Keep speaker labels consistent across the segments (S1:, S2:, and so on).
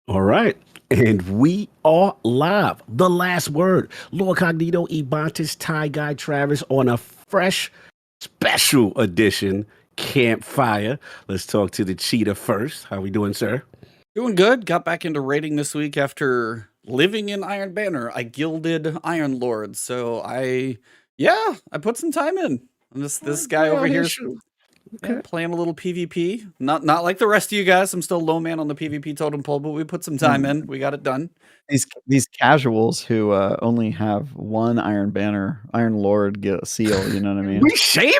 S1: All right. And we are live. The last word. LordCognito, Ebontis, Ty Guy Travis on a fresh special edition campfire. Let's talk to the cheetah first. How we doing, sir?
S2: Doing good. Got back into raiding this week after living in Iron Banner. I gilded Iron Lord. So I put some time in. And this guy over here playing a little PvP. Not like the rest of you guys. I'm still low man on the PvP totem pole, but we put some time in. We got it done.
S3: These casuals who only have one Iron Banner, Iron Lord seal, you know what I mean?
S1: We shaving?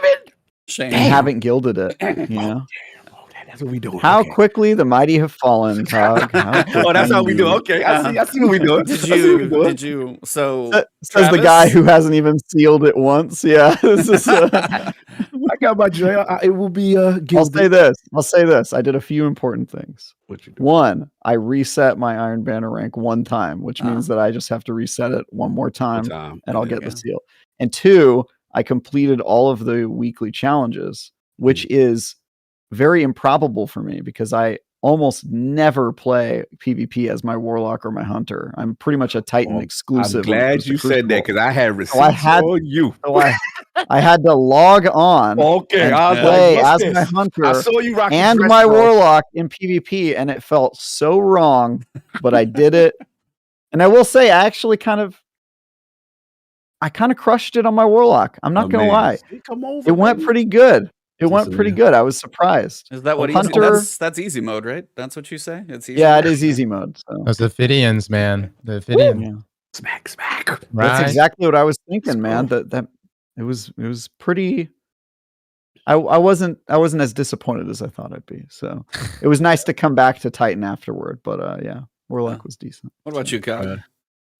S2: Shame.
S3: They haven't gilded it, you know?
S1: That's what we doing.
S3: How quickly the mighty have fallen, Tog.
S1: Oh, that's how we do. Okay, I see what we doing.
S2: Did you? So
S3: says the guy who hasn't even sealed it once. Yeah, this is.
S1: I got my jail. It will be.
S3: I'll say this. I did a few important things.
S1: What you do?
S3: One, I reset my Iron Banner rank one time, which means that I just have to reset it one more time, and I'll get the seal. And two, I completed all of the weekly challenges, which is very improbable for me because I almost never play PvP as my Warlock or my Hunter. I'm pretty much a Titan exclusive.
S1: I'm glad you said that because I had receipts on you.
S3: So I had to log on and play as my Hunter
S1: I saw you
S3: and my Warlock in PvP, and it felt so wrong, but I did it. And I will say, I actually kind of crushed it on my Warlock. I'm not going to lie. It went pretty good. It went pretty good. I was surprised.
S2: Is that what Hunter? That's easy mode, right? That's what you say. It's easy.
S3: Yeah, it is easy mode. So.
S4: Those Ophidians, man. The Ophidian.
S3: Yeah.
S1: Smack.
S4: Right?
S3: That's exactly what I was thinking, man. That it was pretty. I wasn't as disappointed as I thought I'd be. So it was nice to come back to Titan afterward. But yeah, Warlock was decent.
S2: What about you, Cog?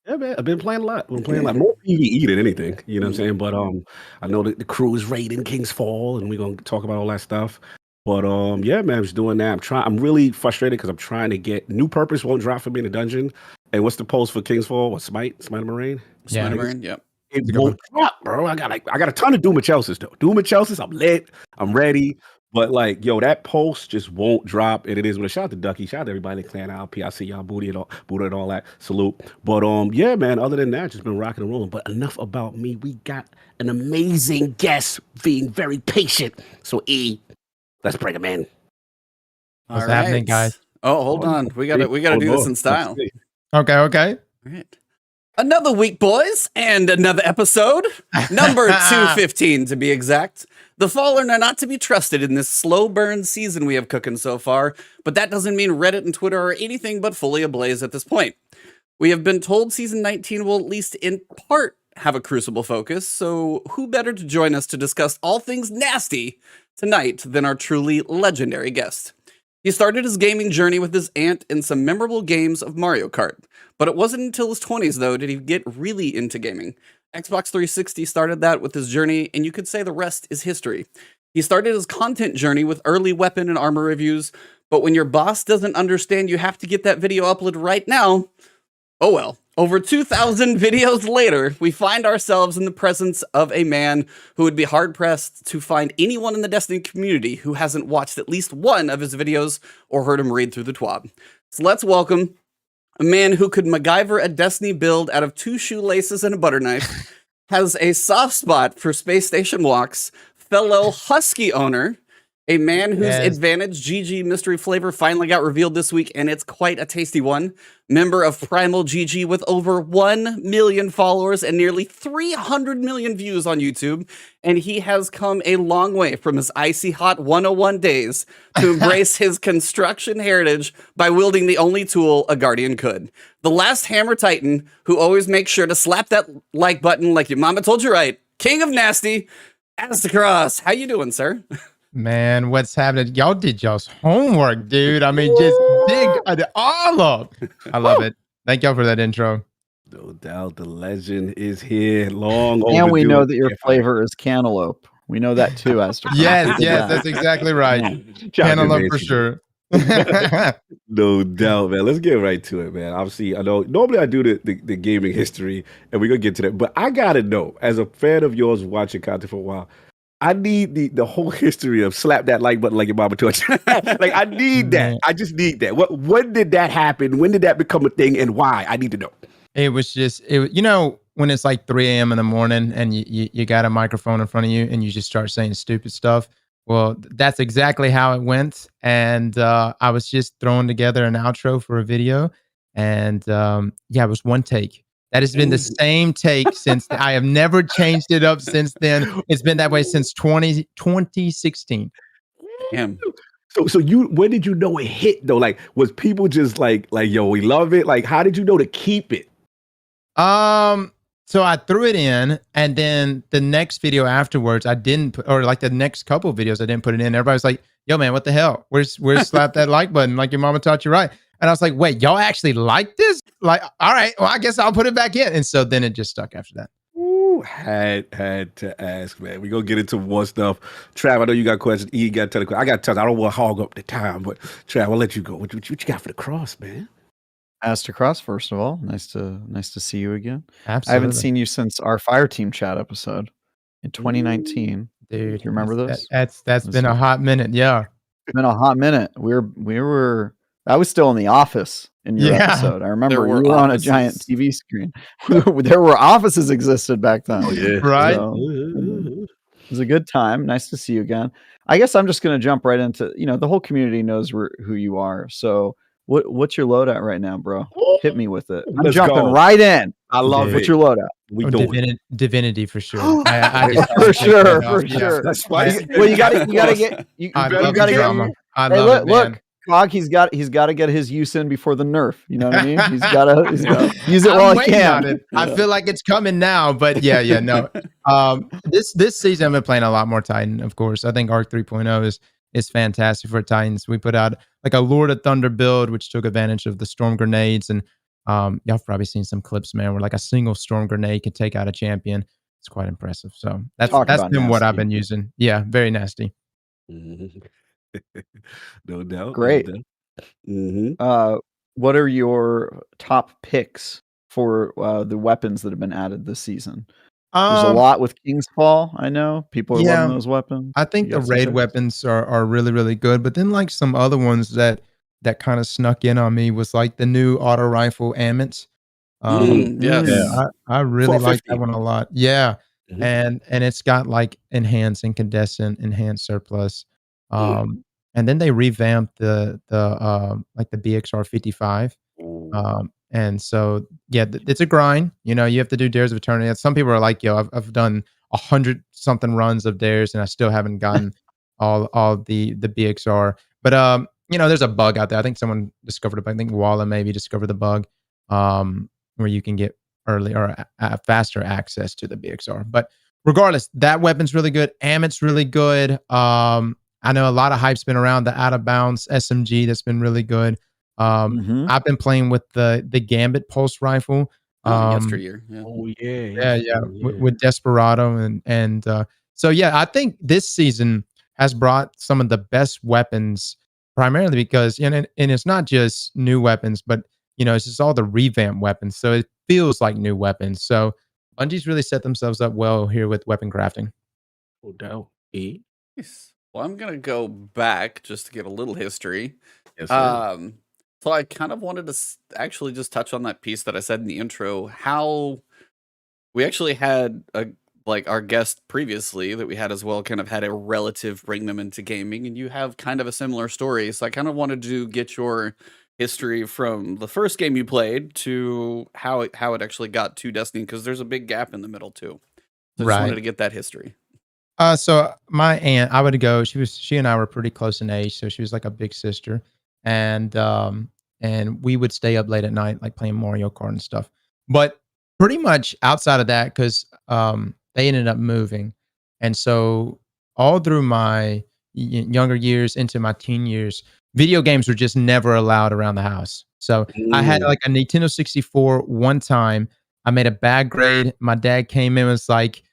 S1: Yeah, man, I've been playing a lot. More PvE than anything, you know what I'm saying? But I know that the crew is raiding King's Fall, and we're gonna talk about all that stuff. But yeah, man, I'm just doing that. I'm really frustrated because I'm trying to get new purpose won't drop for me in the dungeon. And what's the post for King's Fall? What Smite Marine?
S2: Smite Marine, yep.
S1: It won't drop, bro. I got a ton of Doom of Chelsea's though. Doom of Chelsea's, I'm lit, I'm ready. But like, yo, that post just won't drop, and it is. But shout out to Ducky, shout out to everybody in Clan Al, PIC, y'all, Buddha and all that. Salute. But yeah, man. Other than that, just been rocking and rolling. But enough about me. We got an amazing guest, being very patient. So let's bring him in.
S4: What's happening, guys?
S2: Oh, hold on. We gotta do this in style.
S4: Okay. All
S2: right. Another week, boys, and another episode. Number 215 to be exact. The Fallen are not to be trusted in this slow burn season we have cooking so far, but that doesn't mean Reddit and Twitter are anything but fully ablaze at this point. We have been told season 19 will at least in part have a Crucible focus, so who better to join us to discuss all things nasty tonight than our truly legendary guest. He started his gaming journey with his aunt in some memorable games of Mario Kart, but it wasn't until his 20s, though, did he get really into gaming. Xbox 360 started that with his journey, and you could say the rest is history. He started his content journey with early weapon and armor reviews, but when your boss doesn't understand you have to get that video uploaded right now, oh well. Over 2,000 videos later, we find ourselves in the presence of a man who would be hard-pressed to find anyone in the Destiny community who hasn't watched at least one of his videos or heard him read through the TWAB. So let's welcome a man who could MacGyver a Destiny build out of 2 shoelaces and a butter knife, has a soft spot for space station walks, fellow Husky owner, a man whose Advantage GG mystery flavor finally got revealed this week, and it's quite a tasty one. Member of Primal GG with over 1 million followers and nearly 300 million views on YouTube. And he has come a long way from his icy hot 101 days to embrace his construction heritage by wielding the only tool a Guardian could. The last Hammer Titan who always makes sure to slap that like button like your mama told you right. King of Nasty, AZTECROSS. How you doing, sir?
S4: Man, what's happening? Y'all did y'all's homework, dude. I mean, just dig it all up. I love it. Thank y'all for that intro.
S1: No doubt the legend is here. Long overdue.
S3: And we know that your flavor is cantaloupe. We know that too, Esther.
S4: Yes, that's exactly right. Cantaloupe for sure.
S1: No doubt, man. Let's get right to it, man. Obviously, I know normally I do the gaming history, and we're gonna get to that. But I gotta know, as a fan of yours watching content for a while, I need the whole history of slap that like button like your mama taught you. Like I need that. I just need that. When did that happen? When did that become a thing, and why? I need to know.
S4: It was just when it's like 3 a.m. in the morning and you got a microphone in front of you and you just start saying stupid stuff. Well, that's exactly how it went. And I was just throwing together an outro for a video. And it was one take. That has been the same take since. I have never changed it up since then. It's been that way since 2016.
S2: Damn.
S1: So when did you know it hit though? Like, was people just like, yo, we love it? Like, how did you know to keep it?
S4: So I threw it in, and then the next video afterwards, I didn't put, or like the next couple of videos, I didn't put it in. Everybody's like, yo, man, what the hell? Where's slap that like button? Like your mama taught you right. And I was like, wait, y'all actually like this? Like, all right, well, I guess I'll put it back in. And so then it just stuck after that.
S1: Ooh, had to ask, man. We gonna get into more stuff. Trav, I know you got questions. E got to tell the question. I got to tell. I don't want to hog up the time, but Trav, I'll let you go. What you got for the cross, man?
S3: AZTECROSS, first of all, nice to see you again.
S4: Absolutely.
S3: I haven't seen you since our Fire Team chat episode in 2019.
S4: Dude,
S3: do you remember this?
S4: That's been a hot minute. Yeah,
S3: it's been a hot minute. We were. I was still in the office in your episode. I remember we were on a giant TV screen. There were offices existed back then.
S1: Oh yeah,
S4: right.
S3: So, it was a good time. Nice to see you again. I guess I'm just going to jump right into. The whole community knows who you are. So. What's your loadout right now, bro? Hit me with it. I'm jumping right in.
S1: I love it.
S3: What's your loadout?
S1: We doing
S4: Divinity for sure.
S3: For sure.
S1: That's why.
S3: Well, you gotta get. You gotta get.
S4: I love it,
S3: look, Cog, he's got to get his use in before the nerf. You know what I mean? He's got to use it while he can.
S4: I feel like it's coming now, but no. This season I've been playing a lot more Titan, of course. I think Arc 3.0 is fantastic for Titans. We put out like a Lord of Thunder build, which took advantage of the storm grenades. And y'all have probably seen some clips, man, where like a single storm grenade can take out a champion. It's quite impressive. So that's been what I've been using. Yeah, very nasty.
S1: No doubt.
S3: Great.
S1: No doubt.
S3: What are your top picks for the weapons that have been added this season? There's a lot with King's Fall. I know people are loving those weapons.
S4: I think the raid weapons are really, really good. But then like some other ones that kind of snuck in on me was like the new auto rifle Ammons. I really like that one a lot. Yeah. And it's got like enhanced incandescent, enhanced surplus. And then they revamped the like the BXR 55. And so, it's a grind. You have to do Dares of Eternity. Some people are like, yo, I've done 100 something runs of Dares and I still haven't gotten all the BXR. But, there's a bug out there. I think someone discovered it. I think Walla maybe discovered the bug where you can get early or faster access to the BXR. But regardless, that weapon's really good. Amit's really good. I know a lot of hype's been around the Out of Bounds SMG that's been really good. I've been playing with the Gambit pulse rifle
S2: yesteryear.
S4: With Desperado and so I think this season has brought some of the best weapons, primarily because and it's not just new weapons, but it's just all the revamp weapons, so it feels like new weapons. So Bungie's really set themselves up well here with weapon crafting.
S1: No doubt. Nice.
S2: Well, I'm gonna go back just to give a little history.
S1: Yes,
S2: so I kind of wanted to actually just touch on that piece that I said in the intro, how we actually had our guest previously that we had as well kind of had a relative bring them into gaming, and you have kind of a similar story. So I kind of wanted to get your history from the first game you played to how it actually got to Destiny, because there's a big gap in the middle too. So I just wanted to get that history.
S4: So my aunt, I would go, she and I were pretty close in age, so she was like a big sister. And we would stay up late at night, like playing Mario Kart and stuff. But pretty much outside of that, because they ended up moving. And so all through my younger years into my teen years, video games were just never allowed around the house. So I had like a Nintendo 64 one time. I made a bad grade. My dad came in, was like,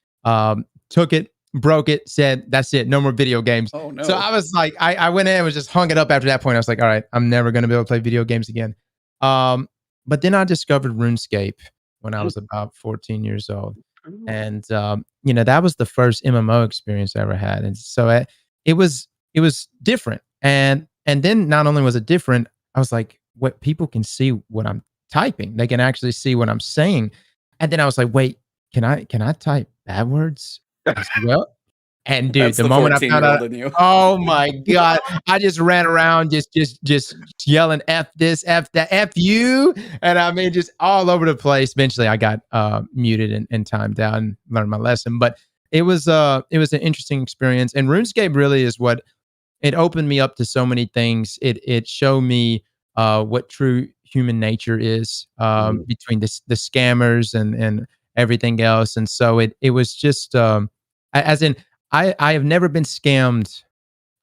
S4: took it, broke it, said, that's it, no more video games.
S2: Oh, no.
S4: So I was like, I went in and was just hung it up after that point. I was like, all right, I'm never going to be able to play video games again. But then I discovered RuneScape when I was about 14 years old. And you know, that was the first MMO experience I ever had, and so it was different. And then not only was it different, I was like, what people can see what I'm typing, they can actually see what I'm saying, and then I was like, wait, can I type bad words as well? And dude,
S2: That's
S4: the
S2: the
S4: moment I found
S2: 14-year-old
S4: out,
S2: in you.
S4: oh my god, I just ran around just yelling F this, F that, F you, and I mean just all over the place. Eventually, I got muted and timed out and learned my lesson. But it was an interesting experience, and RuneScape really is what it opened me up to so many things. It showed me what true human nature is, between the scammers and everything else, and so it was just as in. I have never been scammed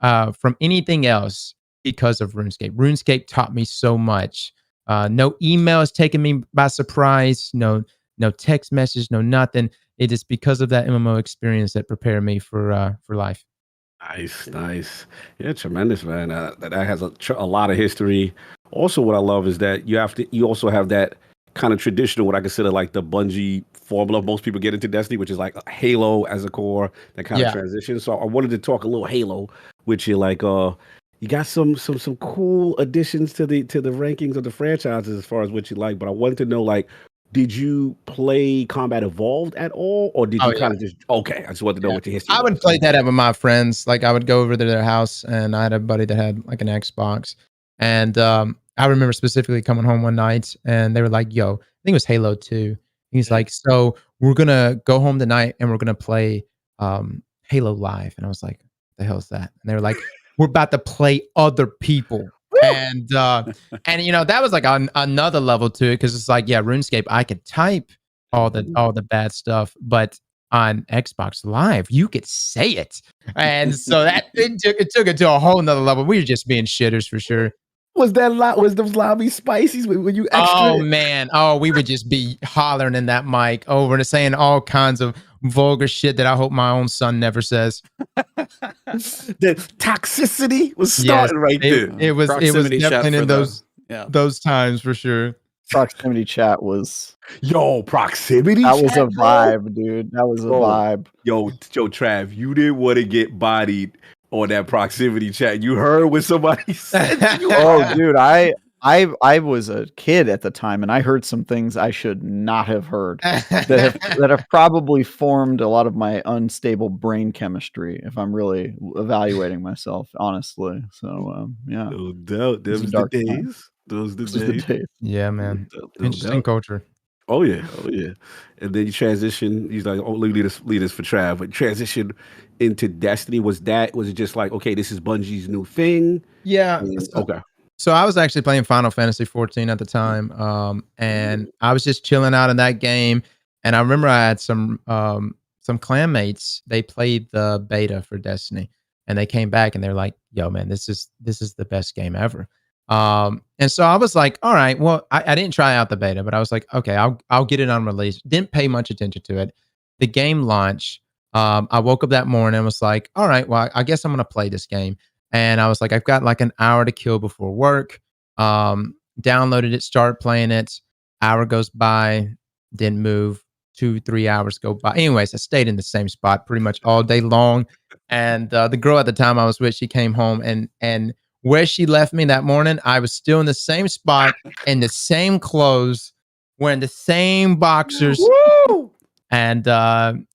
S4: from anything else because of RuneScape. RuneScape taught me so much. No emails taking me by surprise. No text message. No nothing. It is because of that MMO experience that prepared me for life.
S1: Nice. Yeah, tremendous, man. That has a lot of history. Also, what I love is that you also have that kind of traditional, what I consider like the Bungie formula most people get into Destiny, which is like Halo as a core, that kind of transition. So I wanted to talk a little Halo, which you like. You got some cool additions to the rankings of the franchises as far as what you like. But I wanted to know, like, did you play Combat Evolved at all, or did you kind of just okay? I just wanted to know what your history.
S4: I would play that with my friends. Like I would go over to their house, and I had a buddy that had like an Xbox, and I remember specifically coming home one night, and they were like, "Yo, I think it was Halo 2." He's like, "So we're gonna go home tonight, and we're gonna play Halo Live." And I was like, "The hell's that?" And they were like, "We're about to play other people." And you know, that was like another level to it, because it's like, yeah, RuneScape, I could type all the bad stuff, but on Xbox Live, you could say it, and so that it took it to a whole nother level. We were just being shitters for sure.
S1: Was those lobby spices when you extra?
S4: Oh man, we would just be hollering in that mic over and saying all kinds of vulgar shit that I hope my own son never says.
S1: The toxicity was starting right there.
S4: It was definitely in those times for sure.
S3: Proximity chat was
S1: proximity.
S3: That was a vibe, dude. That was a vibe.
S1: Yo, Trav, you didn't want to get bodied on that proximity chat. You heard what somebody said.
S3: Dude, I was a kid at the time, and I heard some things I should not have heard that have probably formed a lot of my unstable brain chemistry, if I'm really evaluating myself, honestly. So yeah,
S1: no doubt. Those the days. Those the days.
S4: Yeah, man. Interesting culture.
S1: Oh yeah. And then you transition. He's like, lead us for Trav. But transition into Destiny. Was it just like, okay, this is Bungie's new thing?
S4: Yeah.
S1: Okay.
S4: So I was actually playing Final Fantasy 14 at the time, and I was just chilling out in that game. And I remember I had some clanmates. They played the beta for Destiny, and they came back and they're like, "Yo, man, this is the best game ever." And so I was like, "All right, well, I didn't try out the beta, but I was like, okay, I'll get it on release." Didn't pay much attention to it. The game launched. I woke up that morning and was like, "All right, well, I guess I'm gonna play this game." And I was like, I've got like an hour to kill before work. Downloaded it, started playing it. Hour goes by, didn't move. 2-3 hours go by. Anyways, I stayed in the same spot pretty much all day long. And the girl at the time I was with, she came home, and where she left me that morning, I was still in the same spot, in the same clothes, wearing the same boxers.
S1: Woo!
S4: And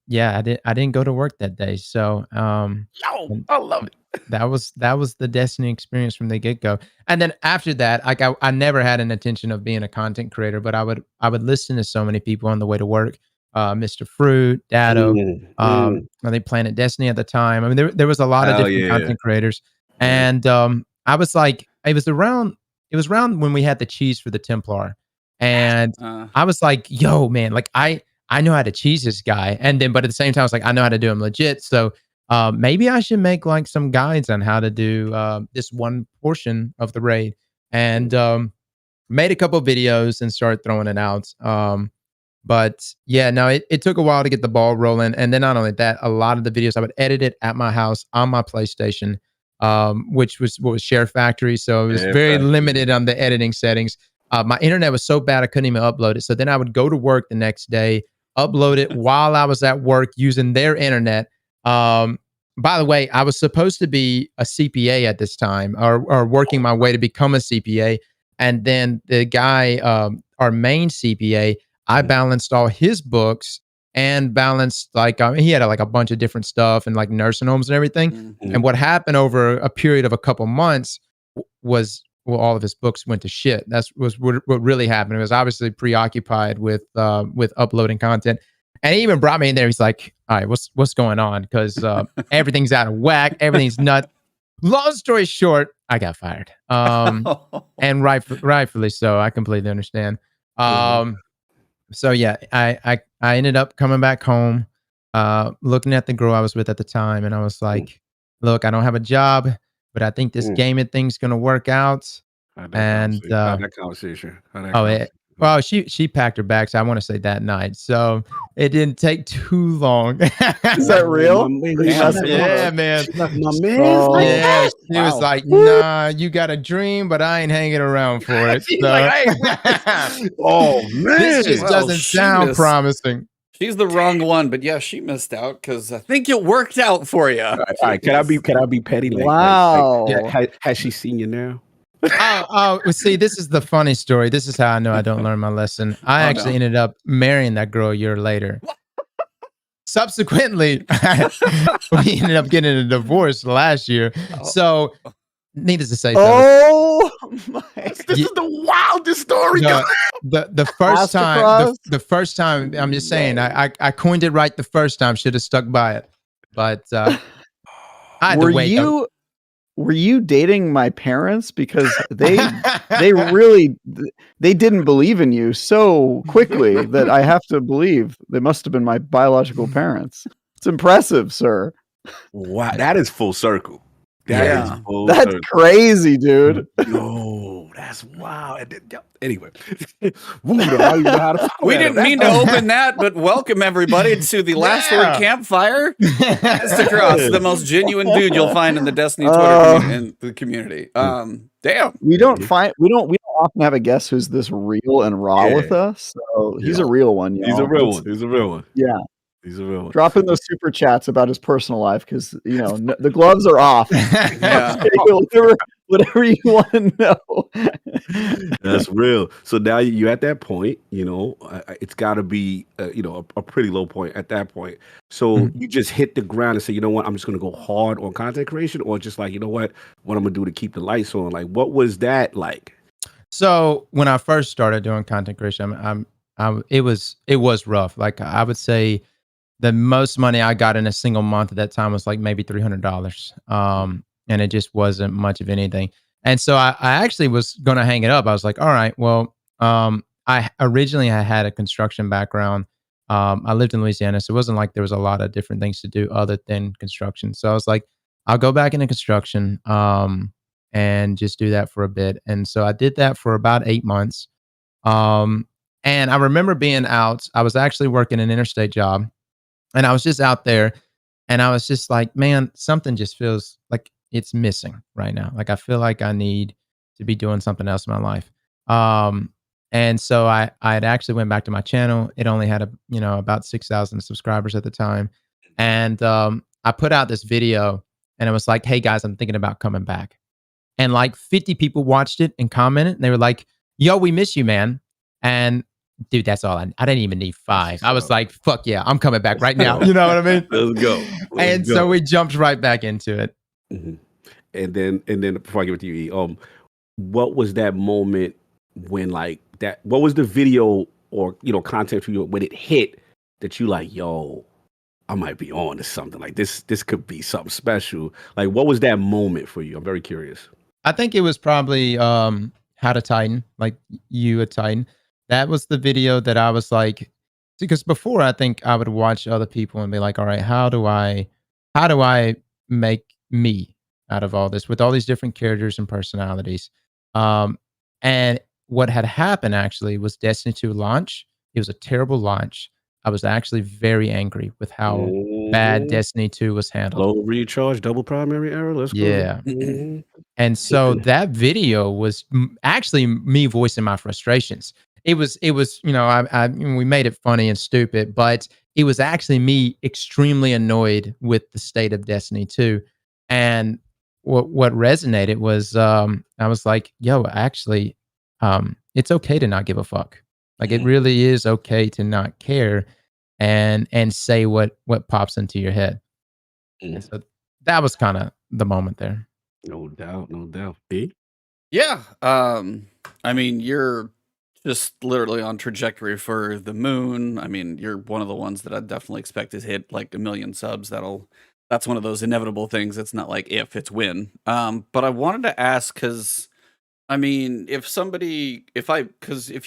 S4: yeah, I didn't go to work that day. So
S1: I love it.
S4: That was the Destiny experience from the get-go. And then after that, like I never had an intention of being a content creator, but I would listen to so many people on the way to work. Mr. Fruit, Dado, I think Planet Destiny at the time. I mean, there was a lot of different content creators. And I was like, it was around when we had the cheese for the Templar. And I was like, yo, man, like I know how to cheese this guy. And then, but at the same time, I was like, I know how to do him legit. So maybe I should make like some guides on how to do this one portion of the raid. And made a couple videos and started throwing it out. But yeah, no, it took a while to get the ball rolling. And then not only that, a lot of the videos I would edit it at my house on my PlayStation, which was what was Share Factory. So it was very limited on the editing settings. My internet was so bad I couldn't even upload it. So then I would go to work the next day, upload it while I was at work using their internet. By the way, I was supposed to be a CPA at this time, or working my way to become a CPA. And then the guy, our main CPA, I balanced all his books and balanced he had like a bunch of different stuff and like nursing homes and everything. And what happened over a period of a couple months was, well, all of his books went to shit. Was what really happened. He was obviously preoccupied with uploading content. And he even brought me in there. He's like, all right, what's going on? Because everything's out of whack. Everything's nuts. Long story short, I got fired. And rightfully so. I completely understand. So yeah, I ended up coming back home, looking at the girl I was with at the time. And I was like, look, I don't have a job, but I think this gaming thing's going to work out.
S1: How'd that conversation?
S4: Well, she packed her bags. I want to say that night, so it didn't take too long.
S3: Is that real?
S4: Yeah, man.
S1: My man.
S4: Yeah, she was like, "Nah, you got a dream, but I ain't hanging around for it." So.
S1: Oh man,
S4: this just doesn't sound promising.
S2: She's the wrong one, but yeah, she missed out because I think it worked out for you. All
S1: right. Can I be petty?
S3: Wow.
S1: Has she seen you now?
S4: See, this is the funny story. This is how I know I don't learn my lesson. I actually ended up marrying that girl a year later. Subsequently, we ended up getting a divorce last year. So, needless to say,
S1: this is the wildest story.
S4: The first time, the first time, I'm just saying, I coined it right the first time. Should have stuck by it, but I had to wait.
S3: Were you dating my parents? Because they really didn't believe in you so quickly that I have to believe they must have been my biological parents. It's impressive, sir.
S1: Wow, that is full circle.
S3: That's crazy, dude.
S1: Yo, that's wild. Anyway, we didn't
S2: mean to open that, but welcome everybody to the Last Word Campfire. AZTECROSS, the most genuine dude you'll find in the Destiny Twitter in the community. Damn.
S3: We don't often have a guest who's this real and raw with us. So he's a real one.
S1: He's a real one. He's a real one.
S3: Yeah.
S1: He's a real one.
S3: Drop in those super chats about his personal life because the gloves are off. Whatever you want to know.
S1: That's real. So now you're at that point. It's got to be a pretty low point at that point. So you just hit the ground and say, you know what, I'm just going to go hard on content creation, or just like, you know what I'm gonna do to keep the lights on. Like, what was that like?
S4: So when I first started doing content creation, it was rough. Like, I would say the most money I got in a single month at that time was like maybe $300. And it just wasn't much of anything. And so I actually was going to hang it up. I was like, all right, well, I originally had a construction background. I lived in Louisiana, so it wasn't like there was a lot of different things to do other than construction. So I was like, I'll go back into construction and just do that for a bit. And so I did that for about 8 months. And I remember being out. I was actually working an interstate job. And I was just out there and I was just like, man, something just feels like it's missing right now. Like, I feel like I need to be doing something else in my life. And so I had actually went back to my channel. It only had about 6,000 subscribers at the time. And I put out this video and it was like, hey guys, I'm thinking about coming back. And like 50 people watched it and commented. And they were like, yo, we miss you, man. And dude, that's all I didn't even need 5. I was like, fuck yeah, I'm coming back right now. You know what I mean?
S1: Let's go.
S4: So we jumped right back into it.
S1: Mm-hmm. And then before I give it to you, E, what was that moment when like that? What was the video or content for you when it hit that you like, yo, I might be on to something like this. This could be something special. Like, what was that moment for you? I'm very curious.
S4: I think it was probably How to Titan, like you a Titan. That was the video that I was like, because before I think I would watch other people and be like, all right, how do I make me out of all this with all these different characters and personalities? And what had happened actually was Destiny 2 launch. It was a terrible launch. I was actually very angry with how bad Destiny 2 was handled.
S1: Low recharge, double primary error. Let's go.
S4: Yeah. And so that video was actually me voicing my frustrations. it was, you know, we made it funny and stupid, but it was actually me extremely annoyed with the state of Destiny 2. And what resonated was, I was like, yo, actually, it's okay to not give a fuck. Like, it really is okay to not care and say what pops into your head. And so that was kind of the moment there.
S1: No doubt, no doubt. B?
S2: Yeah. I mean, you're just literally on trajectory for the moon. I mean, you're one of the ones that I definitely expect to hit like 1 million subs. That's one of those inevitable things. It's not like if, it's when. But I wanted to ask, because I mean, if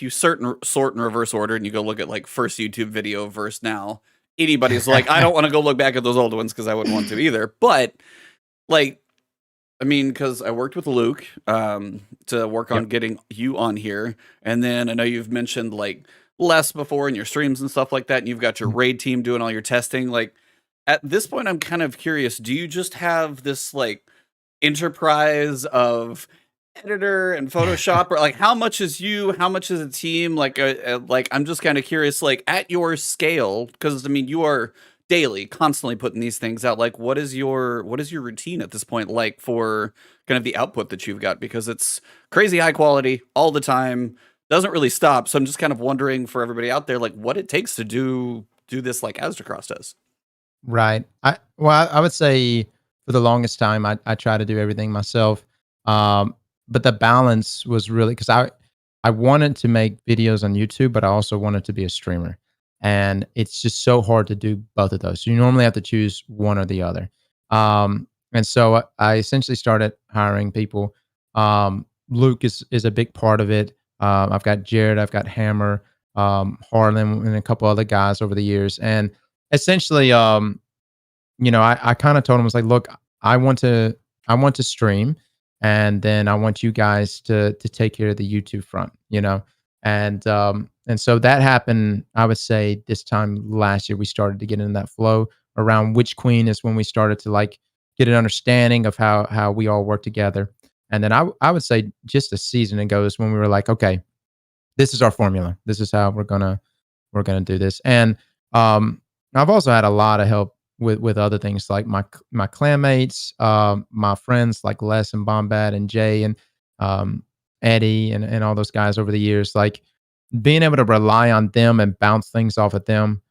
S2: you sort in reverse order and you go look at like first YouTube video versus now, anybody's like, I don't want to go look back at those old ones because I wouldn't want to either. But like, I mean, because I worked with Luke to work on getting you on here. And then I know you've mentioned like Les before in your streams and stuff like that. And you've got your raid team doing all your testing. Like, at this point, I'm kind of curious. Do you just have this like enterprise of editor and Photoshop, or like how much is you, how much is a team? Like I'm just kind of curious, like at your scale, because I mean, you are daily constantly putting these things out. Like, what is your routine at this point like for kind of the output that you've got? Because it's crazy high quality all the time, doesn't really stop. So I'm just kind of wondering for everybody out there, like what it takes to do this like AZTECROSS does.
S4: Right. I would say for the longest time I try to do everything myself. But the balance was really, because I wanted to make videos on YouTube, but I also wanted to be a streamer. And it's just so hard to do both of those. So you normally have to choose one or the other. And so I essentially started hiring people. Luke is a big part of it. I've got Jared, I've got Hammer, Harlan, and a couple other guys over the years. And essentially, you know, I kind of told him, I was like, look, I want to stream, and then I want you guys to take care of the YouTube front, you know? And so that happened, I would say this time last year, we started to get into that flow. Around Witch Queen is when we started to like get an understanding of how we all work together. And then I would say just a season ago is when we were like, okay, this is our formula. This is how we're gonna do this. And I've also had a lot of help with other things, like my clanmates, my friends like Les and Bombat and Jay and Eddie and all those guys over the years. Like, being able to rely on them and bounce things off of them,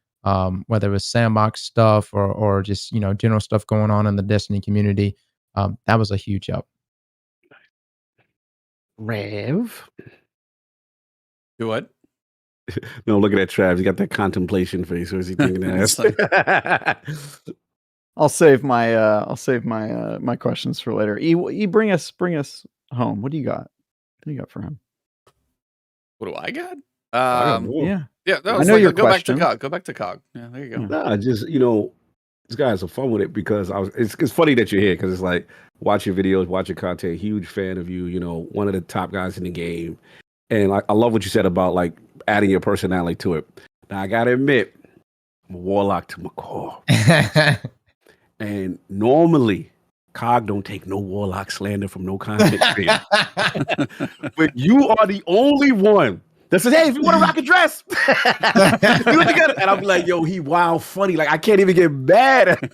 S4: whether it was sandbox stuff or just, you know, general stuff going on in the Destiny community, that was a huge help.
S1: Rev?
S2: Do what?
S1: No, look at that, Trav. You got that contemplation face. What is he thinking?
S3: I'll save my my questions for later. E, bring us home. What do you got? What do you got for him?
S2: What do I got?
S3: Yeah.
S2: No,
S3: I know your
S2: go
S3: question.
S2: back to Cog. Go back to Cog. Yeah, there you go.
S1: Nah, just, you know, these guys are fun with it because it's funny that you're here, because it's like, watch your videos, watch your content. Huge fan of you. You know, one of the top guys in the game, and I love what you said about like adding your personality to it. Now I gotta admit, I'm a Warlock to my core, and normally Cog don't take no Warlock slander from no content creator. But you are the only one that says, hey, if you want to rock a dress, do it together. And I'll be like, yo, he wild funny. Like, I can't even get mad.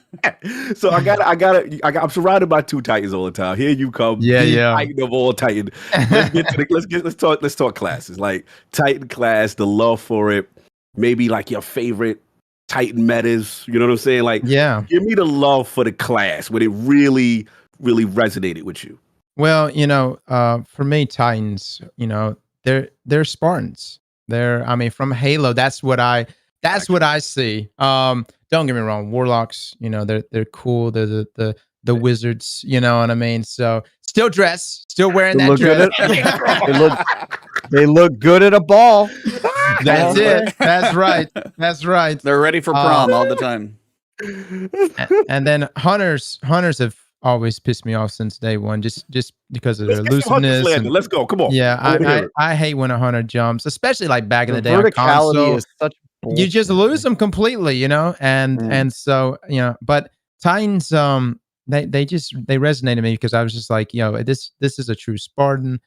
S1: So I'm surrounded by two Titans all the time. Here you come.
S4: Yeah.
S1: Titan of all Titan. Let's talk classes. Like, Titan class, the love for it, maybe like your favorite Titan metas. You know what I'm saying? Like,
S4: yeah,
S1: give me the love for the class when it really, really resonated with you.
S4: Well, you know, for me, Titans, you know, they're Spartans. I mean, from Halo, that's what I see. Don't get me wrong, Warlocks, you know, they're cool. They're the wizards, you know what I mean? So still wearing that dress.
S3: They look good at a ball.
S4: That's it. That's right.
S2: They're ready for prom all the time.
S4: And then hunters have always pissed me off since day one, just because of their looseness.
S1: Let's go. Come on.
S4: Yeah, I hate when a hunter jumps, especially like back in the day.
S3: Verticality is such bullshit.
S4: You just lose them completely, you know. And so, you know, but Titans, they resonated with me because I was just like, you know, this is a true Spartan.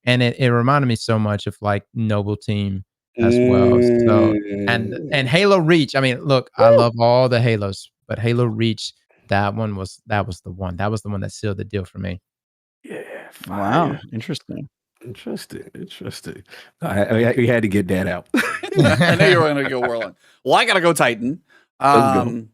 S4: and it reminded me so much of like Noble Team as well. So and Halo Reach. I mean, look, I love all the Halos, but Halo Reach, that was the one. That was the one that sealed the deal for me.
S1: Yeah.
S3: Wow. Interesting.
S1: We had to get that out.
S2: I know you were going to go Warlock. Well, I got to go Titan.
S1: Let's go.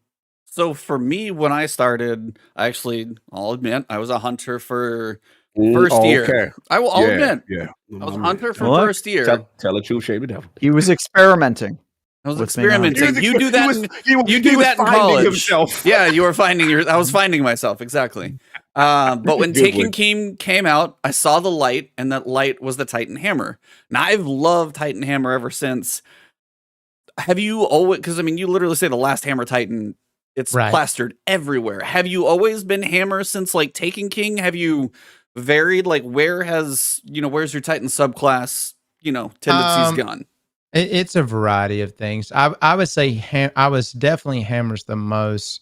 S2: So for me, when I started, I'll admit, I was a hunter for first year.
S1: Okay.
S2: I'll admit,
S1: Yeah.
S2: I was a hunter for first year.
S1: Tell the truth, shame the devil.
S3: He was experimenting.
S2: I was
S3: with
S2: experimenting. You do that. You do that in college. Himself. Yeah, you were finding I was finding myself, exactly. But when Taken King came out, I saw the light, and that light was the Titan Hammer. Now I've loved Titan Hammer ever since. Have you always? Because I mean, you literally say the last Hammer Titan. It's plastered everywhere. Have you always been Hammer since like Taken King? Have you varied? Like, where's your Titan subclass? Tendencies gone.
S4: It's a variety of things. I would say I was definitely Hammers the most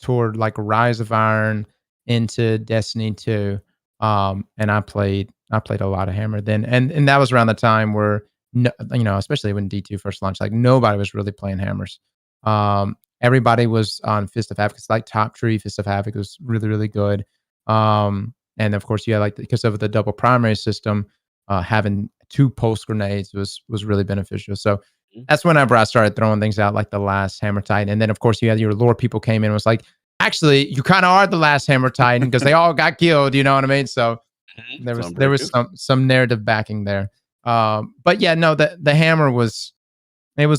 S4: toward like Rise of Iron into Destiny 2. And I played a lot of Hammer then. And that was around the time where especially when D2 first launched, like nobody was really playing Hammers. Everybody was on Fist of Havoc. It's like top tree Fist of Havoc was really, really good. And of course you had because of the double primary system, having 2 pulse grenades was really beneficial. So that's whenever I started throwing things out like the last Hammer Titan. And then of course you had your lore people came in and was like, actually, you kind of are the last Hammer Titan because they all got killed. You know what I mean? So there was some narrative backing there. But yeah, no, the Hammer was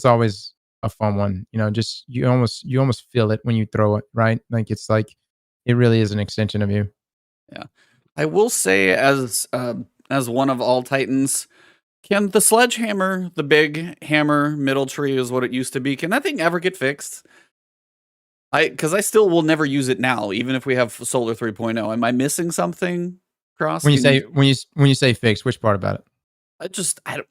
S4: always a fun one. Just you almost feel it when you throw it, right? Like it's like it really is an extension of you.
S2: Yeah, I will say as one of all Titans, can the sledgehammer, the big hammer middle tree is what it used to be, can that thing ever get fixed? Because I still will never use it now, even if we have Solar 3.0. Am I missing something, Cross?
S4: When you say fixed, which part about it?
S2: I don't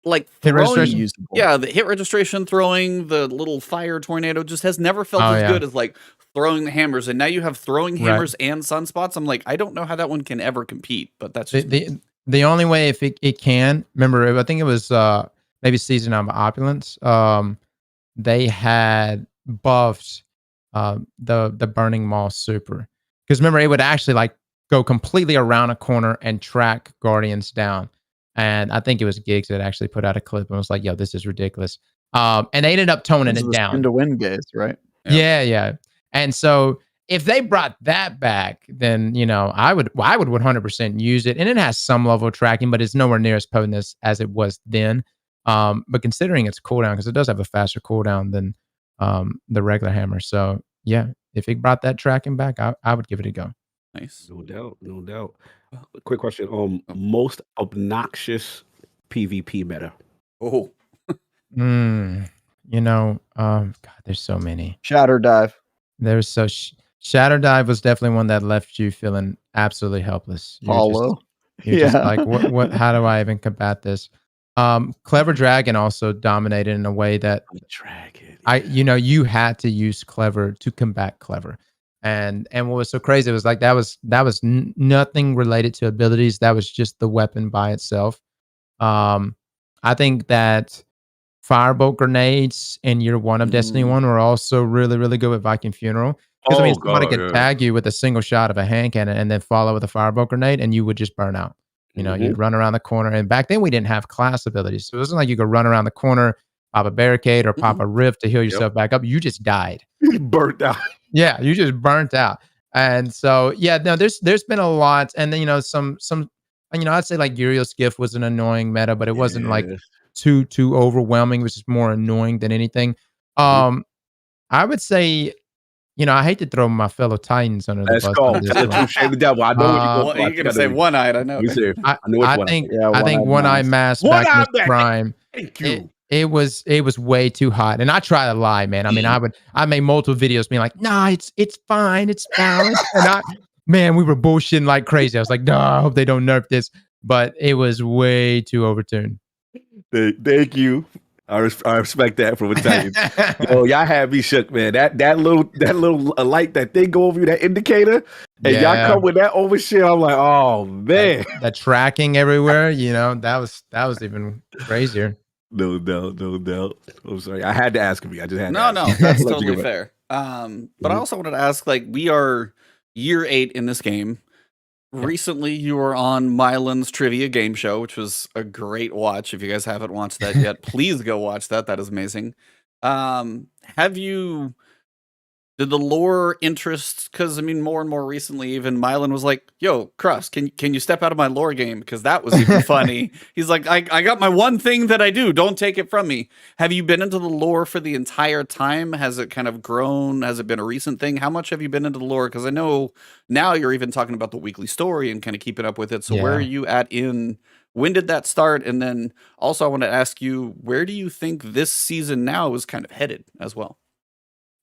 S2: like
S4: hit registration.
S2: Yeah, the hit registration, throwing the little fire tornado just has never felt as good as like throwing the hammers. And now you have throwing hammers and sunspots. I'm like, I don't know how that one can ever compete, but that's just
S4: the only way if it can. Remember, I think it was maybe Season of Opulence. They had buffed the Burning Maw super, because remember it would actually like go completely around a corner and track Guardians down. And I think it was Gigs that actually put out a clip and was like, yo, this is ridiculous. And they ended up toning it down.
S3: Into wind gaze, right?
S4: Yeah. And so if they brought that back, then, I would 100% use it. And it has some level of tracking, but it's nowhere near as potent as it was then. But considering its cooldown, because it does have a faster cooldown than the regular hammer. So yeah, if it brought that tracking back, I would give it a go.
S2: Nice.
S1: No doubt. Quick question. Most obnoxious PvP meta.
S2: Oh.
S4: God, there's so many.
S3: Shatter Dive.
S4: Shatter Dive was definitely one that left you feeling absolutely helpless.
S3: Hollow.
S4: You're just like, what? How do I even combat this? Clever Dragon also dominated in a way that you had to use Clever to combat Clever. And what was so crazy was like that was nothing related to abilities. That was just the weapon by itself. I think that firebolt grenades in year 1 of Destiny 1 were also really, really good with Viking Funeral. Because somebody could tag you with a single shot of a hand cannon and then follow with a firebolt grenade, and you would just burn out. You'd run around the corner. And back then we didn't have class abilities. So it wasn't like you could run around the corner, pop a barricade or pop a rift to heal yourself back up. You just died.
S1: You burnt out.
S4: Yeah, you just burnt out. And so, yeah, no, there's been a lot. And then, some I'd say like Uriel's Gift was an annoying meta, but it wasn't like too overwhelming, which is more annoying than anything. I would say, I hate to throw my fellow Titans under the bus.
S1: Let's go. Shame the devil. I know what
S2: you're going to say. One-eyed, I know.
S4: I think One-Eyed Mask back in its prime.
S1: Thank you.
S4: It was way too hot, and I try to lie, man. I mean, I made multiple videos being like, "Nah, it's fine, it's balanced." And we were bullshitting like crazy. I was like, "No, I hope they don't nerf this," but it was way too overtuned.
S1: Thank you. I respect that from Italian. Yo, y'all had me shook, man. That little light that thing go over you, that indicator, and y'all come with that over shit. I'm like, oh man,
S4: that tracking everywhere. You know, that was even crazier.
S1: No doubt. I'm sorry, I had to ask him. I just had
S2: no,
S1: to ask.
S2: that's totally fair. But I also wanted to ask, like, we are year 8 in this game. Recently, you were on Mylan's Trivia Game Show, which was a great watch. If you guys haven't watched that yet, please go watch that. That is amazing. Did the lore interest? Because I mean, more and more recently, even Mylan was like, "Yo, Cross, can you step out of my lore game?" Because that was even funny. He's like, I got my one thing that I do. Don't take it from me." Have you been into the lore for the entire time? Has it kind of grown? Has it been a recent thing? How much have you been into the lore? Because I know now you're even talking about the weekly story and kind of keeping up with it. So where are you at in? When did that start? And then also, I want to ask you, where do you think this season now is kind of headed as well?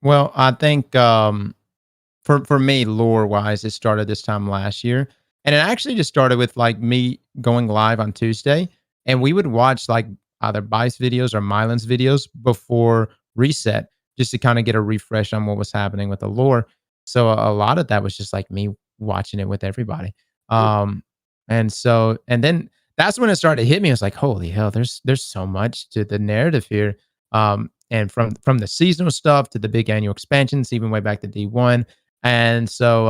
S4: Well, I think for me, lore wise, it started this time last year, and it actually just started with like me going live on Tuesday, and we would watch like either Bice videos or Mylan's videos before reset, just to kind of get a refresh on what was happening with the lore. So a lot of that was just like me watching it with everybody, and then that's when it started to hit me. I was like, holy hell, there's so much to the narrative here. And from the seasonal stuff to the big annual expansions, even way back to D1. And so,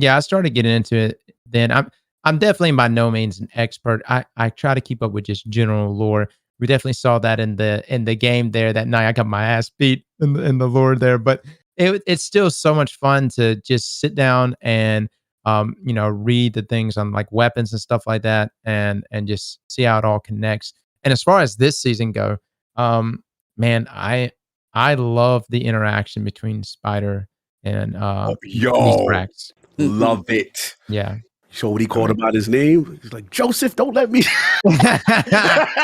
S4: I started getting into it. Then I'm definitely by no means an expert. I try to keep up with just general lore. We definitely saw that in the game there that night. I got my ass beat in the lore there, but it's still so much fun to just sit down and read the things on like weapons and stuff like that, and just see how it all connects. And as far as this season go, man, I love the interaction between Spider and Rex.
S1: Love it.
S4: Yeah.
S1: So what he called about his name? He's like, Joseph, don't let me. I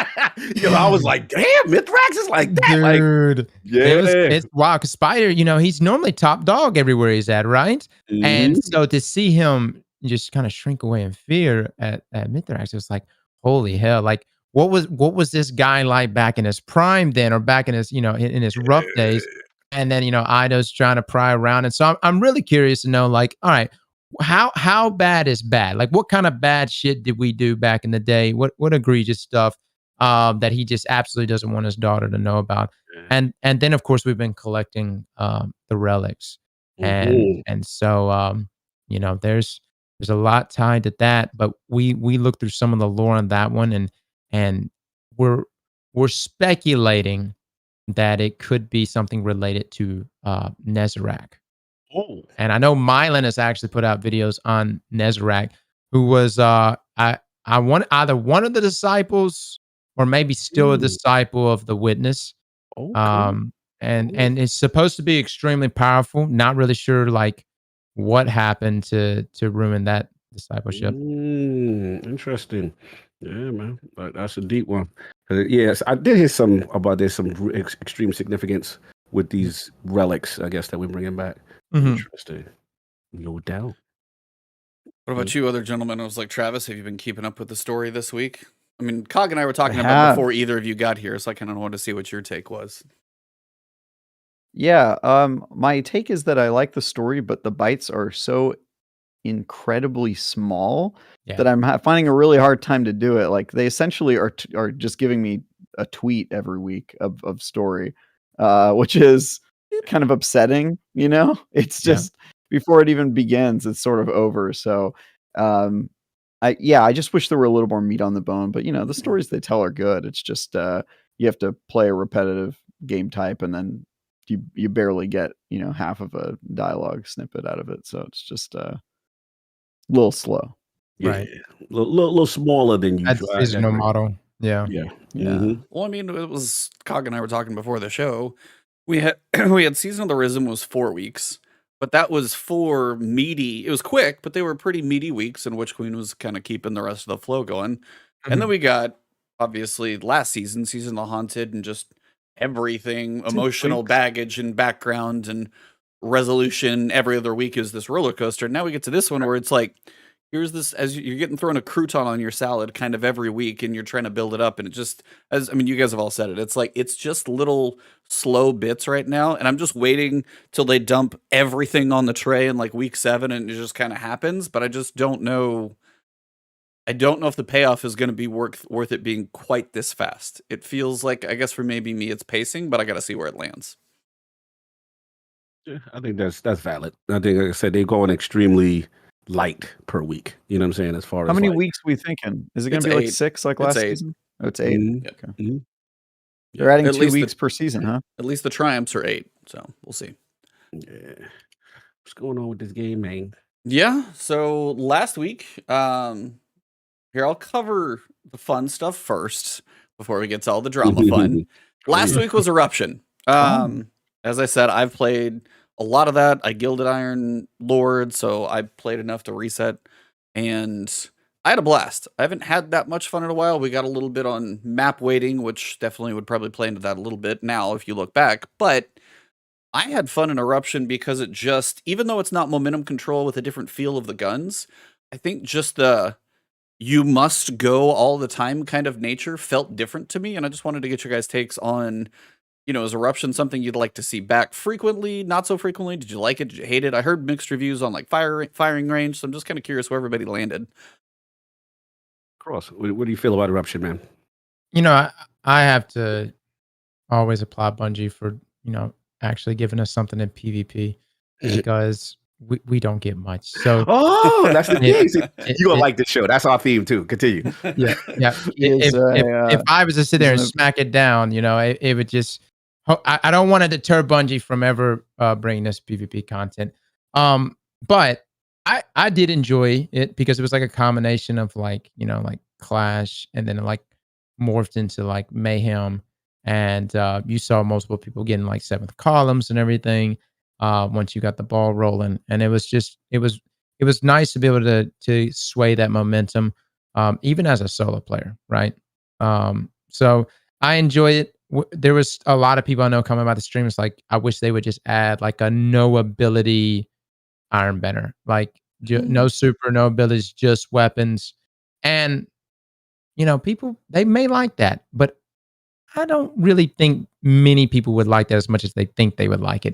S1: was like, damn, Mithrax is like that.
S4: Dude.
S1: Like, yeah.
S4: It's wow, because Spider, he's normally top dog everywhere he's at, right? Mm-hmm. And so to see him just kind of shrink away in fear at Mithrax, it was like, holy hell, like what was this guy like back in his prime then, or back in his, in his rough days? And then, Ida's trying to pry around. And so I'm really curious to know, like, all right, how bad is bad? Like, what kind of bad shit did we do back in the day? What egregious stuff that he just absolutely doesn't want his daughter to know about? And then, of course, we've been collecting the relics. And so, there's a lot tied to that. But we looked through some of the lore on that one, and we're speculating that it could be something related to Nezarec.
S1: Oh.
S4: And I know Mylan has actually put out videos on Nezarec, who was I want either one of the disciples or maybe still a disciple of the Witness. Okay. And it's supposed to be extremely powerful. Not really sure like what happened to ruin that discipleship.
S1: Interesting. Yeah, man, that's a deep one. Yes, I did hear some about there's some extreme significance with these relics, I guess, that we're bringing back. Mm-hmm. Interesting. No doubt.
S2: What about you, other gentlemen? I was like, Travis, have you been keeping up with the story this week? I mean, Cog and I were talking about before either of you got here, so I kind of wanted to see what your take was.
S3: Yeah, my take is that I like the story, but the bites are so incredibly small that I'm finding a really hard time to do it. Like they essentially are just giving me a tweet every week of story, which is kind of upsetting. It's just before it even begins, it's sort of over. So, I just wish there were a little more meat on the bone. But the stories they tell are good. It's just you have to play a repetitive game type, and then you barely get half of a dialogue snippet out of it. So it's just a little slow.
S1: Right. A little smaller than usual.
S4: That's seasonal model. Yeah.
S1: Mm-hmm.
S2: Well, I mean, it was Cog and I were talking before the show. We had Season of the Risen was 4 weeks, but that was 4 meaty. It was quick, but they were pretty meaty weeks in which Queen was kind of keeping the rest of the flow going. Mm-hmm. And then we got obviously last Season of the Haunted, and just everything, emotional baggage and background and resolution every other week is this roller coaster. And now we get to this one where it's like, here's this, as you're getting thrown a crouton on your salad kind of every week, and you're trying to build it up, and it just, as I mean, you guys have all said it. It's like it's just little slow bits right now, and I'm just waiting till they dump everything on the tray in like week 7, and it just kind of happens. But I just don't know. I don't know if the payoff is going to be worth it being quite this fast. It feels like, I guess for maybe me, it's pacing, but I got to see where it lands.
S1: Yeah, I think that's valid. I think, like I said, they're going extremely light per week. You know what I'm saying? As far as
S3: how many
S1: like,
S3: weeks we thinking? Is it going
S2: It's
S3: to be like
S2: 8.
S3: 6 like
S2: It's
S3: last
S2: 8.
S3: season? Oh, it's 8.
S1: Mhm,
S3: Okay.
S1: mhm.
S3: They're adding
S2: At
S3: 2
S2: least
S3: weeks per season, huh?
S2: At least the triumphs are 8, so we'll see.
S1: Yeah. What's going on with this game, man?
S2: Yeah. So last week, here I'll cover the fun stuff first before we get to all the drama fun. Last week was Eruption. As I said, I've played a lot of that. I gilded Iron Lord, so I played enough to reset, and I had a blast. I haven't had that much fun in a while. We got a little bit on map waiting, which definitely would probably play into that a little bit now if you look back, but I had fun in Eruption because it just, even though it's not momentum control with a different feel of the guns, I think just the you must go all the time kind of nature felt different to me. And I just wanted to get your guys' takes on, is Eruption something you'd like to see back frequently, not so frequently? Did you like it? Did you hate it? I heard mixed reviews on like firing range, so I'm just kind of curious where everybody landed.
S1: Cross, what do you feel about Eruption, man?
S4: I have to always applaud Bungie for, actually giving us something in PvP because we don't get much. So
S1: that's the thing. You're gonna like this show. That's our theme too. Continue.
S4: Yeah. If I was to sit there and smack it down, it would just. I don't want to deter Bungie from ever bringing us PvP content. But I did enjoy it because it was like a combination of like Clash, and then like morphed into like Mayhem, and you saw multiple people getting like 7th columns and everything once you got the ball rolling, and it was nice to be able to sway that momentum even as a solo player, right? So I enjoy it. There was a lot of people I know coming by the stream. It's like, I wish they would just add like a no ability Ironbender, like no super, no abilities, just weapons. And people, they may like that, but I don't really think many people would like that as much as they think they would like it.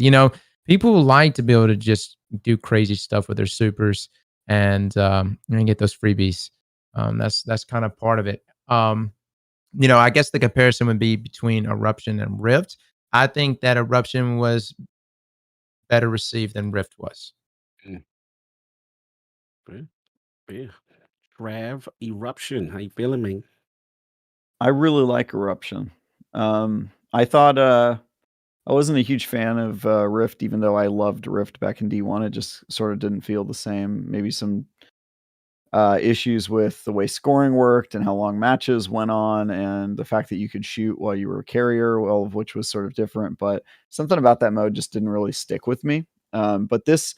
S4: People like to be able to just do crazy stuff with their supers and get those freebies. That's kind of part of it. I guess the comparison would be between Eruption and Rift. I think that Eruption was better received than Rift was.
S1: Yeah. Trav, Eruption. How you feeling, man?
S3: I really like Eruption. I thought I wasn't a huge fan of Rift, even though I loved Rift back in D1. It just sort of didn't feel the same. Maybe some issues with the way scoring worked and how long matches went on, and the fact that you could shoot while you were a carrier, all of which was sort of different. But something about that mode just didn't really stick with me. But this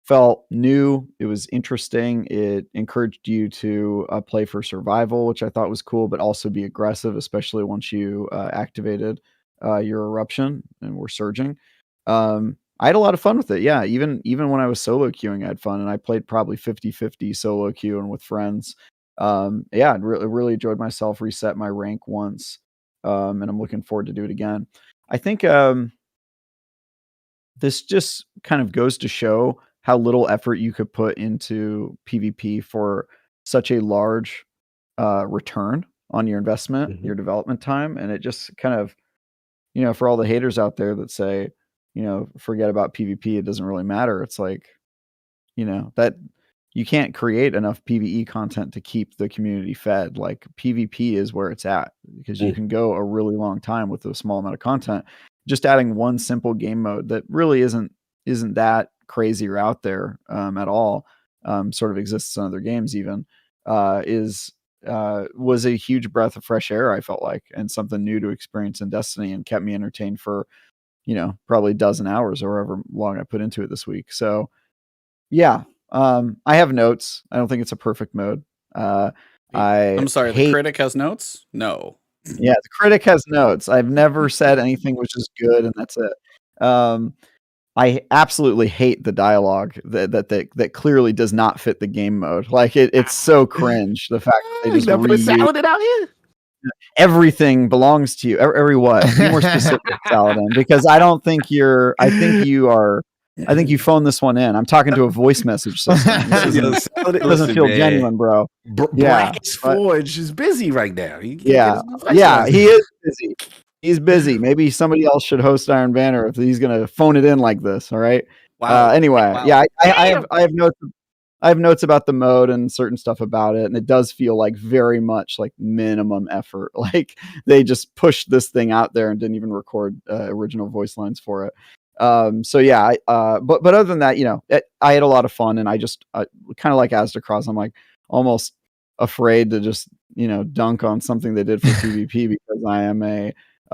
S3: felt new. It was interesting. It encouraged you to play for survival, which I thought was cool, but also be aggressive, especially once you activated your Eruption and were surging. I had a lot of fun with it. Yeah, even when I was solo queuing, I had fun, and I played probably 50-50 solo queuing with friends. I really enjoyed myself, reset my rank once, and I'm looking forward to do it again. I think this just kind of goes to show how little effort you could put into PvP for such a large return on your investment, your development time. And it just kind of, for all the haters out there that say, forget about PvP, it doesn't really matter. It's like, that you can't create enough PvE content to keep the community fed. Like, PvP is where it's at, because you can go a really long time with a small amount of content. Just adding one simple game mode that really isn't that crazy or out there at all, sort of exists in other games even, was a huge breath of fresh air, I felt like, and something new to experience in Destiny, and kept me entertained for, probably a dozen hours or however long I put into it this week. So yeah, I have notes. I don't think it's a perfect mode.
S2: I'm sorry, the critic has notes? No.
S3: Yeah, the critic has notes. I've never said anything which is good, and that's it. I absolutely hate the dialogue that clearly does not fit the game mode. Like it's so cringe. The fact that they just reuse
S1: it out here.
S3: Everything belongs to you. Every what? Be more specific, Saladin, because I don't think you're. I think you are. I think you phoned this one in. I'm talking to a voice message system. This doesn't feel genuine, bro.
S1: Brackets Forge is busy right now.
S3: Yeah, he is busy. He's busy. Maybe somebody else should host Iron Banner if he's gonna phone it in like this. All right.
S2: Wow.
S3: Anyway,
S2: Wow.
S3: yeah, I have notes. I have notes about the mode and certain stuff about it, and it does feel like very much like minimum effort. Like they just pushed this thing out there and didn't even record original voice lines for it. So yeah, but other than that, I had a lot of fun, and I just kind of like AZTECROSS. I'm like almost afraid to just dunk on something they did for PvP because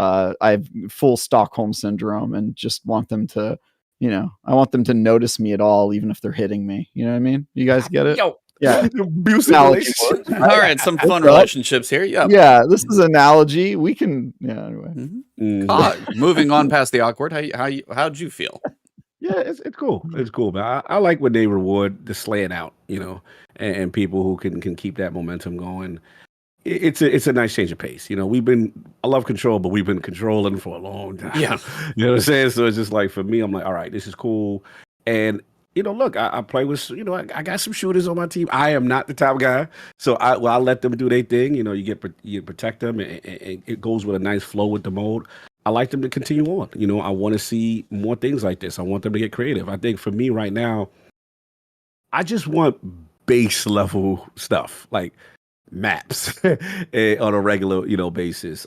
S3: I have full Stockholm syndrome and just want them to. I want them to notice me at all, even if they're hitting me. You know what I me? You guys get it?
S2: Yo.
S3: Yeah.
S1: Abusive relationship.
S2: All right, some fun relationships here. Yep.
S3: Yeah, this is analogy. We can. Yeah. Anyway.
S2: Moving on past the awkward. How'd you feel?
S1: Yeah, it's cool. It's cool, man. I like when they reward the slaying out, and people who can keep that momentum going. It's a nice change of pace. I love control, but we've been controlling for a long time.
S2: Yeah.
S1: You know what I'm saying? So it's just like, for me, I'm like, all right, this is cool. And, look, I play with, I got some shooters on my team. I am not the top guy. So I'll let them do their thing. You protect them, and it goes with a nice flow with the mode. I like them to continue on. I want to see more things like this. I want them to get creative. I think for me right now, I just want base level stuff. Like, maps on a regular basis,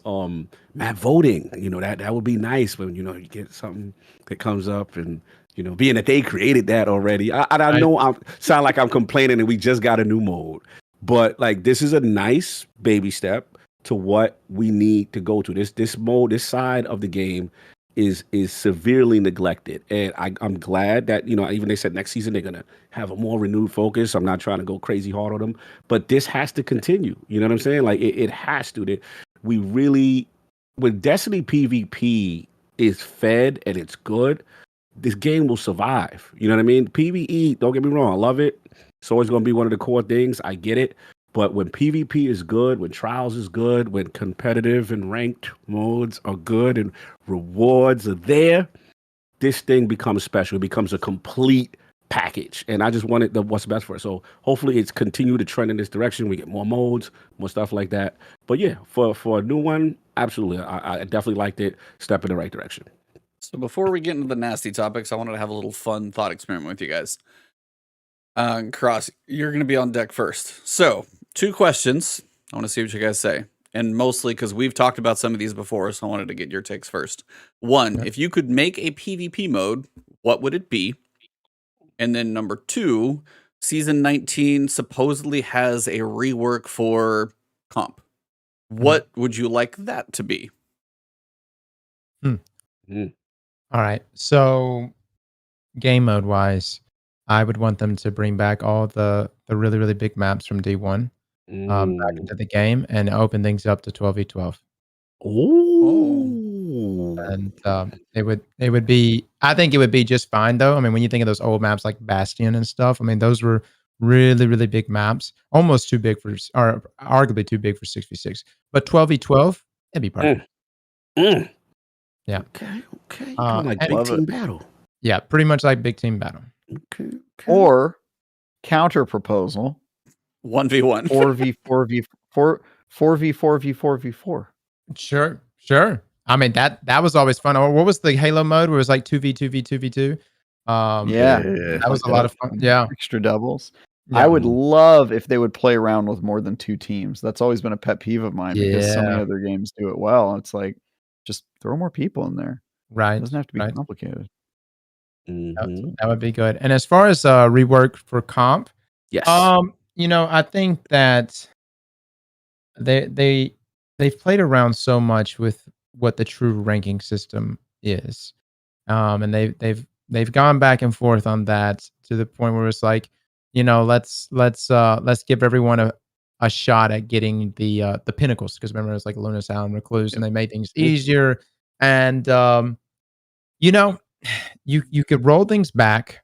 S1: map voting, that would be nice when you get something that comes up, and being that they created that already. I know I sound like I'm complaining and we just got a new mode, but like this is a nice baby step to what we need to go to. This mode, this side of the game is severely neglected, and I'm glad that even they said next season they're gonna have a more renewed focus. I'm not trying to go crazy hard on them, but this has to continue. You know what I'm saying? Like it has to. We really, when Destiny PvP is fed and it's good, this game will survive. You know what I mean? PvE, don't get me wrong, I love it. It's always gonna be one of the core things. I get it. But when PvP is good, when Trials is good, when competitive and ranked modes are good and rewards are there, this thing becomes special. It becomes a complete package. And I just want it what's best for it. So hopefully it's continue to trend in this direction. We get more modes, more stuff like that. But yeah, for a new one, absolutely. I definitely liked it. Step in the right direction.
S2: So before we get into the nasty topics, I wanted to have a little fun thought experiment with you guys. Cross, you're going to be on deck first. So 2 questions. I want to see what you guys say. And mostly because we've talked about some of these before, so I wanted to get your takes first. 1, if you could make a PvP mode, what would it be? And then number 2, Season 19 supposedly has a rework for comp. What would you like that to be?
S4: All right. So game mode wise, I would want them to bring back all the really, really big maps from D1 back into the game and open things up to 12v12.
S1: Ooh.
S4: And it would be, I think it would be just fine though. I mean, when you think of those old maps like Bastion and stuff, I mean, those were really, really big maps, almost too big for, or arguably too big for 6v6. But 12v12, it'd be perfect. Yeah.
S1: Okay. Like big team battle.
S4: Yeah, pretty much like big team battle.
S1: Okay.
S3: Or counter proposal.
S2: 1v1.
S3: 4v4v4v4.
S4: Sure. I mean that was always fun. Or what was the Halo mode where it was like 2v2v2v2? That was a lot of fun. Yeah.
S3: Extra doubles.
S4: Yeah.
S3: I would love if they would play around with more than 2 teams. That's always been a pet peeve of mine because so many other games do it well. It's like, just throw more people in there.
S4: Right.
S3: It doesn't have to be complicated.
S4: That would be good. And as far as rework for comp,
S1: yes.
S4: I think that they've played around so much with what the true ranking system is. And they've gone back and forth on that to the point where it's like, let's give everyone a shot at getting the pinnacles, because remember it was like Luna's Hound, Recluse, and they made things easier. And you could roll things back,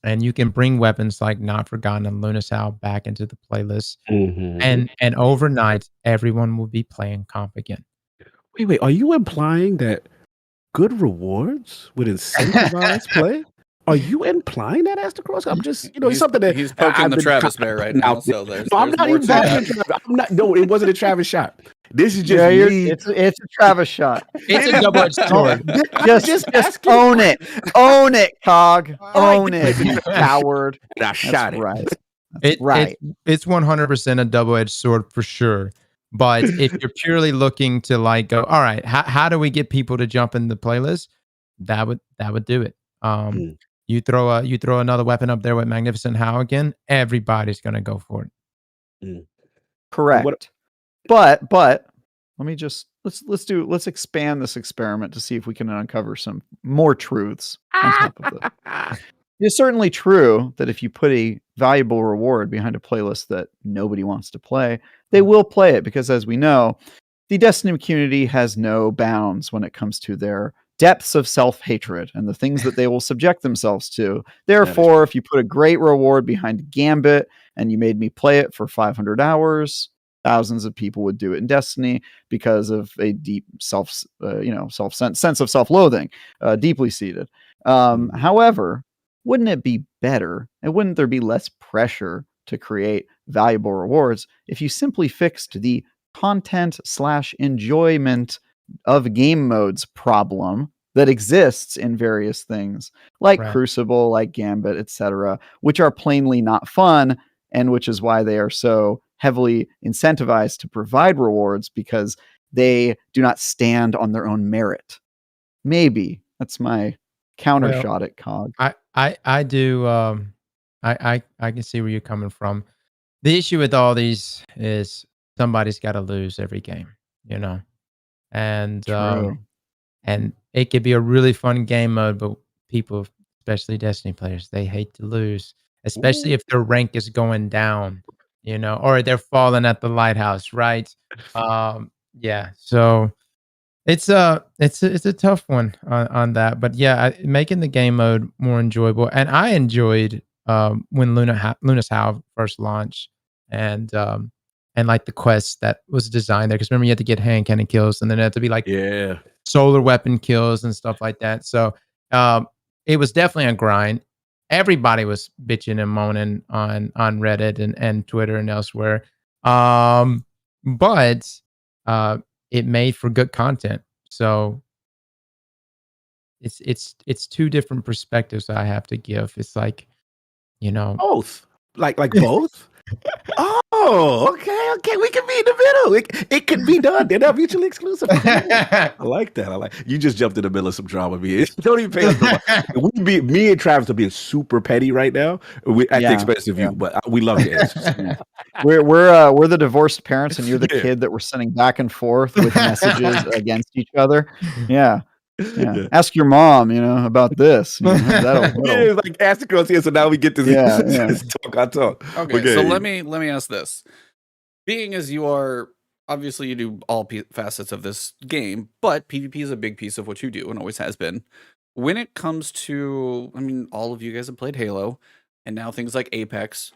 S4: and you can bring weapons like Not Forgotten and Luna's Howl back into the playlist, and overnight everyone will be playing comp again.
S1: Wait, are you implying that good rewards would incentivize play? Are you implying that, AZTECROSS? I'm just, it's something that
S2: he's poking the Travis bear right now. So
S1: I'm not even poking Travis. No, it wasn't a Travis shot. This is just me.
S3: It's a Travis shot.
S4: It's a double-edged sword.
S3: just own it. Own it, Cog. Own it, you coward.
S1: I shot it.
S3: Right.
S4: It's 100% a double-edged sword for sure. But if you're purely looking to like go, all right, how do we get people to jump in the playlist? That would do it. You throw another weapon up there with Magnificent Howl again, everybody's gonna go for it.
S3: Correct. But let me just let's expand this experiment to see if we can uncover some more truths on top of it. It's certainly true that if you put a valuable reward behind a playlist that nobody wants to play, they will play it, because as we know, the Destiny community has no bounds when it comes to their depths of self-hatred and the things that they will subject themselves to. Therefore, if you put a great reward behind Gambit and you made me play it for 500 hours, thousands of people would do it in Destiny because of a deep sense of self-loathing, deeply seated. However, wouldn't it be better, and wouldn't there be less pressure to create valuable rewards if you simply fixed the content/enjoyment of game modes problem that exists in various things like Crucible, like Gambit, etc., which are plainly not fun, and which is why they are so heavily incentivized to provide rewards, because they do not stand on their own merit. Maybe that's my counter shot at Cog.
S4: I do. I can see where you're coming from. The issue with all these is somebody's got to lose every game, and it could be a really fun game mode, but people, especially Destiny players, they hate to lose, especially if their rank is going down, or they're falling at the lighthouse, right? Yeah, so it's a tough one on that, but yeah, making the game mode more enjoyable. And I enjoyed when Luna's Howl first launched, and like the quest that was designed there, because remember you had to get hand cannon kills, and then it had to be like solar weapon kills and stuff like that. So it was definitely a grind. Everybody was bitching and moaning on Reddit and Twitter and elsewhere, but it made for good content. So it's two different perspectives I have to give. It's like,
S1: both, like both. Oh, okay. We can be in the middle. It can be done. They're not mutually exclusive. I like that. You just jumped in the middle of some drama, man. Don't even pay us no mind. Me and Travis are being super petty right now at the expense of you, but we love your answers.
S3: We're the divorced parents, and you're the kid that we're sending back and forth with messages against each other. Yeah. Ask your mom, about this. That'll...
S1: Yeah, it's like AZTECROSS here, so now we get to talk.
S2: Okay, so let me ask this. Being as you are, obviously you do all facets of this game, but PvP is a big piece of what you do and always has been. When it comes to, all of you guys have played Halo, and now things like Apex,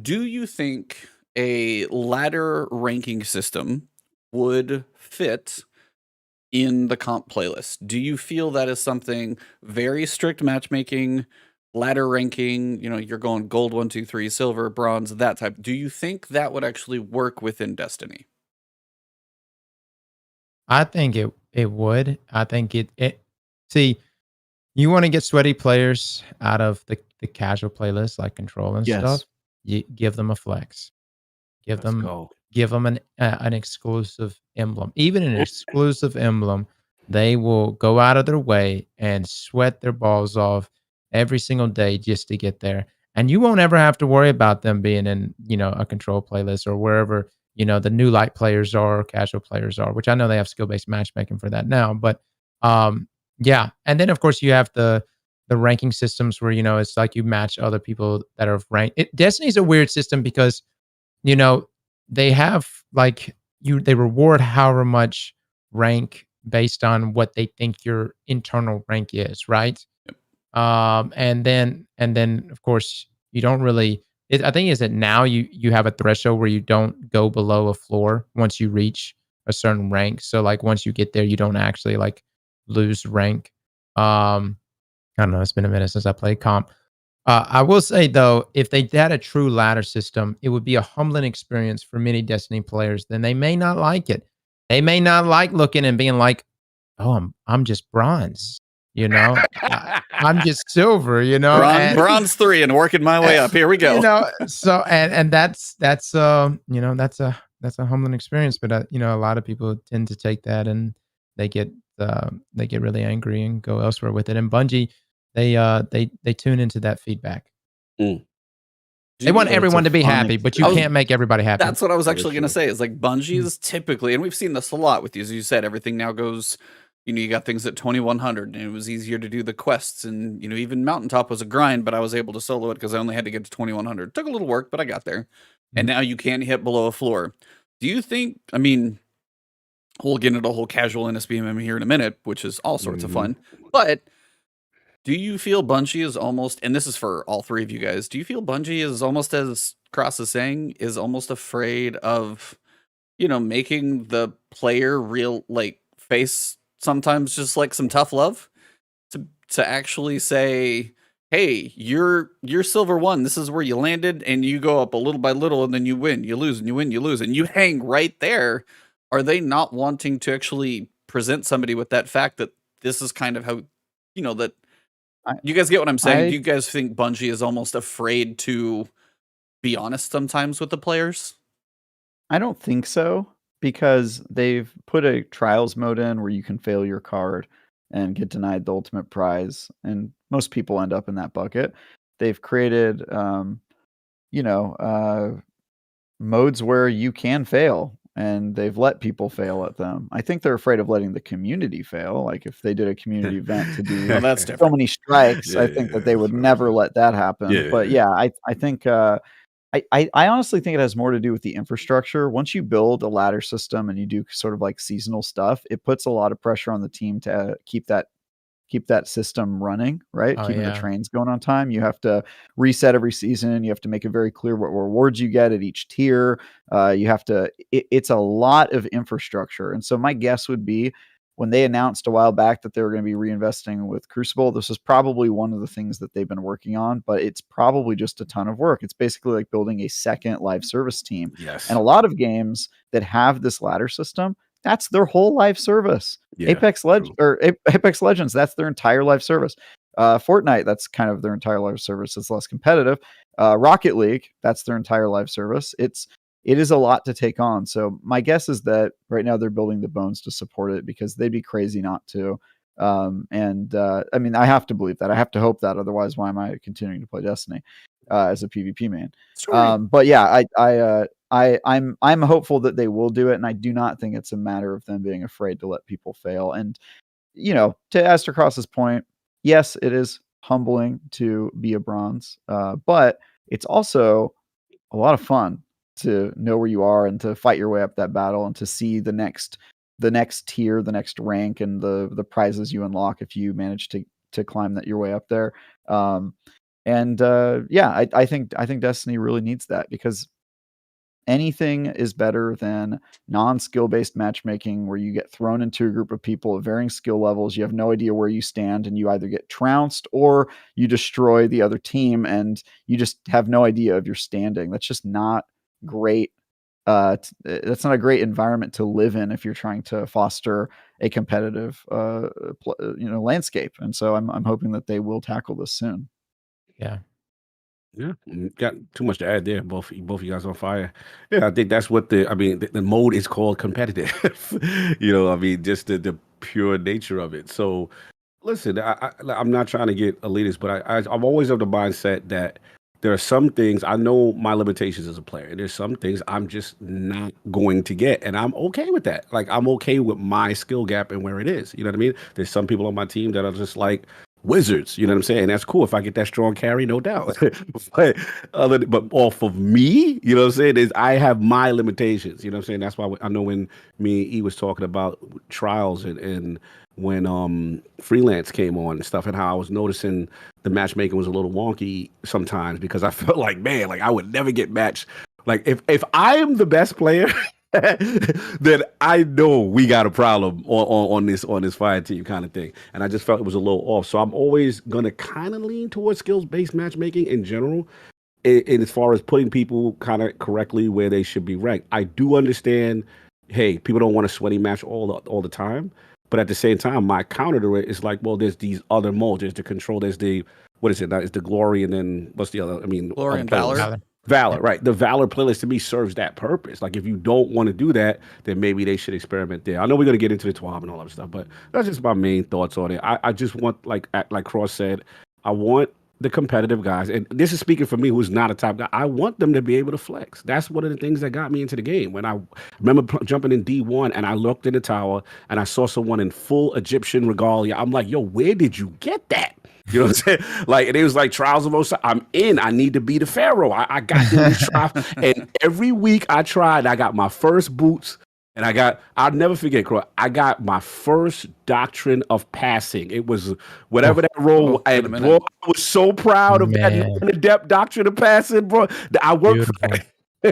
S2: do you think a ladder ranking system would fit in the comp playlist? Do you feel that is something very strict matchmaking, ladder ranking, you're going gold 1, 2, 3, silver, bronze, that type? Do you think that would actually work within Destiny?
S4: I think it would. I think it see, you want to get sweaty players out of the casual playlist like Control and stuff. You give them a flex. Give them an exclusive emblem. Even an exclusive emblem, they will go out of their way and sweat their balls off every single day just to get there. And you won't ever have to worry about them being in, a Control playlist or wherever, the new light players are or casual players are, which I know they have skill-based matchmaking for that now. But yeah. And then of course you have the ranking systems where, it's like you match other people that are ranked. Destiny's a weird system because, they have they reward however much rank based on what they think your internal rank is, right? And then of course you don't really. I think is that now you have a threshold where you don't go below a floor once you reach a certain rank. So like once you get there, you don't actually like lose rank. I don't know. It's been a minute since I played comp. I will say though, if they had a true ladder system, it would be a humbling experience for many Destiny players. Then they may not like it. They may not like looking and being like, "Oh, I'm just bronze," you know. I'm just silver, you know.
S2: Bronze 3 and working my way up. Here we go.
S4: You know, so and that's you know, that's a humbling experience. But you know, a lot of people tend to take that and they get really angry and go elsewhere with it. And Bungie, they tune into that feedback.
S1: Mm.
S4: They want everyone to be happy, but you can't make everybody happy.
S2: That's what I was actually going to say. Is like Bungie is typically, and we've seen this a lot with you, as you said, everything now goes. You know, you got things at 2100, and it was easier to do the quests, and you know, even Mountaintop was a grind, but I was able to solo it because I only had to get to 2100. It took a little work, but I got there. And now you can't hit below a floor. Do you think? I mean, we'll get into a whole casual in SBMM here in a minute, which is all sorts of fun. But do you feel Bungie is almost, and this is for all three of you guys, do you feel Bungie is almost, as Cross is saying, is almost afraid of, you know, making the player real, like, face sometimes just like some tough love to actually say, hey, you're silver 1, this is where you landed, and you go up a little by little, and then you win, you lose, and you win, you lose, and you hang right there. Are they not wanting to actually present somebody with that fact that this is kind of how, you know, that you guys get what I'm saying? Do you guys think Bungie is almost afraid to be honest sometimes with the players?
S3: I don't think so, because they've put a trials mode in where you can fail your card and get denied the ultimate prize, and most people end up in that bucket. They've created, modes where you can fail, and they've let people fail at them. I think they're afraid of letting the community fail. Like if they did a community event to do
S2: Well, that's
S3: so many strikes, I think that they would never let that happen. But yeah, I think I honestly think it has more to do with the infrastructure. Once you build a ladder system and you do sort of like seasonal stuff, it puts a lot of pressure on the team to keep that system running, right? Keeping the trains going on time. You have to reset every season. You have to make it very clear what rewards you get at each tier. You have to, it's a lot of infrastructure. And so my guess would be when they announced a while back that they were going to be reinvesting with Crucible, this is probably one of the things that they've been working on, but it's probably just a ton of work. It's basically like building a second live service team.
S1: Yes.
S3: And a lot of games that have this ladder system, that's their whole live service. Apex Legends, that's their entire live service. Fortnite, that's kind of their entire live service. It's less competitive. Rocket League, that's their entire live service. It is a lot to take on. So my guess is that right now they're building the bones to support it, because they'd be crazy not to. I mean, I have to believe that. I have to hope that. Otherwise, why am I continuing to play Destiny as a PvP main? But yeah, I'm hopeful that they will do it, and I do not think it's a matter of them being afraid to let people fail. And you know, to AZTECROSS's point, yes, it is humbling to be a bronze, but it's also a lot of fun to know where you are and to fight your way up that battle and to see the next tier, the next rank, and the prizes you unlock if you manage to climb your way up there. Yeah, I think Destiny really needs that, because anything is better than non-skill based matchmaking where you get thrown into a group of people of varying skill levels. You have no idea where you stand, and you either get trounced or you destroy the other team, and you just have no idea of your standing. That's just not great. That's not a great environment to live in if you're trying to foster a competitive landscape. And so I'm hoping that they will tackle this soon.
S4: Yeah.
S1: Got too much to add there. Both of you guys on fire. Yeah, I think that's what the mode is called, competitive. I mean, just the pure nature of it. So listen, I'm not trying to get elitist, but I'm always of the mindset that there are some things I know my limitations as a player, and there's some things I'm just not going to get, and I'm okay with that. Like, I'm okay with my skill gap and where it is. You know what I mean? There's some people on my team that are just like, Wizards, you know what I'm saying? That's cool if I get that strong carry, no doubt. But off of me, you know what I'm saying, is I have my limitations. You know what I'm saying? That's why I know when me and E was talking about trials and when freelance came on and stuff, and how I was noticing the matchmaking was a little wonky sometimes because I felt like, man, like I would never get matched. Like if I am the best player, then I know we got a problem on this fire team kind of thing. And I just felt it was a little off. So I'm always gonna kind of lean towards skills-based matchmaking in general. In as far as putting people kind of correctly where they should be ranked. I do understand, hey, people don't want a sweaty match all the time. But at the same time, my counter to it is like, well, there's these other modes. There's the control, there's the what is it? It's the glory, and then what's the other? I mean,
S2: Glory and Valor.
S1: Valor, right? The Valor playlist to me serves that purpose. Like, if you don't want to do that, then maybe they should experiment there. I know we're gonna get into the TWAB and all that stuff, but that's just my main thoughts on it. I just want, like Cross said, I want the competitive guys, and this is speaking for me, who's not a top guy. I want them to be able to flex. That's one of the things that got me into the game. When I remember jumping in D1 and I looked in the tower and I saw someone in full Egyptian regalia, I'm like, yo, where did you get that? You know what I'm saying? Like, and it was like Trials of Osiris. I'm in. I need to be the Pharaoh. I got to try. And every week I tried, I got my first boots. And I'll never forget, Crow, I got my first doctrine of passing. It was whatever that role. And bro, I was so proud of that adept doctrine of passing, bro. I worked for that.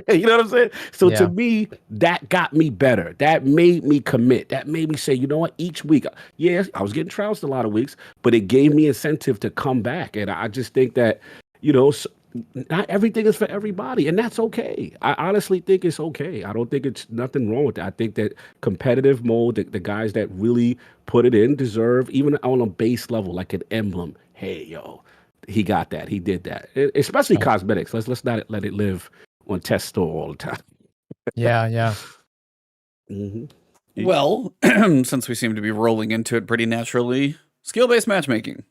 S1: You know what I'm saying? So to me, that got me better. That made me commit. That made me say, you know what? Each week, yes, I was getting trounced a lot of weeks, but it gave me incentive to come back. And I just think that, you know, not everything is for everybody, and that's okay. I honestly think it's okay. I don't think it's nothing wrong with that. I think that competitive mode, the guys that really put it in deserve, even on a base level, like an Emblem. Hey, yo, he got that. He did that. Especially cosmetics. Let's not let it live on test store all the time.
S4: Yeah.
S2: Mm-hmm. Well, since we seem to be rolling into it pretty naturally, skill-based matchmaking.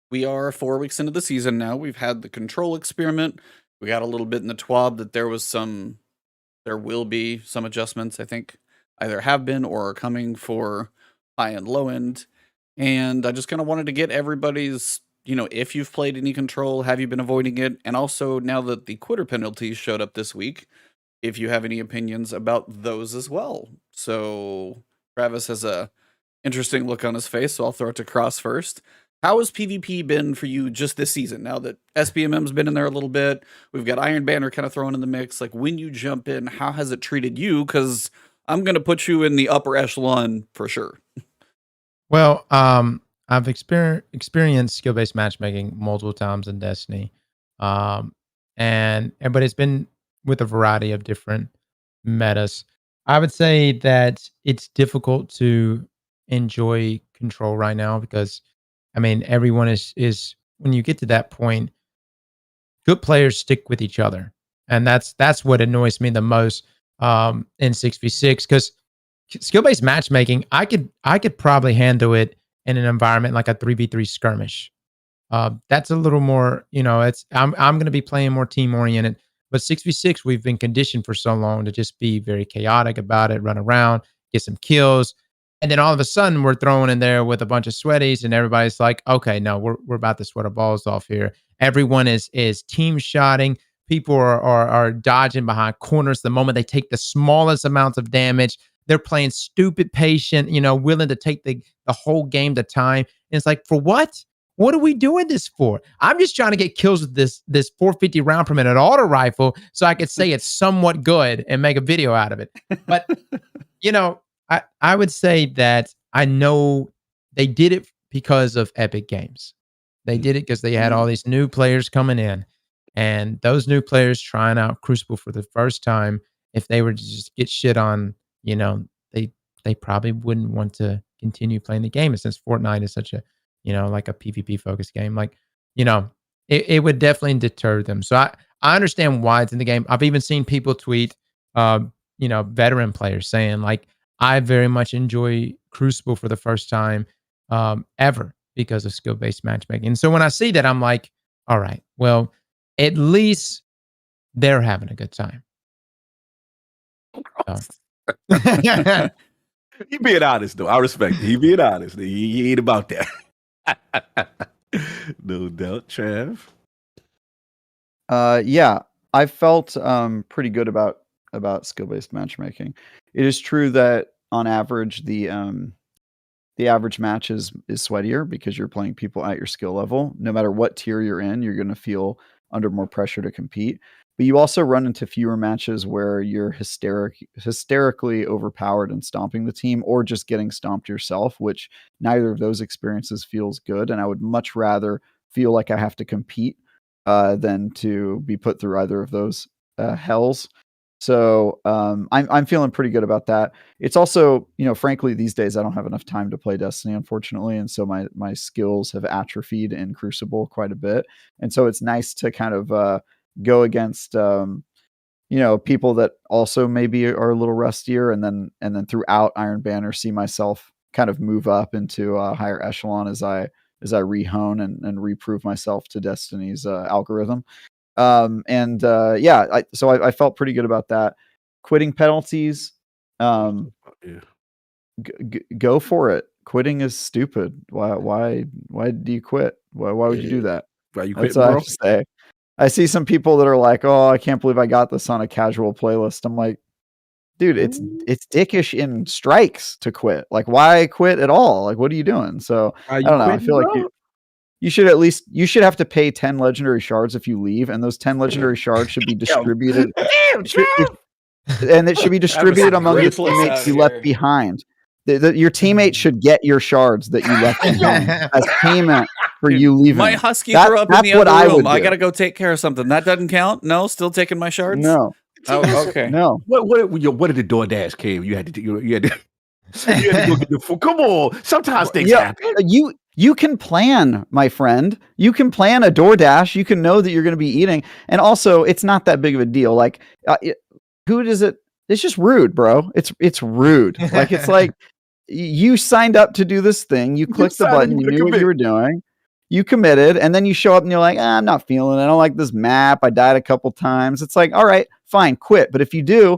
S2: We are 4 weeks into the season now. We've had the control experiment. We got a little bit in the TWAB that there will be some adjustments, I think, either have been or are coming for high and low end. And I just kind of wanted to get everybody's, you know, if you've played any control, have you been avoiding it? And also, now that the quitter penalties showed up this week, if you have any opinions about those as well. So Travis has a interesting look on his face, so I'll throw it to Cross first. How has PvP been for you just this season? Now that SBMM's been in there a little bit, we've got Iron Banner kind of thrown in the mix. Like, when you jump in, how has it treated you? Because I'm going to put you in the upper echelon for sure.
S4: Well, I've experienced skill-based matchmaking multiple times in Destiny, but it's been with a variety of different metas. I would say that it's difficult to enjoy control right now because, I mean, everyone is when you get to that point, good players stick with each other, and that's what annoys me the most in 6v6, because skill-based matchmaking, I could probably handle it in an environment like a 3v3 skirmish. That's a little more, you know, I'm going to be playing more team oriented, but 6v6 we've been conditioned for so long to just be very chaotic about it, run around, get some kills. And then all of a sudden we're thrown in there with a bunch of sweaties and everybody's like, okay, no, we're about to sweat our balls off here. Everyone is team shotting. People are dodging behind corners the moment they take the smallest amounts of damage. They're playing stupid patient, you know, willing to take the whole game to time. And it's like, for what? What are we doing this for? I'm just trying to get kills with this 450 round per minute auto rifle so I could say it's somewhat good and make a video out of it. But, you know, I would say that I know they did it because of Epic Games. They did it because they had all these new players coming in, and those new players trying out Crucible for the first time, if they were to just get shit on, you know, they probably wouldn't want to continue playing the game. And since Fortnite is such a, you know, like a PvP focused game, like, you know, it would definitely deter them. So I understand why it's in the game. I've even seen people tweet, you know, veteran players saying like, I very much enjoy Crucible for the first time ever because of skill-based matchmaking. And so when I see that, I'm like, all right, well, at least they're having a good time.
S1: He being honest, though. I respect it. He being honest. He ain't about that. No doubt, Trav.
S3: Yeah, I felt pretty good about skill-based matchmaking. It is true that on average the average match is sweatier because you're playing people at your skill level. No matter what tier you're in, you're going to feel under more pressure to compete. But you also run into fewer matches where you're hysterically overpowered and stomping the team, or just getting stomped yourself, which neither of those experiences feels good. And I would much rather feel like I have to compete than to be put through either of those hells. So I'm feeling pretty good about that. It's also, frankly, these days I don't have enough time to play Destiny, unfortunately, and so my skills have atrophied in Crucible quite a bit. And so it's nice to kind of go against people that also maybe are a little rustier, and then throughout Iron Banner see myself kind of move up into a higher echelon as I rehone and reprove myself to Destiny's algorithm. So I felt pretty good about that. Quitting penalties, go for it. Quitting is stupid. Why do you quit? Why would you do that?
S1: Why you
S3: That's
S1: quitting,
S3: what I
S1: bro?
S3: have to say. I see some people that are like, "Oh, I can't believe I got this on a casual playlist." I'm like, dude, it's dickish in strikes to quit. Like, why quit at all? Like, what are you doing? So I don't know. I feel like you should have to pay 10 legendary shards if you leave, and those 10 legendary shards should be distributed. And it should be distributed among your teammates you left behind. Your teammates should get your shards that you left behind as payment for you leaving.
S2: My husky threw up in the other room. I gotta go take care of something. That doesn't count. No, still taking my shards.
S3: No.
S2: Oh, okay.
S3: No.
S1: What did the DoorDash came? You had to go get the food. Come on. Sometimes things happen.
S3: You can plan, my friend. You can plan a DoorDash. You can know that you're going to be eating, and also it's not that big of a deal. Like, who does it? It's just rude, bro. It's rude. Like, it's like you signed up to do this thing. You clicked the button. You knew what you were doing. You committed, and then you show up and you're like, I'm not feeling it. I don't like this map. I died a couple times. It's like, all right, fine, quit. But if you do,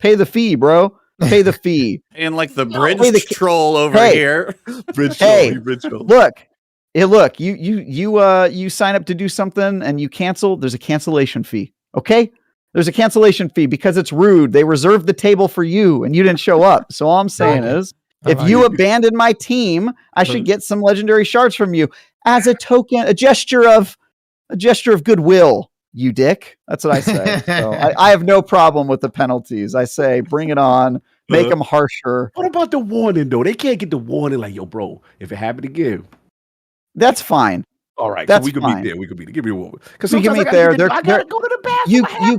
S3: pay the fee, bro. Pay the fee.
S2: And like the bridge troll over here.
S1: Bridge troll.
S3: Look, you sign up to do something and you cancel, there's a cancellation fee. Okay? There's a cancellation fee because it's rude. They reserved the table for you and you didn't show up. So all I'm saying is, if you abandon my team, I should get some legendary shards from you as a token, a gesture of goodwill. You dick. That's what I say. So I have no problem with the penalties. I say, bring it on. Make them harsher.
S1: What about the warning, though? They can't get the warning like, yo, bro, if it happened again.
S3: That's fine.
S1: All right.
S3: That's
S1: so we could
S3: fine.
S1: meet there. We could meet. Give me a warning. Because
S3: we can meet there.
S1: I gotta go to the bathroom.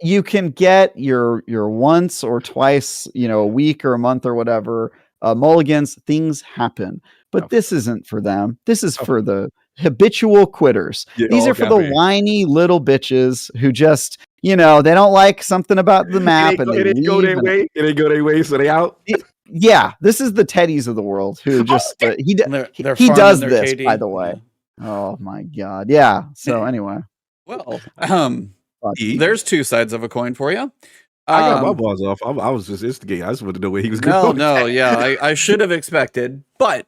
S3: You can get your once or twice, a week or a month or whatever, mulligans. Things happen. But this isn't for them. This is for the habitual quitters. These are for the whiny little bitches who just, they don't like something about the map and they
S1: go their way. It ain't go their way, so they out.
S3: Yeah, this is the Teddies of the world who just he does this, KD. By the way. Oh my god. Yeah. So anyway.
S2: Well, there's two sides of a coin for you.
S1: I got my balls off. I was just instigating. I just wanted to know where he was going.
S2: I should have expected, but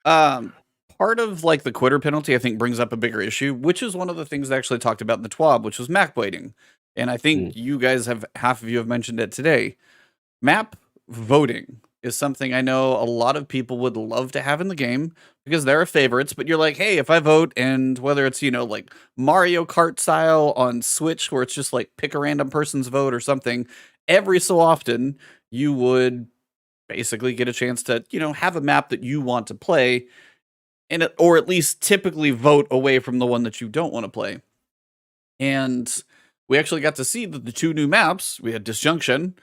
S2: part of like the quitter penalty, I think, brings up a bigger issue, which is one of the things I actually talked about in the TWAB, which was map waiting. And I think you guys half of you have mentioned it today. Map voting is something I know a lot of people would love to have in the game because they're favorites, but you're like, hey, if I vote, and whether it's, like Mario Kart style on Switch, where it's just like pick a random person's vote or something, every so often you would basically get a chance to, have a map that you want to play, and or at least typically vote away from the one that you don't want to play. And we actually got to see that the two new maps, we had Disjunction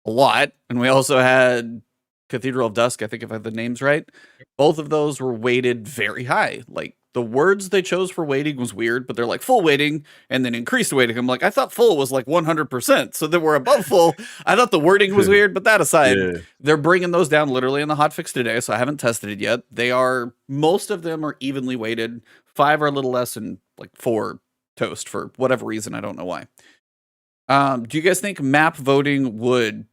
S2: a lot, and we also had Cathedral of Dusk, I think if I have the names right. Both of those were weighted very high. Like, the words they chose for weighting was weird, but they're like full weighting and then increased weighting. I'm like, I thought full was like 100%. So they were above full. I thought the wording was weird, but that aside, they're bringing those down literally in the hotfix today. So I haven't tested it yet. Most of them are evenly weighted. 5 are a little less and like 4 toast for whatever reason. I don't know why. Do you guys think map voting would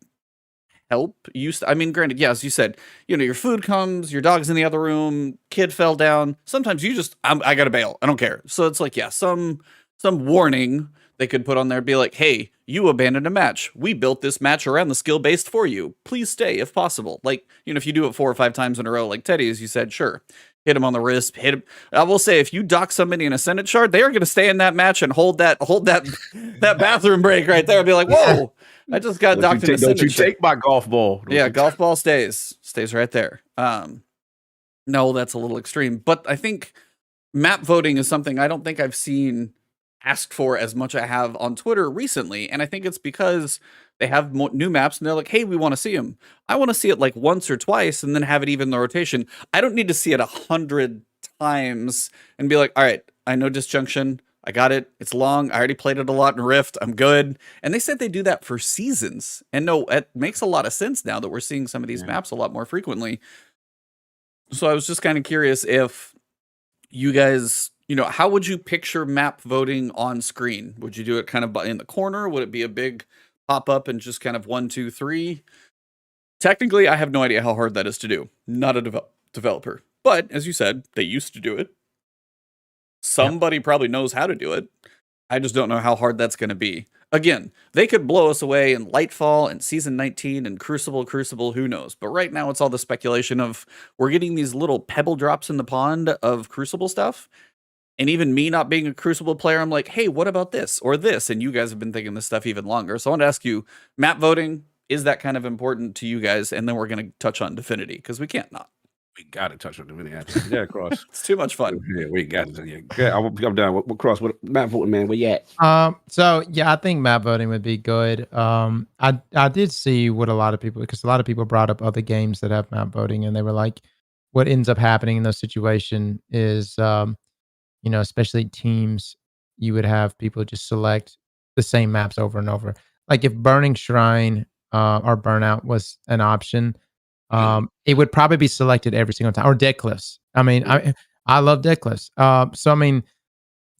S2: help you. I mean, granted, yeah, as you said, you know, your food comes, your dog's in the other room, kid fell down. Sometimes you just, I gotta bail. I don't care. So it's like, yeah, some warning they could put on there, be like, hey, you abandoned a match. We built this match around the skill based for you. Please stay if possible. Like, you know, if you do it 4 or 5 times in a row, like Teddy, as you said, sure. Hit him on the wrist, hit him. I will say, if you dock somebody in Ascendant Shard, they are going to stay in that match and hold that bathroom break right there and be like, whoa, I just got docked in Ascendant Shard.
S1: Don't you take my golf ball.
S2: Yeah, golf ball stays right there. No, that's a little extreme. But I think map voting is something I don't think I've seen asked for as much I have on Twitter recently. And I think it's because they have new maps and they're like, hey, we want to see them. I want to see it like once or twice and then have it even the rotation. I don't need to see it 100 times and be like, all right, I know Disjunction. I got it. It's long. I already played it a lot in Rift. I'm good. And they said they do that for seasons. And no, it makes a lot of sense now that we're seeing some of these maps a lot more frequently. So I was just kind of curious if you guys, you know, how would you picture map voting on screen? Would you do it kind of in the corner? Would it be a big pop up and just kind of 1, 2, 3? Technically, I have no idea how hard that is to do. Not a developer. But as you said, they used to do it. Somebody probably knows how to do it. I just don't know how hard that's going to be. Again, they could blow us away in Nightfall and Season 19 and Crucible, who knows? But right now, it's all the speculation of we're getting these little pebble drops in the pond of Crucible stuff. And even me not being a Crucible player, I'm like, hey, what about this or this? And you guys have been thinking this stuff even longer. So I want to ask you, map voting, is that kind of important to you guys? And then we're going to touch on Divinity, because we can't not.
S1: We got to touch on Divinity. Yeah, Cross.
S2: It's too much fun.
S1: Yeah, we got to. Yeah, I'm down. What Cross? What map voting, man? Where you at?
S4: So yeah, I think map voting would be good. I did see what a lot of people, because a lot of people brought up other games that have map voting, and they were like, what ends up happening in those situations is, you know, especially teams, you would have people just select the same maps over and over. Like if Burning Shrine or Burnout was an option, it would probably be selected every single time. Or Dead Cliffs. I mean, I love Dead Cliffs. So I mean,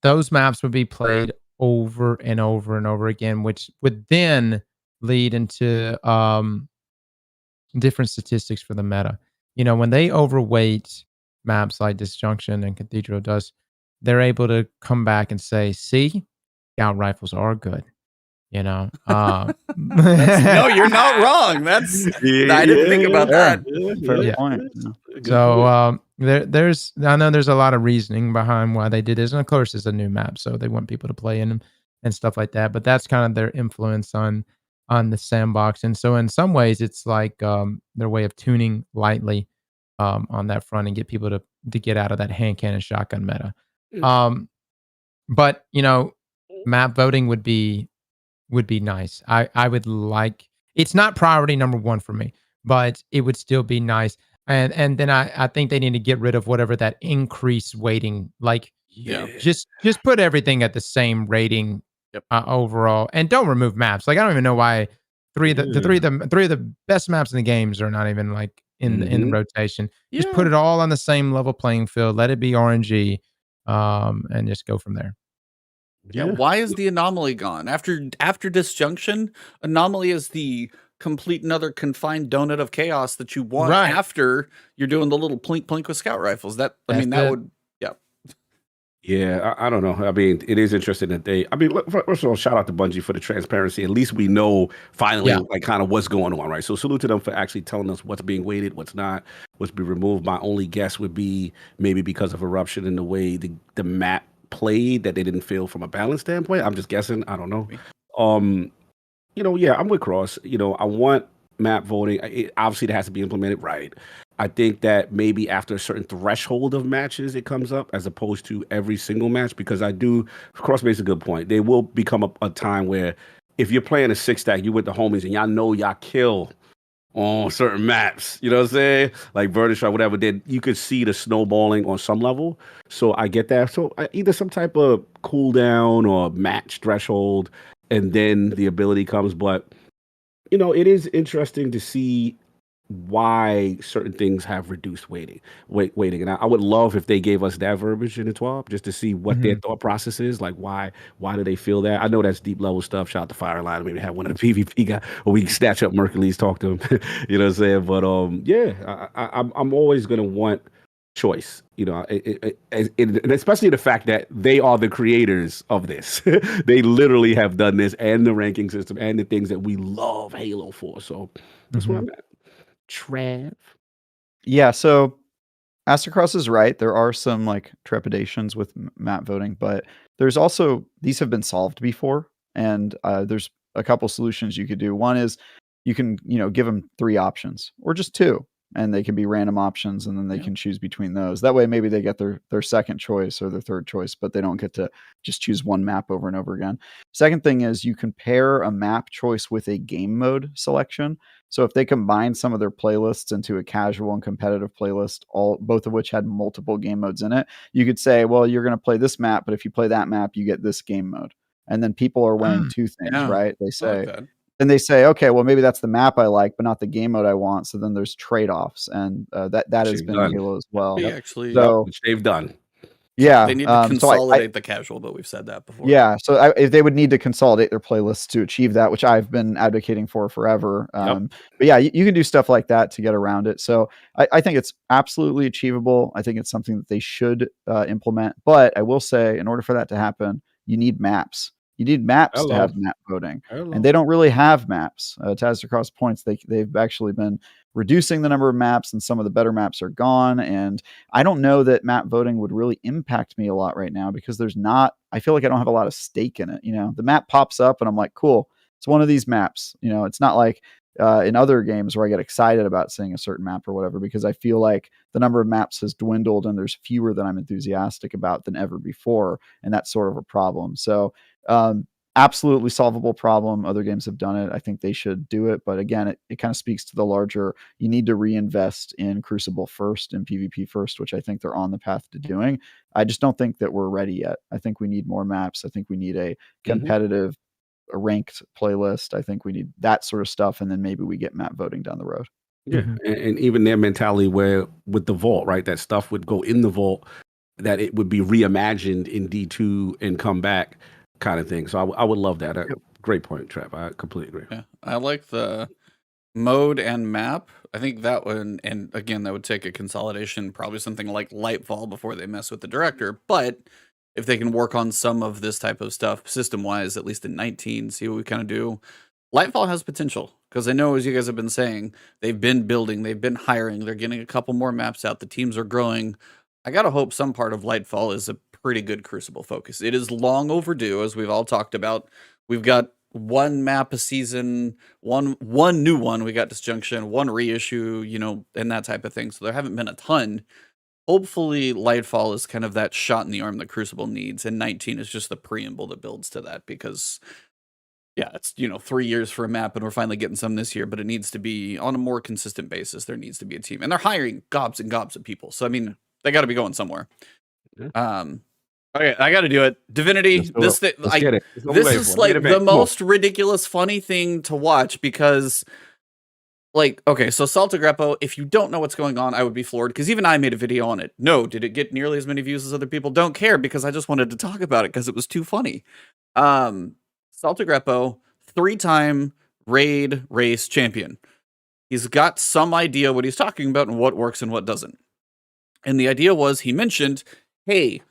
S4: those maps would be played over and over and over again, which would then lead into different statistics for the meta. You know, when they overweight maps like Disjunction and Cathedral Dust, they're able to come back and say, see, scout rifles are good. You know, no,
S2: you're not wrong. That's I didn't think about that.
S3: Fair point.
S4: So I know there's a lot of reasoning behind why they did this, and of course, it's a new map, so they want people to play in them and stuff like that. But that's kind of their influence on the sandbox, and so in some ways, it's like their way of tuning lightly on that front and get people to get out of that hand cannon shotgun meta. But you know, map voting would be nice. I would like, it's not priority number 1 for me, but it would still be nice. And then I think they need to get rid of whatever that increased weighting, like just put everything at the same rating overall, and don't remove maps. Like I don't even know why three of the best maps in the games are not even like in the rotation. Just put it all on the same level playing field. Let it be RNG, and just go from there.
S2: Yeah, why is the Anomaly gone? After Disjunction, Anomaly is the complete another confined donut of chaos that you want after you're doing the little plink plink with scout rifles. That would
S1: Yeah, I don't know. I mean, it is interesting that first of all, shout out to Bungie for the transparency. At least we know finally like kind of what's going on, right? So salute to them for actually telling us what's being weighted, what's not, what's being removed. My only guess would be maybe because of eruption in the way the map played, that they didn't feel from a balance standpoint. I'm just guessing. I don't know. You know, I'm with Cross. You know, I want map voting. Obviously, it has to be implemented right. I think that maybe after a certain threshold of matches, it comes up as opposed to every single match, because Cross makes a good point. There will become a time where if you're playing a 6-stack, you with the homies and y'all know y'all kill on certain maps, you know what I'm saying? Like Verdish or whatever, then you could see the snowballing on some level. So I get that. So either some type of cooldown or match threshold, and then the ability comes. But, you know, it is interesting to see why certain things have reduced waiting. And I would love if they gave us that verbiage in the 12 just to see what their thought process is. Like, why do they feel that? I know that's deep level stuff. Shout out to Fireline. Maybe have one of the PvP guys, or we can snatch up Mercules, talk to him. You know what I'm saying? But yeah, I'm always gonna want choice, you know, and especially the fact that they are the creators of this. They literally have done this and the ranking system and the things that we love Halo for. So that's where I'm at. Trav.
S3: Yeah, so AZTECROSS is right. There are some like trepidations with map voting, but there's also, these have been solved before, and there's a couple solutions you could do. One is you can, give them 3 options or just 2, and they can be random options, and then they can choose between those. That way, maybe they get their second choice or their third choice, but they don't get to just choose one map over and over again. Second thing is you can pair a map choice with a game mode selection. So if they combine some of their playlists into a casual and competitive playlist, both of which had multiple game modes in it, you could say, well, you're going to play this map, but if you play that map, you get this game mode. And then people are weighing 2 things, right? They say, and they say, okay, well, maybe that's the map I like, but not the game mode I want. So then there's trade-offs, and that has been in Halo as well.
S2: Actually,
S1: which they've done.
S3: Yeah,
S2: they need to consolidate the casual, but we've said that before.
S3: Yeah, so if they would need to consolidate their playlists to achieve that, which I've been advocating for forever. But yeah, you can do stuff like that to get around it. So I think it's absolutely achievable. I think it's something that they should implement. But I will say, in order for that to happen, you need maps. You need maps to have map voting, and they don't really have maps. To AZTECROSS points, they've actually been reducing the number of maps, and some of the better maps are gone. And I don't know that map voting would really impact me a lot right now, because I feel like I don't have a lot of stake in it. The map pops up and I'm like, cool, it's one of these maps. It's not like in other games where I get excited about seeing a certain map or whatever, because I feel like the number of maps has dwindled and there's fewer that I'm enthusiastic about than ever before. And that's sort of a problem. So absolutely solvable problem. Other games have done it. I think they should do it. But again, it kind of speaks to the larger, you need to reinvest in Crucible first and PvP first, which I think they're on the path to doing. I just don't think that we're ready yet. I think we need more maps. I think we need a competitive, a ranked playlist. I think we need that sort of stuff. And then maybe we get map voting down the road.
S1: Yeah. And even their mentality where with the vault, right? That stuff would go in the vault, that it would be reimagined in D2 and come back, kind of thing. So I would love that. Great point, Trev. I completely agree.
S2: Yeah, I like the mode and map. I think that one, and again, that would take a consolidation, probably something like Nightfall before they mess with the director. But if they can work on some of this type of stuff system-wise, at least in 19, see what we kind of do. Nightfall has potential, because I know, as you guys have been saying, they've been building, they've been hiring, they're getting a couple more maps out, the teams are growing. I gotta hope some part of Nightfall is a pretty good Crucible focus. It is long overdue, as we've all talked about. We've got 1 map a season, one new one. We got Disjunction, 1 reissue, and that type of thing. So there haven't been a ton. Hopefully, Nightfall is kind of that shot in the arm that Crucible needs, and 19 is just the preamble that builds to that, because yeah, it's 3 years for a map, and we're finally getting some this year, but it needs to be on a more consistent basis. There needs to be a team, and they're hiring gobs and gobs of people. So I mean, they got to be going somewhere. Okay, I got to do it. Divinity. This is like the most ridiculous, funny thing to watch, because, like, okay, so Saltagreppo, if you don't know what's going on, I would be floored, because even I made a video on it. No, did it get nearly as many views as other people? Don't care, because I just wanted to talk about it because it was too funny. Saltagreppo, 3-time raid race champion. He's got some idea what he's talking about and what works and what doesn't. And the idea was, he mentioned, hey,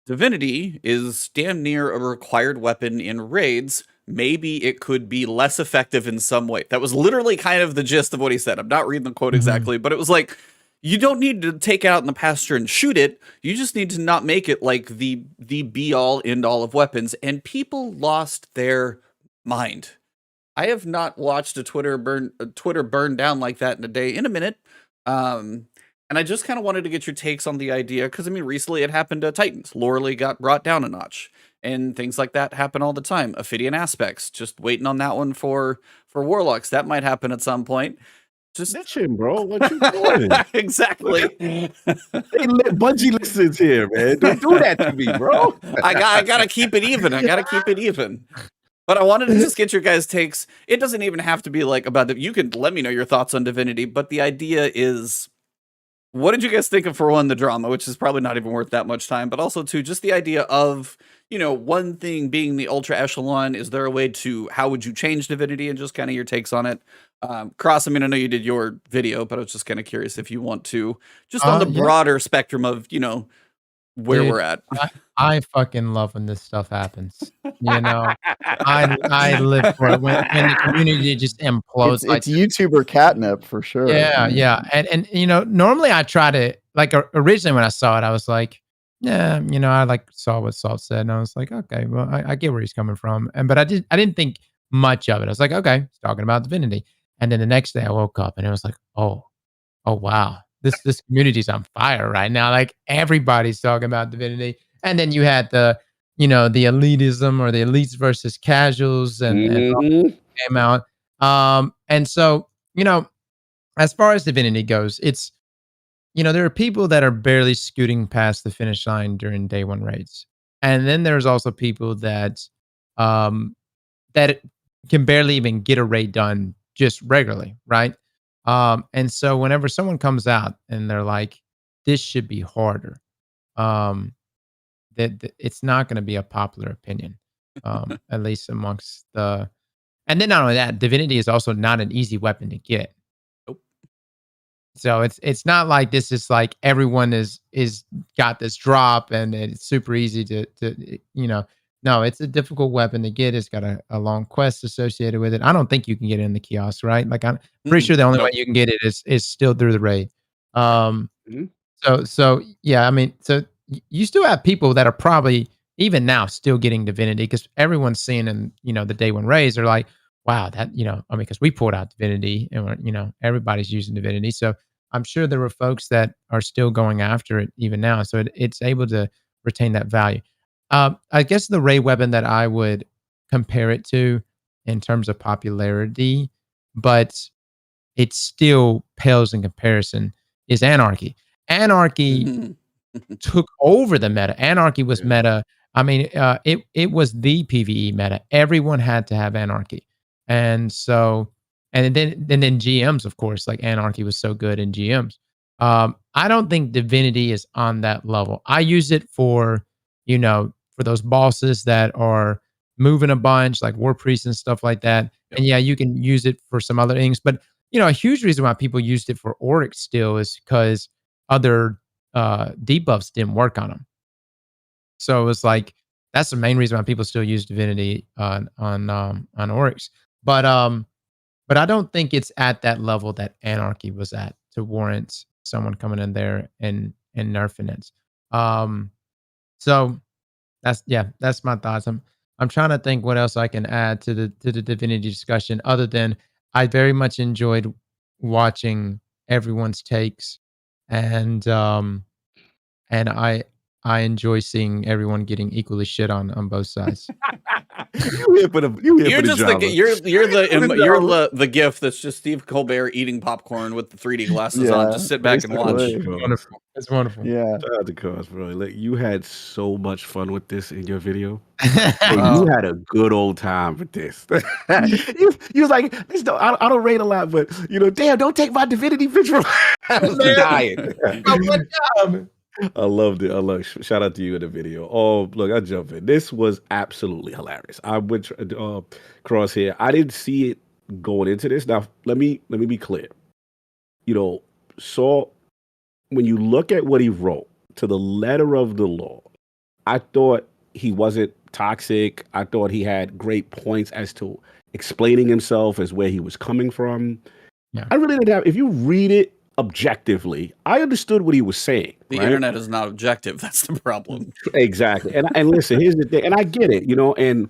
S2: Divinity is damn near a required weapon in raids. Maybe it could be less effective in some way. That was literally kind of the gist of what he said. I'm not reading the quote exactly, but it was like, you don't need to take it out in the pasture and shoot it. You just need to not make it like the be-all, end-all of weapons. And people lost their mind. I have not watched a Twitter burn down like that in a minute. And I just kind of wanted to get your takes on the idea, because, I mean, recently it happened to Titans. Loreley got brought down a notch, and things like that happen all the time. Ophidian Aspects, just waiting on that one for Warlocks. That might happen at some point. Just
S1: snitching, bro. What you doing?
S2: Exactly.
S1: Bungie listens here, man. Don't do that to me, bro.
S2: I gotta keep it even. But I wanted to just get your guys' takes. It doesn't even have to be like about you can let me know your thoughts on Divinity, but the idea is, what did you guys think of, for one, the drama, which is probably not even worth that much time, but also two, just the idea of, one thing being the ultra echelon. Is there a way to, how would you change Divinity, and just kind of your takes on it? Cross, I mean, I know you did your video, but I was just kind of curious if you want to, just on the broader spectrum of, where we're at.
S4: I fucking love when this stuff happens. I live for it when the community just implodes.
S3: It's YouTuber catnip for sure.
S4: Yeah. And normally I try to, like, originally when I saw it, I was like, yeah, I like saw what Salt said, and I was like, okay, well, I get where he's coming from. But I didn't think much of it. I was like, okay, he's talking about Divinity. And then the next day I woke up and it was like, oh wow. This community's on fire right now. Like, everybody's talking about Divinity. And then you had the elitism, or the elites versus casuals, and came out. And so, as far as Divinity goes, it's, there are people that are barely scooting past the finish line during day one raids. And then there's also people that that can barely even get a raid done just regularly, right? And so whenever someone comes out and they're like, this should be harder, that it's not going to be a popular opinion, at least amongst the. And then not only that, Divinity is also not an easy weapon to get.
S2: Nope.
S4: So it's not like this is like everyone is got this drop and it's super easy to No, it's a difficult weapon to get. It's got a long quest associated with it. I don't think you can get it in the kiosk, right? Like, I'm pretty sure the only way you can get it is still through the raid. So yeah, I mean, so you still have people that are probably even now still getting Divinity, because everyone's seeing in the day one raids. They're like, wow, that because we pulled out Divinity, and everybody's using Divinity. So I'm sure there were folks that are still going after it even now. So it's able to retain that value. I guess the raid weapon that I would compare it to in terms of popularity, but it still pales in comparison, is Anarchy. Anarchy took over the meta. Anarchy was meta. I mean, it was the PvE meta. Everyone had to have Anarchy. And so, and then GMs, of course, like Anarchy was so good in GMs. I don't think Divinity is on that level. I use it for, for those bosses that are moving a bunch, like War Priests and stuff like that. And yeah, you can use it for some other things. But, a huge reason why people used it for Oryx still is because other debuffs didn't work on them. So it was like, that's the main reason why people still use Divinity on Oryx. But I don't think it's at that level that Anarchy was at to warrant someone coming in there and nerfing it. So that's my thoughts. I'm trying to think what else I can add to the Divinity discussion, other than I very much enjoyed watching everyone's takes, and I enjoy seeing everyone getting equally shit on both sides.
S2: You're the GIF that's just Steve Colbert eating popcorn with the 3D glasses on. Just sit back and watch.
S4: Wonderful. It's wonderful.
S3: Yeah.
S1: Shout out to Cross, bro. Like, you had so much fun with this in your video. You had a good old time with this. you was like, I don't rate a lot, but damn, don't take my Divinity picture. I was dying. I loved it. Shout out to you in the video. Oh, look, I jump in. This was absolutely hilarious. I went Cross here. I didn't see it going into this. Now, let me be clear. Saul, when you look at what he wrote to the letter of the law, I thought he wasn't toxic. I thought he had great points as to explaining himself as where he was coming from.
S4: Yeah.
S1: I really didn't have, if you read it objectively, I understood what he was saying.
S2: The internet is not objective. That's the problem.
S1: Exactly. And listen, here's the thing, and I get it, and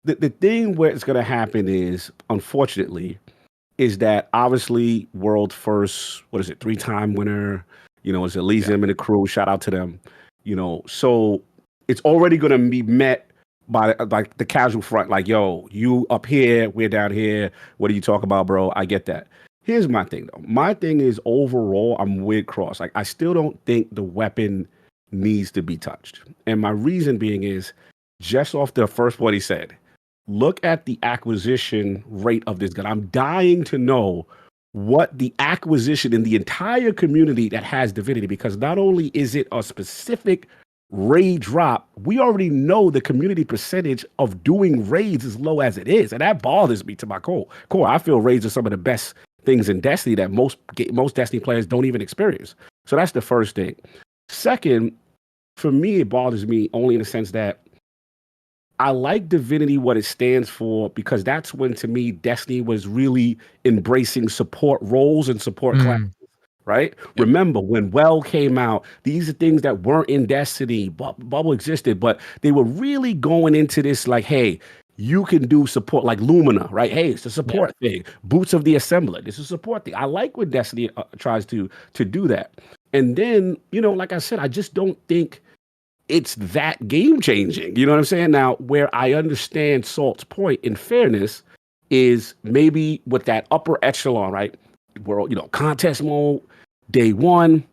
S1: the thing where it's going to happen is, unfortunately, is that obviously world first, 3-time winner, it's Elysium and the crew, shout out to them, so it's already going to be met by like the casual front, like, yo, you up here, we're down here, what are you talking about, bro? I get that. Here's my thing, though. My thing is, overall, I'm with Cross. Like, I still don't think the weapon needs to be touched. And my reason being is, just off the first what he said, look at the acquisition rate of this gun. I'm dying to know what the acquisition in the entire community that has Divinity, because not only is it a specific raid drop, we already know the community percentage of doing raids is low as it is, and that bothers me to my core. I feel raids are some of the best things in Destiny that most Destiny players don't even experience. So that's the first thing. Second, for me, it bothers me only in the sense that I like Divinity, what it stands for, because that's when, to me, Destiny was really embracing support roles and support classes, right? Yep. Remember, when Well came out, these are things that weren't in Destiny. Bubble existed, but they were really going into this like, hey, you can do support, like Lumina, right? Hey, it's a support thing. Boots of the Assembler, this is a support thing. I like when Destiny tries to do that. And then, like I said, I just don't think it's that game changing. You know what I'm saying? Now, where I understand Salt's point, in fairness, is maybe with that upper echelon, right? Where, contest mode, day one,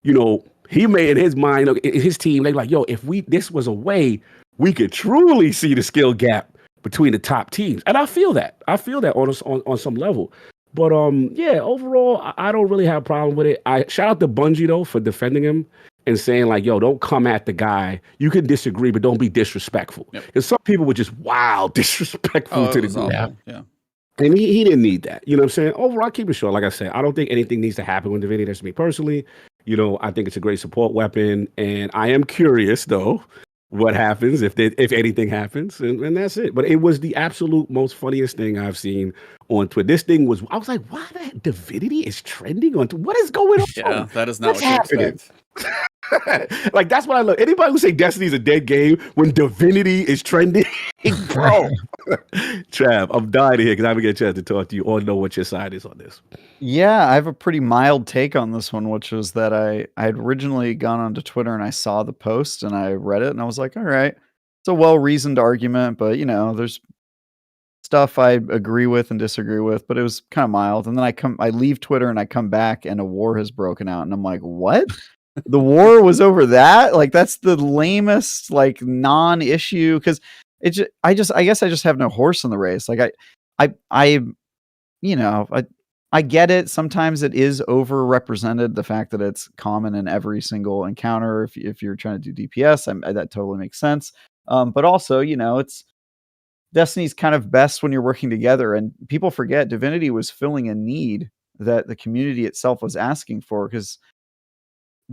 S1: he made in his mind, his team, they like, yo, if this was a way we could truly see the skill gap between the top teams. And I feel that on some level. But overall, I don't really have a problem with it. I shout out to Bungie though for defending him and saying like, yo, don't come at the guy. You can disagree, but don't be disrespectful. Because some people were just wild disrespectful to the group.
S2: Yeah.
S1: And he didn't need that. You know what I'm saying? Overall, I keep it short. Like I said, I don't think anything needs to happen with Divinity. That's me personally. I think it's a great support weapon. And I am curious though, what happens if anything happens, and that's it. But it was the absolute most funniest thing I've seen on Twitter. This thing was, I was like, why that Divinity is trending on Twitter? What is going on?
S2: Yeah, that is not what's happening.
S1: Like, that's what I love. Anybody who say Destiny is a dead game when Divinity is trending, bro. Trav, I'm dying to hear because I haven't get a chance to talk to you or know what your side is on this.
S3: Yeah, I have a pretty mild take on this one, which was that I had originally gone onto Twitter and I saw the post and I read it and I was like, all right, it's a well-reasoned argument, but there's stuff I agree with and disagree with, but it was kind of mild. And then I leave Twitter and I come back and a war has broken out and I'm like, what? The war was over that? Like, that's the lamest, like, non-issue, because I guess I just have no horse in the race. Like, I get it. Sometimes it is overrepresented, the fact that it's common in every single encounter. If you're trying to do DPS, that totally makes sense. But also, it's Destiny's kind of best when you're working together, and people forget Divinity was filling a need that the community itself was asking for, because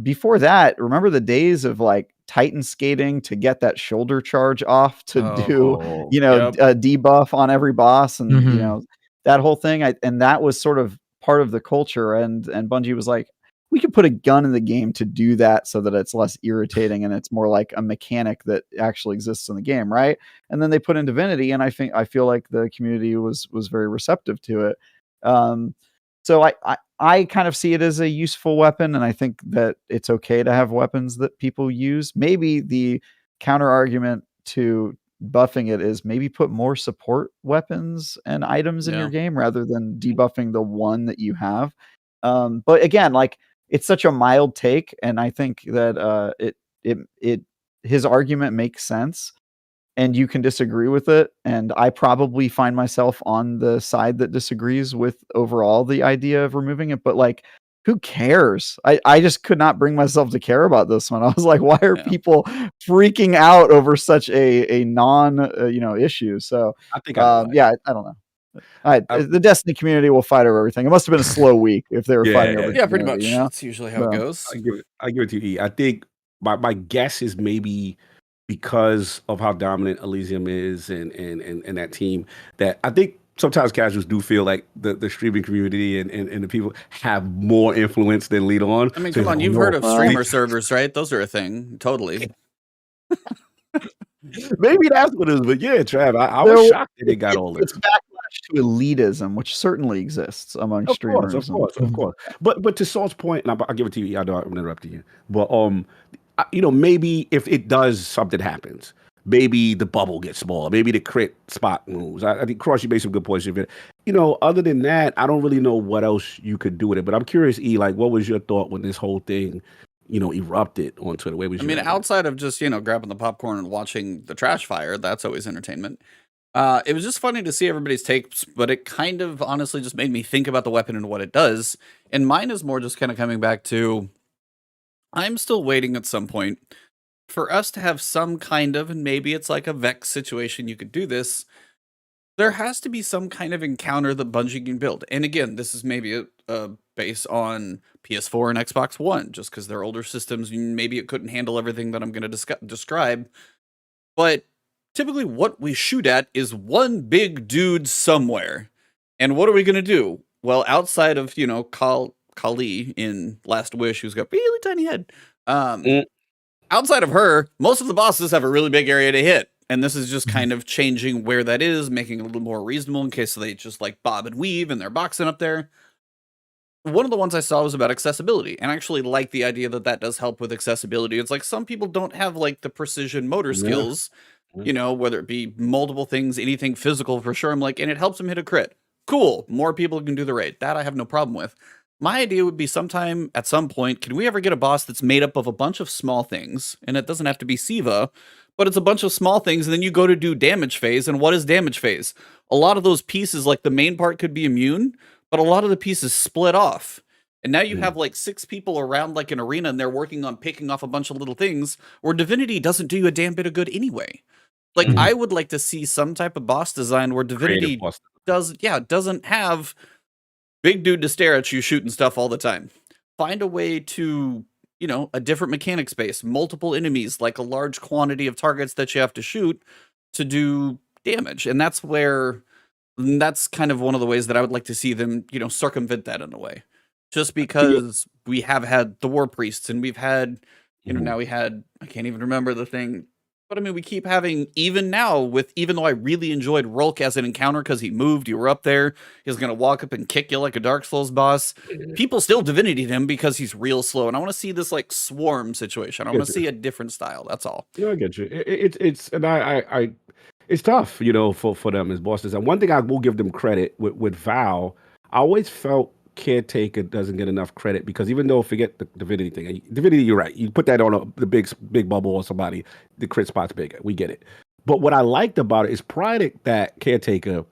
S3: before that, remember the days of like Titan skating to get that shoulder charge off to a debuff on every boss and that whole thing. And that was sort of part of the culture. And Bungie was like, we could put a gun in the game to do that so that it's less irritating and it's more like a mechanic that actually exists in the game, right? And then they put in Divinity, and I feel like the community was very receptive to it. So I kind of see it as a useful weapon, and I think that it's okay to have weapons that people use. Maybe the counter argument to buffing it is maybe put more support weapons and items in your game rather than debuffing the one that you have. But again, like, it's such a mild take, and I think that his argument makes sense. And you can disagree with it. And I probably find myself on the side that disagrees with overall the idea of removing it. But like, who cares? I just could not bring myself to care about this one. I was like, why are people freaking out over such a non issue? So
S1: I think
S3: I don't know. The Destiny community will fight over everything. It must have been a slow week if they were fighting over.
S2: Yeah, pretty much. That's usually how it goes.
S1: I give it to you. I think my guess is maybe because of how dominant Elysium is and that team, that I think sometimes casuals do feel like the streaming community and the people have more influence than lead on.
S2: I mean, come on, you've heard of streamer servers, right? Those are a thing. Totally.
S1: Maybe that's what it is, but yeah, Trav, I was shocked that they got all this.
S3: It's backlash to elitism, which certainly exists among streamers.
S1: Of course. But to Saul's point, and I'll give it to you. I know I'm interrupting you, but maybe if it does, something happens. Maybe the bubble gets smaller. Maybe the crit spot moves. I think Cross, you made some good points. Other than that, I don't really know what else you could do with it. But I'm curious, E, like, what was your thought when this whole thing, erupted on Twitter? Where was
S2: outside of just, grabbing the popcorn and watching the trash fire, that's always entertainment. It was just funny to see everybody's takes, but it kind of honestly just made me think about the weapon and what it does. And mine is more just kind of coming back to, I'm still waiting at some point for us to have some kind of, and maybe it's like a Vex situation, you could do this. There has to be some kind of encounter that Bungie can build. And again, this is maybe a base on PS4 and Xbox One, just because they're older systems. Maybe it couldn't handle everything that I'm going to describe. But typically what we shoot at is one big dude somewhere. And what are we going to do? Well, outside of, Kali in Last Wish, who's got a really tiny head. Outside of her, most of the bosses have a really big area to hit. And this is just kind of changing where that is, making it a little more reasonable in case they just like bob and weave and they're boxing up there. One of the ones I saw was about accessibility, and I actually like the idea that that does help with accessibility. It's like some people don't have like the precision motor skills, whether it be multiple things, anything physical for sure. I'm like, and it helps them hit a crit. Cool. More people can do the raid. That I have no problem with. My idea would be sometime at some point, can we ever get a boss that's made up of a bunch of small things? And it doesn't have to be Siva, but it's a bunch of small things. And then you go to do damage phase. And what is damage phase? A lot of those pieces, like the main part could be immune, but a lot of the pieces split off. And now you have like 6 people around like an arena and they're working on picking off a bunch of little things where Divinity doesn't do you a damn bit of good anyway. Like I would like to see some type of boss design where Divinity doesn't have big dude to stare at you shooting stuff all the time. Find a way to, a different mechanic space, multiple enemies, like a large quantity of targets that you have to shoot to do damage. And that's kind of one of the ways that I would like to see them, circumvent that in a way. Just because we have had the War Priests and we've had, now we had, I can't even remember the thing. But I mean, we keep having, even now, even though I really enjoyed Rolk as an encounter because he moved, you were up there, he was going to walk up and kick you like a Dark Souls boss. People still divinity'd him because he's real slow. And I want to see this like swarm situation. I want to see a different style. That's all.
S1: Yeah, I get you. It's tough, for them as bosses. And one thing I will give them credit with Val, I always felt Caretaker doesn't get enough credit because even though, forget the Divinity thing, Divinity, you're right. You put that on the big bubble or somebody, the crit spot's bigger. We get it. But what I liked about it is prior to that Caretaker,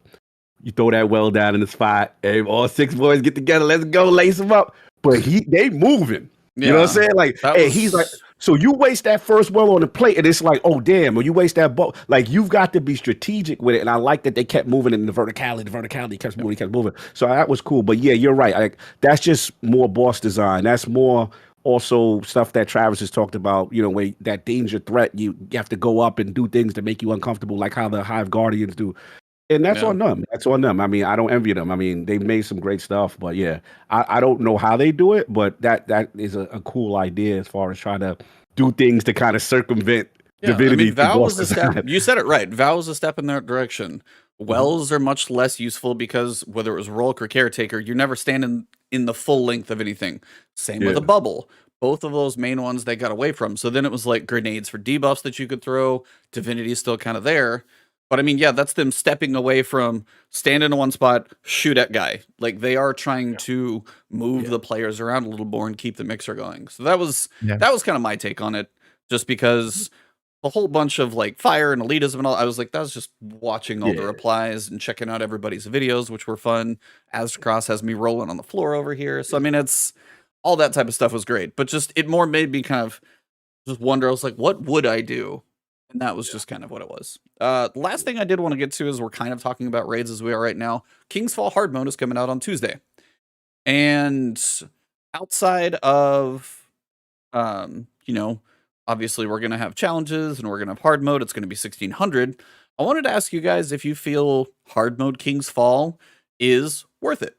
S1: you throw that well down in the spot, hey, all 6 boys get together, let's go, lace them up. But they moving. You know what I'm saying? Like, he's like, so you waste that first well on the plate, and it's like, oh damn, or you waste that ball. Like, you've got to be strategic with it. And I like that they kept moving in the verticality kept moving. So that was cool. But yeah, you're right. That's just more boss design. That's more also stuff that Travis has talked about, where that danger threat, you have to go up and do things to make you uncomfortable, like how the Hive Guardians do. And that's on them. That's on them. I mean, I don't envy them. I mean, they made some great stuff, but yeah, I don't know how they do it, but that is a cool idea as far as trying to do things to kind of circumvent Divinity.
S2: Val was a step. You said it right. Val was a step in that direction. Wells are much less useful because whether it was Rolk or Caretaker, you're never standing in the full length of anything. Same with a bubble. Both of those main ones they got away from. So then it was like grenades for debuffs that you could throw. Divinity is still kind of there. But I mean, that's them stepping away from stand in one spot, shoot at guy. Like they are trying to move the players around a little more and keep the mixer going. So that was kind of my take on it. Just because a whole bunch of like fire and elitism and all, I was like, that was just watching all the replies and checking out everybody's videos, which were fun. AZTECROSS has me rolling on the floor over here. So I mean, it's all that type of stuff was great. But just it more made me kind of just wonder. I was like, what would I do? And that was just kind of what it was. The last thing I did want to get to is we're kind of talking about raids as we are right now. King's Fall Hard Mode is coming out on Tuesday. And outside of, obviously we're going to have challenges and we're going to have hard mode. It's going to be 1600. I wanted to ask you guys if you feel hard mode King's Fall is worth it.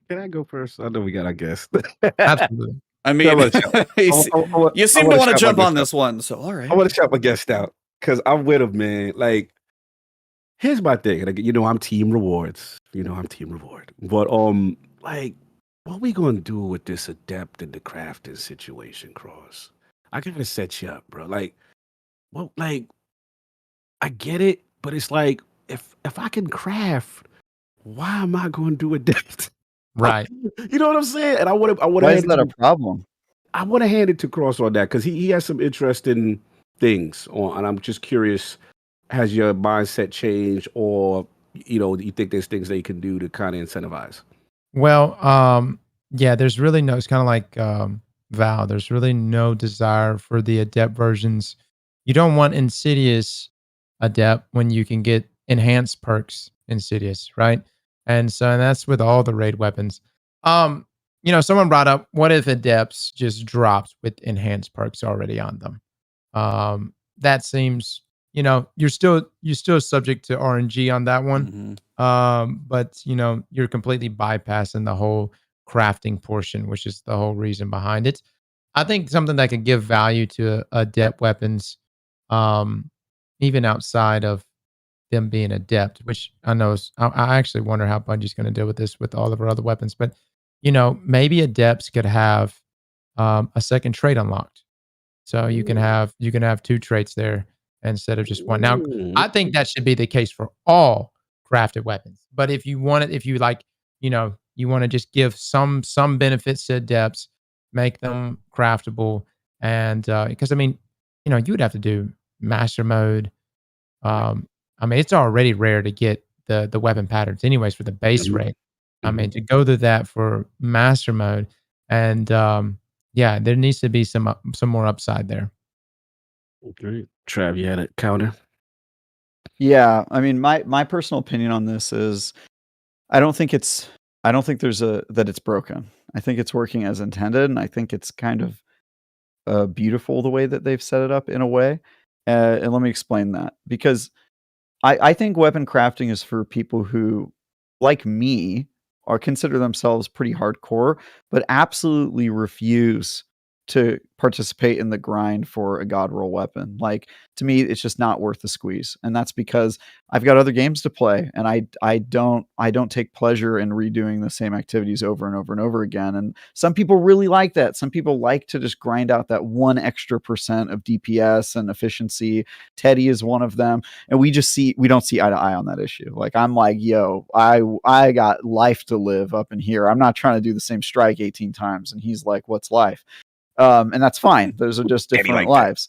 S1: Can I go first? I know we got our guest.
S4: Absolutely.
S2: I mean, you seem to want to jump on this one, so all right.
S1: I want to shout my guest out because I'm with him, man. Like, here's my thing. Like, I'm team rewards. I'm team reward. But like, what we gonna do with this adept in the crafting situation, Cross? I gotta set you up, bro. Like, well, like, I get it, but it's like if I can craft, why am I going to do adept?
S4: Right.
S1: You know what I'm saying? And I would have.
S3: Why is that a problem?
S1: I would have handed to Cross on that because he has some interesting things on, and I'm just curious has your mindset changed, or you think there's things they can do to kind of incentivize?
S4: Well, yeah, there's really no. It's kind of like Val. There's really no desire for the adept versions. You don't want Insidious adept when you can get enhanced perks Insidious, right? And that's with all the raid weapons. Someone brought up, what if adepts just dropped with enhanced perks already on them? That seems, you're still subject to RNG on that one. But you're completely bypassing the whole crafting portion, which is the whole reason behind it. I think something that could give value to adept weapons, even outside of them being adept, which I know I actually wonder how Bungie's going to deal with this with all of our other weapons. But maybe adepts could have a second trait unlocked, so you can have 2 traits there instead of just one. Now, I think that should be the case for all crafted weapons. But if you want to just give some benefits to adepts, make them craftable, and because you would have to do master mode. It's already rare to get the weapon patterns anyways for the base rate. To go to that for master mode, and yeah, there needs to be some more upside there.
S1: Okay, Trav, you had a counter?
S3: Yeah, my personal opinion on this is, I don't think it's broken. I think it's working as intended, and I think it's kind of beautiful the way that they've set it up in a way. And let me explain that, because I think weapon crafting is for people who, like me, consider themselves pretty hardcore, but absolutely refuse to participate in the grind for a god roll weapon. Like, to me, it's just not worth the squeeze. And that's because I've got other games to play, and I don't take pleasure in redoing the same activities over and over and over again. And some people really like that. Some people like to just grind out that 1 extra % of DPS and efficiency. Teddy is one of them. And we don't see eye to eye on that issue. Like, I'm like, yo, I got life to live up in here. I'm not trying to do the same strike 18 times. And he's like, what's life? And that's fine. Those are just different lives.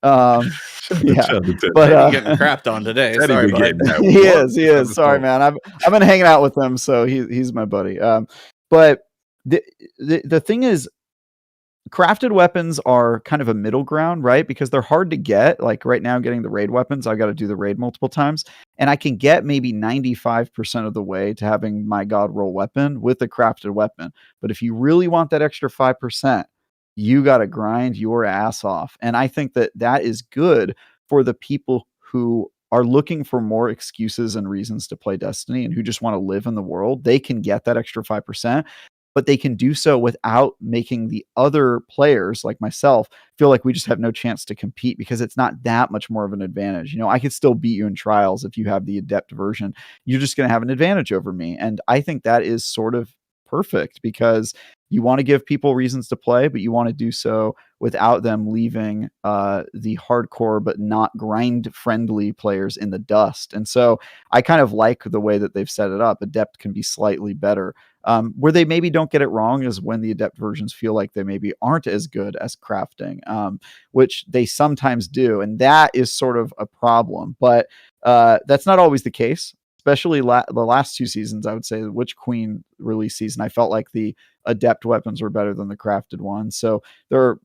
S3: Yeah, but
S2: getting crapped on today. Sorry, bud.
S3: He is. Sorry, man. I've been hanging out with him, so he's my buddy. But the thing is, crafted weapons are kind of a middle ground, right? Because they're hard to get. Like right now, getting the raid weapons, I got to do the raid multiple times, and I can get maybe 95% of the way to having my god roll weapon with a crafted weapon. But if you really want that extra 5%, you got to grind your ass off. And I think that is good for the people who are looking for more excuses and reasons to play Destiny, and who just want to live in the world. They can get that extra 5%, but they can do so without making the other players like myself feel like we just have no chance to compete, because it's not that much more of an advantage. I could still beat you in trials if you have the adept version. You're just going to have an advantage over me. And I think that is sort of perfect, because you want to give people reasons to play, but you want to do so without them leaving the hardcore but not grind friendly players in the dust. And so I kind of like the way that they've set it up. Adept can be slightly better. Where they maybe don't get it wrong is when the adept versions feel like they maybe aren't as good as crafting, which they sometimes do. And that is sort of a problem, but that's not always the case. Especially the last 2 seasons, I would say the Witch Queen release season, I felt like the adept weapons were better than the crafted ones. So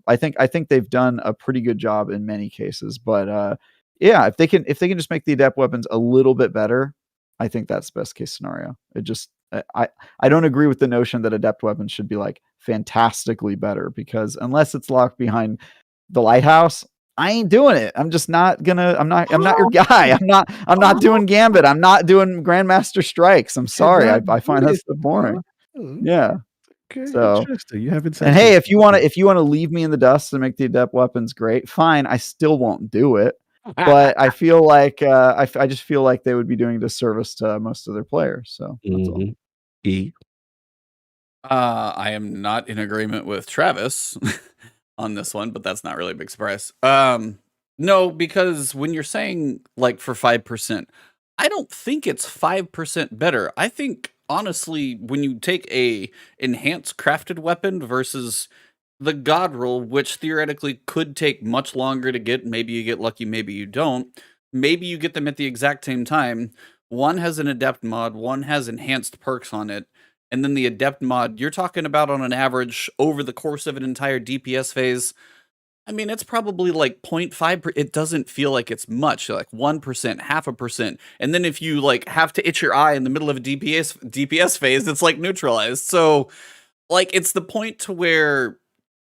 S3: I think they've done a pretty good job in many cases. But yeah, if they can just make the adept weapons a little bit better, I think that's best case scenario. It just I don't agree with the notion that adept weapons should be like fantastically better, because unless it's locked behind the lighthouse, I ain't doing it. I'm just not gonna. I'm not your guy. I'm not doing Gambit. I'm not doing Grandmaster Strikes. I'm sorry. I find that so boring. Yeah.
S1: Okay.
S3: So
S1: Interesting. You haven't said.
S3: And hey, if you want to leave me in the dust and make the adept weapons great, fine. I still won't do it. But I feel like I just feel like they would be doing a disservice to most of their players. So that's all.
S2: I am not in agreement with Travis on this one, but that's not really a big surprise. No, because when you're saying like for 5%, I don't think it's 5% better. I think honestly, when you take a enhanced crafted weapon versus the god roll, which theoretically could take much longer to get, maybe you get lucky, maybe you don't. maybe you get them at the exact same time. One has an adept mod, one has enhanced perks on it, and then the adept mod, you're talking about on an average over the course of an entire DPS phase. I mean, it's probably like 0.5. It doesn't feel like it's much, like 1%, 0.5%. And then if you like have to itch your eye in the middle of a DPS phase, it's like neutralized. So like it's the point to where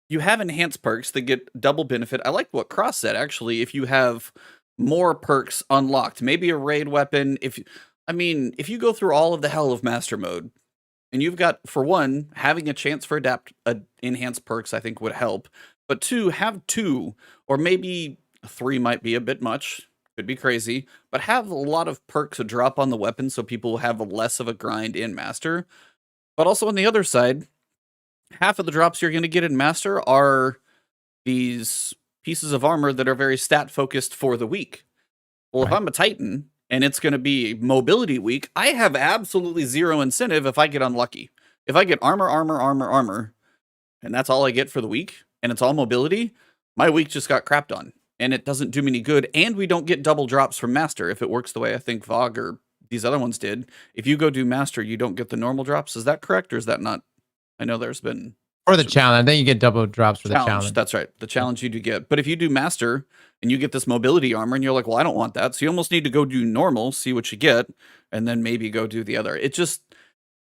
S2: you have enhanced perks that get double benefit. I like what Cross said, actually. If you have more perks unlocked, maybe a raid weapon. If you go through all of the hell of master mode, and you've got, for one, having a chance for enhanced perks, I think would help. But two, have 2, or maybe 3 might be a bit much. Could be crazy. But have a lot of perks to drop on the weapon so people have less of a grind in master. But also on the other side, half of the drops you're going to get in master are these pieces of armor that are very stat focused for the week. Well, if I'm a Titan and it's going to be mobility week, I have absolutely zero incentive if I get unlucky. If I get armor, and that's all I get for the week, and it's all mobility, my week just got crapped on, and it doesn't do me any good, and we don't get double drops from master if it works the way I think Vogue or these other ones did. If you go do master, you don't get the normal drops. Is that correct, or is that not? I know there's been...
S4: For the challenge, then you get double drops for the challenge.
S2: That's right. The challenge you do get. But if you do master and you get this mobility armor and you're like, well, I don't want that. So you almost need to go do normal, see what you get, and then maybe go do the other. It just...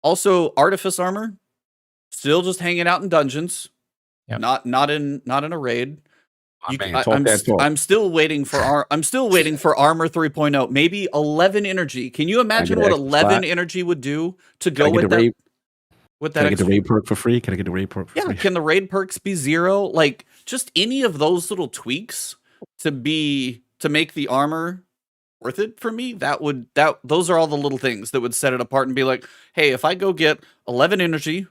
S2: Also, artifice armor, still just hanging out in dungeons. Yep. Not in a raid. I'm still waiting for armor 3.0. Maybe 11 energy. Can you imagine what 11 energy would do to go with that?
S1: Can I get the raid perk for free? Can I get the raid perk for free?
S2: Can the raid perks be 0? Like, just any of those little tweaks to make the armor worth it for me. Those are all the little things that would set it apart and be like, hey, if I go get 11 energy,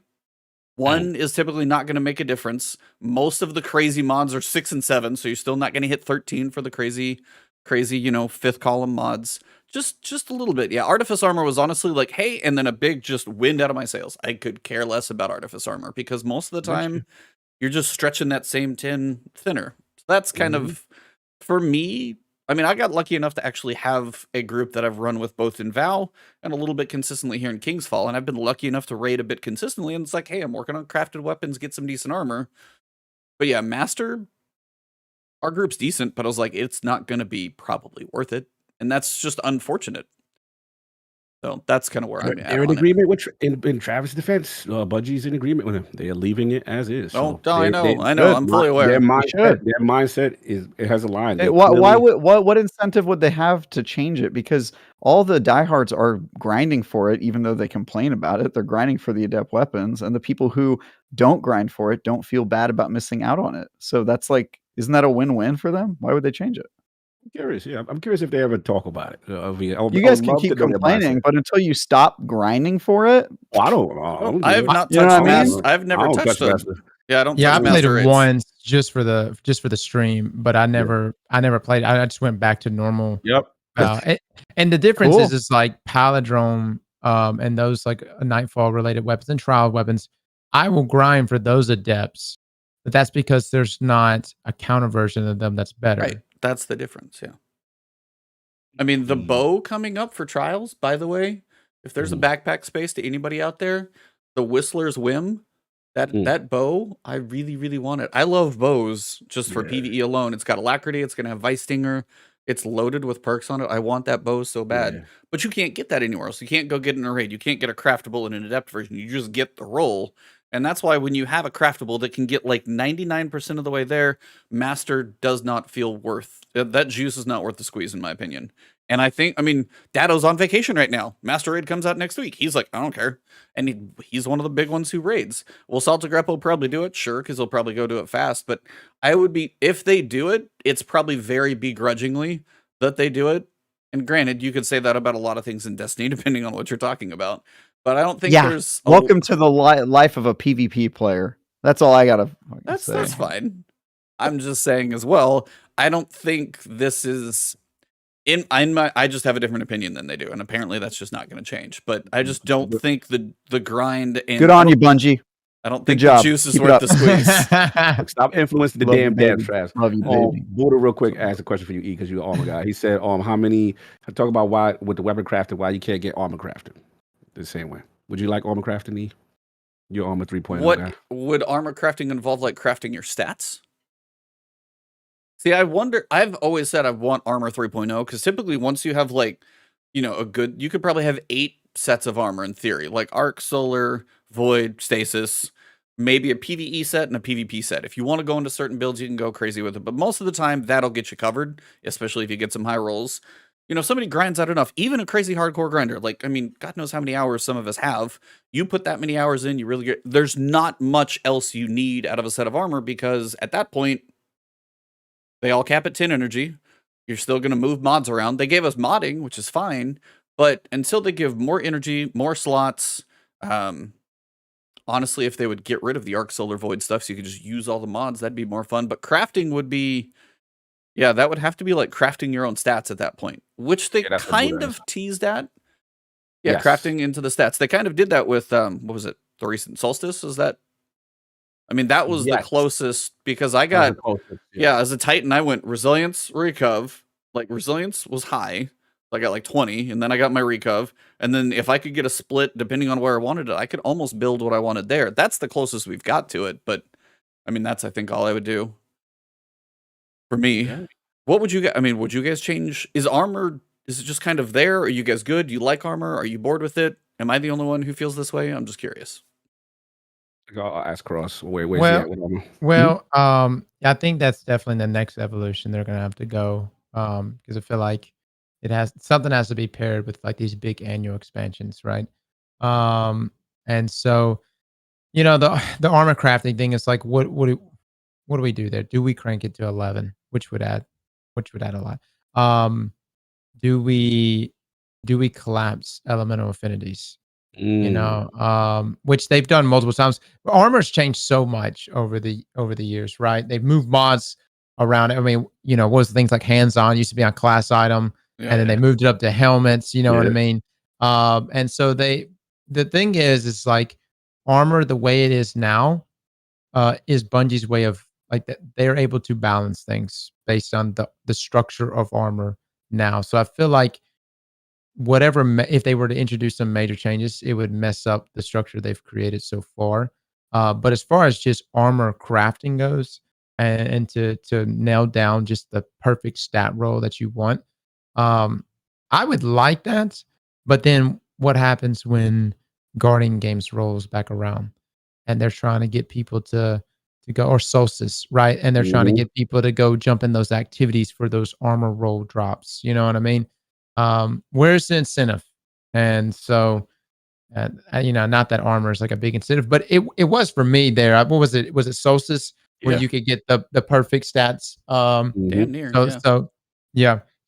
S2: 1 is typically not going to make a difference. Most of the crazy mods are 6 and 7, so you're still not going to hit 13 for the crazy, 5th column mods. Just a little bit. Yeah, Artifice Armor was honestly like, hey, and then a big just wind out of my sails. I could care less about Artifice Armor because most of the time you're just stretching that same 10 thinner. So that's kind of, for me, I mean, I got lucky enough to actually have a group that I've run with both in Val and a little bit consistently here in Kingsfall, and I've been lucky enough to raid a bit consistently, and it's like, hey, I'm working on crafted weapons, get some decent armor. But yeah, Master, our group's decent, but I was like, it's not going to be probably worth it. And that's just unfortunate. So that's kind of where I'm at.
S1: They're in agreement with in Travis' defense. Bungie's in agreement with him. They are leaving it as is.
S2: I know. I'm fully aware.
S1: Their mindset is it has a line.
S3: Hey, what incentive would they have to change it? Because all the diehards are grinding for it, even though they complain about it. They're grinding for the adept weapons, and the people who don't grind for it don't feel bad about missing out on it. So that's like, isn't that a win-win for them? Why would they change it?
S1: Curious, yeah. I'm curious if they ever talk about it.
S3: You guys can keep complaining, but until you stop grinding for it,
S1: I don't know.
S2: I have not touched Master. I've never touched it. Yeah, I don't.
S4: Yeah, I played it once just for the stream, but I never played. I just went back to normal.
S1: Yep.
S4: And the difference is like Palindrome, and those like Nightfall related weapons and trial weapons. I will grind for those adepts, but that's because there's not a counter version of them that's better.
S2: Right. That's the difference, yeah. I mean, the bow coming up for trials, by the way, if there's a backpack space to anybody out there, the Whistler's Whim, that bow, I really, really want it. I love bows just for PvE alone. It's got Alacrity, it's going to have Vice Stinger, it's loaded with perks on it. I want that bow so bad. Yeah. But you can't get that anywhere else. You can't go get an raid. You can't get a craftable in an adept version. You just get the roll. And that's why when you have a craftable that can get like 99% of the way there, Master does not feel worth that juice is not worth the squeeze, in my opinion. And I mean, Datto's on vacation right now. Master Raid comes out next week. He's like, I don't care. And he's one of the big ones who raids. Will Saltagrep will probably do it? Sure, because he'll probably go do it fast. But I would be, if they do it, it's probably very begrudgingly that they do it. And granted, you could say that about a lot of things in Destiny, depending on what you're talking about. But I don't think there's...
S3: Welcome to the life of a PvP player. That's all I gotta say.
S2: That's fine. I'm just saying as well, I don't think this is... I just have a different opinion than they do, and apparently that's just not going to change. But I just don't think the grind... And
S3: good on you, Bungie.
S2: I don't
S3: Good
S2: think
S3: job.
S2: the juice is
S3: Keep it
S2: worth
S3: up.
S2: the squeeze.
S1: Stop influencing the
S3: Love
S1: damn
S3: you, baby.
S1: dev traps.
S3: Love you, baby.
S1: Buddha, real quick, asked a question for you, E, because you're an armor guy. He said, how many? Talk about why with the weapon crafting, why you can't get armor crafting the same way. Would you like armor crafting, E? Your armor 3.0
S2: What
S1: guy.
S2: would armor crafting involve? Like crafting your stats? See, I wonder. I've always said I want armor 3.0 because typically once you have like, a good, you could probably have 8 sets of armor in theory, like arc, solar, void, stasis, maybe a PvE set and a PvP set. If you want to go into certain builds, you can go crazy with it. But most of the time, that'll get you covered, especially if you get some high rolls. Somebody grinds out enough, even a crazy hardcore grinder. Like, I mean, God knows how many hours some of us have. You put that many hours in, you really get, there's not much else you need out of a set of armor because at that point, they all cap at 10 energy. You're still going to move mods around. They gave us modding, which is fine. But until they give more energy, more slots, honestly, if they would get rid of the Arc Solar Void stuff so you could just use all the mods, that'd be more fun. But crafting would be, yeah, that would have to be like crafting your own stats at that point, which they kind of teased at. Yeah, yes. Crafting into the stats. They kind of did that with, what was it, the recent Solstice? Is that? I mean, that was the closest because I got, as a Titan, I went Resilience, Recov. Like, Resilience was high. I got like 20, and then I got my Recov. And then if I could get a split, depending on where I wanted it, I could almost build what I wanted there. That's the closest we've got to it. But, I mean, that's, I think, all I would do. For me. Yeah. What would you guys, I mean, would you guys change? Is armor, is it just kind of there? Are you guys good? Do you like armor? Are you bored with it? Am I the only one who feels this way? I'm just curious.
S1: I'll ask Cross. Where's he at with armor?
S4: Well, I think that's definitely the next evolution they're going to have to go. Because I feel like something has to be paired with like these big annual expansions, right? And so, the armor crafting thing is like, what do we do there? Do we crank it to 11, which would add a lot? Do we collapse elemental affinities? Which they've done multiple times. Armor's changed so much over the years, right? They've moved mods around. I mean, what was things like hands-on used to be on class item, and then they moved it up to helmets. You know what I mean? And so the thing is like armor the way it is now is Bungie's way of like that. They're able to balance things based on the structure of armor now. So I feel like if they were to introduce some major changes, it would mess up the structure they've created so far. But as far as just armor crafting goes, and to nail down just the perfect stat roll that you want, I would like that. But then what happens when Guardian Games rolls back around and they're trying to get people to go, or Solstice, right? And they're trying to get people to go jump in those activities for those armor roll drops. You know what I mean? Where's the incentive? And so, not that armor is like a big incentive, but it was for me there. What was it? Was it Solstice where you could get the perfect stats?
S2: Damn near.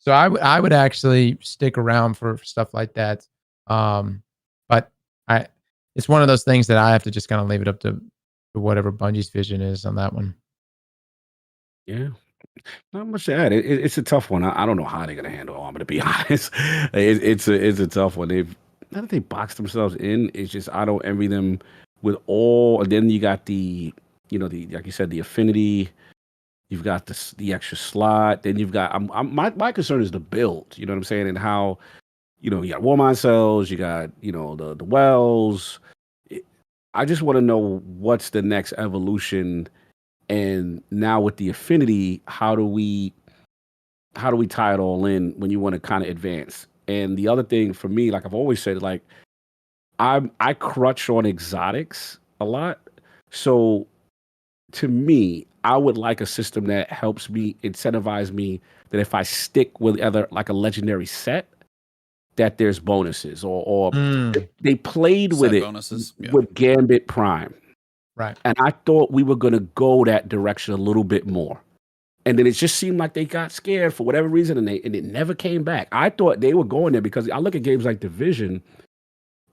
S4: So I would actually stick around for stuff like that. But it's one of those things that I have to just kind of leave it up to whatever Bungie's vision is on that one.
S1: Yeah. Not much to add. It's a tough one. I don't know how they're gonna handle armor. To be honest, it's a tough one. Now that they box themselves in, it's just I don't envy them with all. And then you got the like you said, the affinity. You've got the extra slot. Then you've got my concern is the build. You know what I'm saying, and how you got Warmind cells. You got the wells. I just want to know what's the next evolution. And now with the affinity, how do we tie it all in when you want to kind of advance? And the other thing for me, like I've always said, like I crutch on exotics a lot. So to me, I would like a system that helps me incentivize me that if I stick with like a legendary set, that there's bonuses or they played with it bonuses, with Gambit Prime.
S4: Right.
S1: And I thought we were going to go that direction a little bit more. And then it just seemed like they got scared for whatever reason, and it never came back. I thought they were going there because I look at games like Division,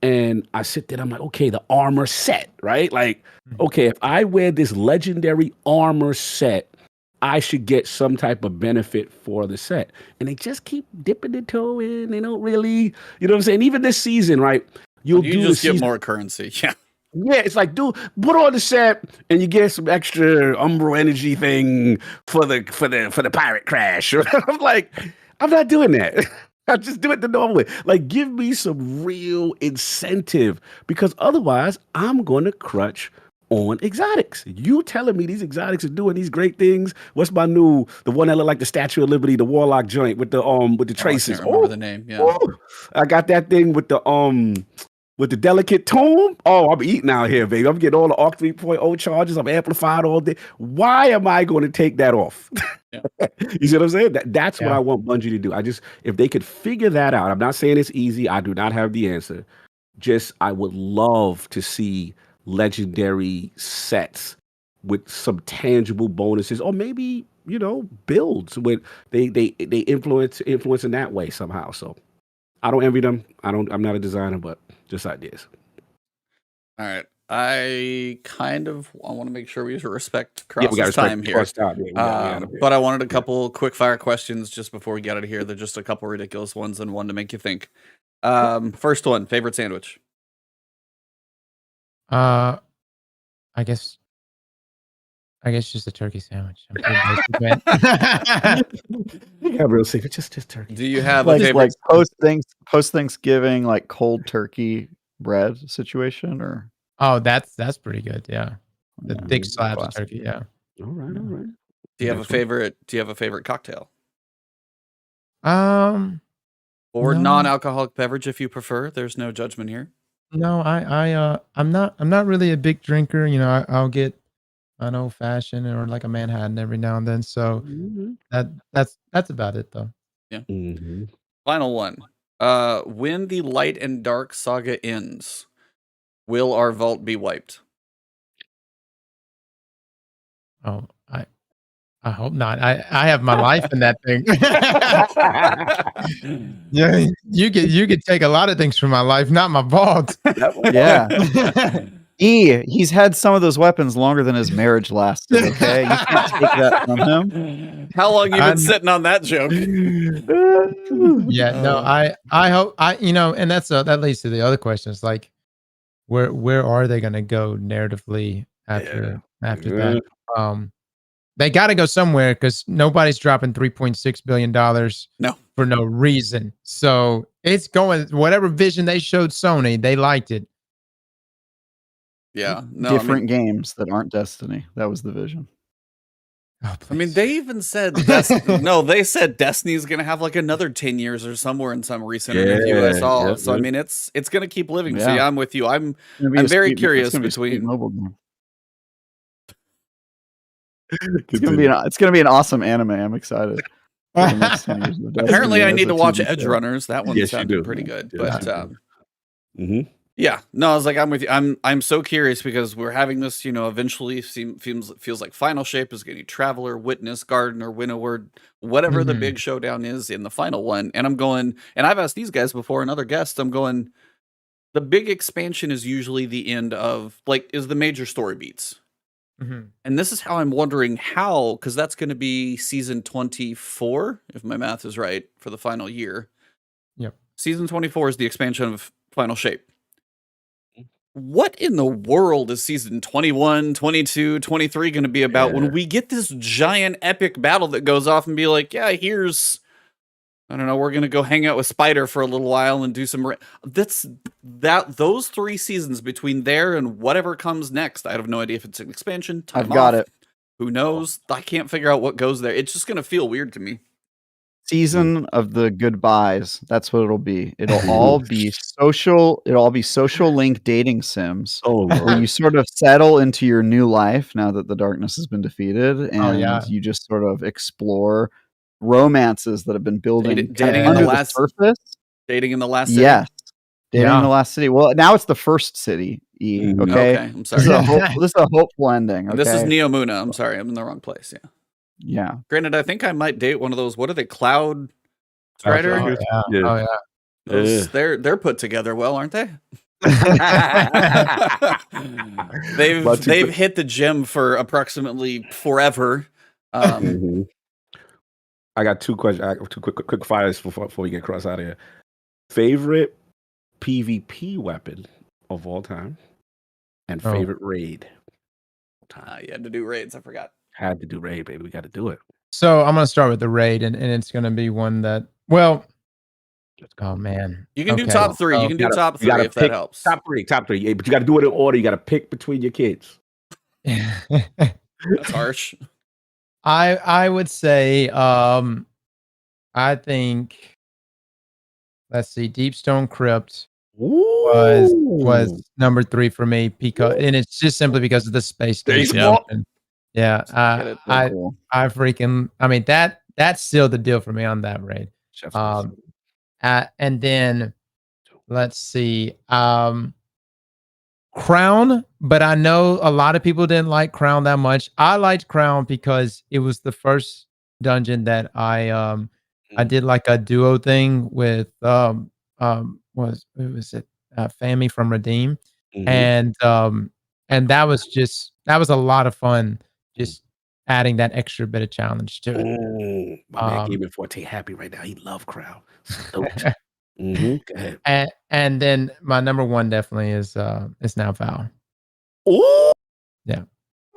S1: and I sit there, I'm like, okay, the armor set, right? Like, okay, if I wear this legendary armor set, I should get some type of benefit for the set. And they just keep dipping their toe in. They don't really, you know what I'm saying? Even this season, right?
S2: You just get more currency. Yeah.
S1: Yeah, it's like, dude, put on the set and you get some extra Umbral energy thing for the pirate crash. I'm like, I'm not doing that. I just do it the normal way. Like, give me some real incentive because otherwise, I'm going to crutch on exotics. You telling me these exotics are doing these great things? What's my the one that look like the Statue of Liberty, the Warlock joint with the traces?
S2: I can't remember the name. Yeah,
S1: I got that thing with the delicate tome. Oh, I'm eating out here, baby. I'm getting all the ARC 3.0 charges. I'm amplified all day. Why am I going to take that off?
S2: Yeah.
S1: You see what I'm saying? That's what I want Bungie to do. If they could figure that out, I'm not saying it's easy. I do not have the answer. I would love to see legendary sets with some tangible bonuses, or maybe builds with they influence in that way somehow. So I don't envy them. I'm not a designer, but just ideas.
S2: All right. I want to make sure we respect Cross's time here. But I wanted a couple quick fire questions just before we get out of here. They're just a couple ridiculous ones and one to make you think. First one, favorite sandwich?
S4: I guess just a turkey sandwich. I'm pretty basic, man.
S1: You got real secret, just turkey.
S2: Do you have a favorite
S3: post Thanksgiving like cold turkey bread situation or?
S4: Oh, that's pretty good. Yeah, the thick slabs of turkey. Yeah.
S1: All right.
S2: Do you have a favorite cocktail?
S4: Or
S2: no. Non-alcoholic beverage if you prefer. There's no judgment here.
S4: No, I'm not really a big drinker. I'll get an old fashioned or like a Manhattan every now and then. So that's about it though.
S2: Yeah. Final one. When the Light and Dark saga ends, will our vault be wiped?
S4: Oh, I hope not. I have my life in that thing. Yeah, you could take a lot of things from my life, not my vault.
S3: Yeah. He's had some of those weapons longer than his marriage lasted. Okay, you can't take that from him.
S2: How long you been sitting on that joke?
S4: Yeah, no, I hope and that leads to the other questions, like where are they going to go narratively after that? They got to go somewhere because nobody's dropping $3.6 billion for no reason. So it's going whatever vision they showed Sony, they liked it.
S2: Yeah,
S3: different games that aren't Destiny. That was the vision.
S2: Oh, they even said they said Destiny's gonna have like another 10 years or somewhere in some recent interview I saw. So it's gonna keep living. Yeah. So I'm with you. I'm very curious between
S3: mobile game. It's gonna be an awesome anime. I'm excited.
S2: Apparently, I need to watch Edge Runners. That one sounded pretty good. But yeah, no, I was like, I'm with you. I'm so curious because we're having this, eventually feels like Final Shape is getting Traveler, Witness, Gardener, Winnower, whatever the big showdown is in the final one. And I'm going, and I've asked these guys before and other guests, I'm going, the big expansion is usually the end of, is the major story beats. And this is how I'm wondering because that's going to be season 24, if my math is right, for the final year.
S4: Yep.
S2: Season 24 is the expansion of Final Shape. What in the world is season 21, 22, 23 going to be about when we get this giant epic battle that goes off and be like, yeah, here's, I don't know, we're going to go hang out with Spider for a little while and do some... Those 3 seasons between there and whatever comes next, I have no idea if it's an expansion.
S3: I've got it.
S2: Who knows? I can't figure out what goes there. It's just going to feel weird to me.
S3: Season of the goodbyes. That's what it'll be. It'll all be social. It'll all be social link dating sims. Where you sort of settle into your new life now that the darkness has been defeated, and you just sort of explore romances that have been building
S2: dating
S3: under
S2: in
S3: the surface.
S2: Dating in the last city.
S3: Yes. Dating in the last city. Well, now it's the first city. Okay.
S2: I'm sorry.
S3: This is a hopeful ending. Okay?
S2: This is Neomuna. I'm sorry. I'm in the wrong place. Yeah.
S3: Yeah.
S2: Granted, I think I might date one of those. What are they? Cloud Strider? They're put together well, aren't they? They've hit the gym for approximately forever.
S1: I got 2 questions. Two quick fires before we get Cross out of here. Favorite PvP weapon of all time? And favorite raid.
S2: You had to do raids. I forgot.
S1: Had to do raid, baby. We got to do it.
S4: So I'm gonna start with the raid, and it's gonna be one that oh man,
S2: you can do top three. You can do top three if that helps.
S1: Top three. Yeah, but you got to do it in order. You got to pick between your kids.
S2: That's harsh.
S4: I would say I think, let's see, Deepstone Crypt was number 3 for me because, and it's just simply because of the space station. Yeah, I freaking, I mean that's still the deal for me on that raid. And then let's see, Crown, but I know a lot of people didn't like Crown that much. I liked Crown because it was the first dungeon that I did like a duo thing with was it Fami from Redeem, and that was a lot of fun, just adding that extra bit of challenge to it.
S1: My man Game Forte happy right now. He love Crown. Go ahead.
S4: And then my number 1 definitely is now Val.
S1: Oh
S4: yeah.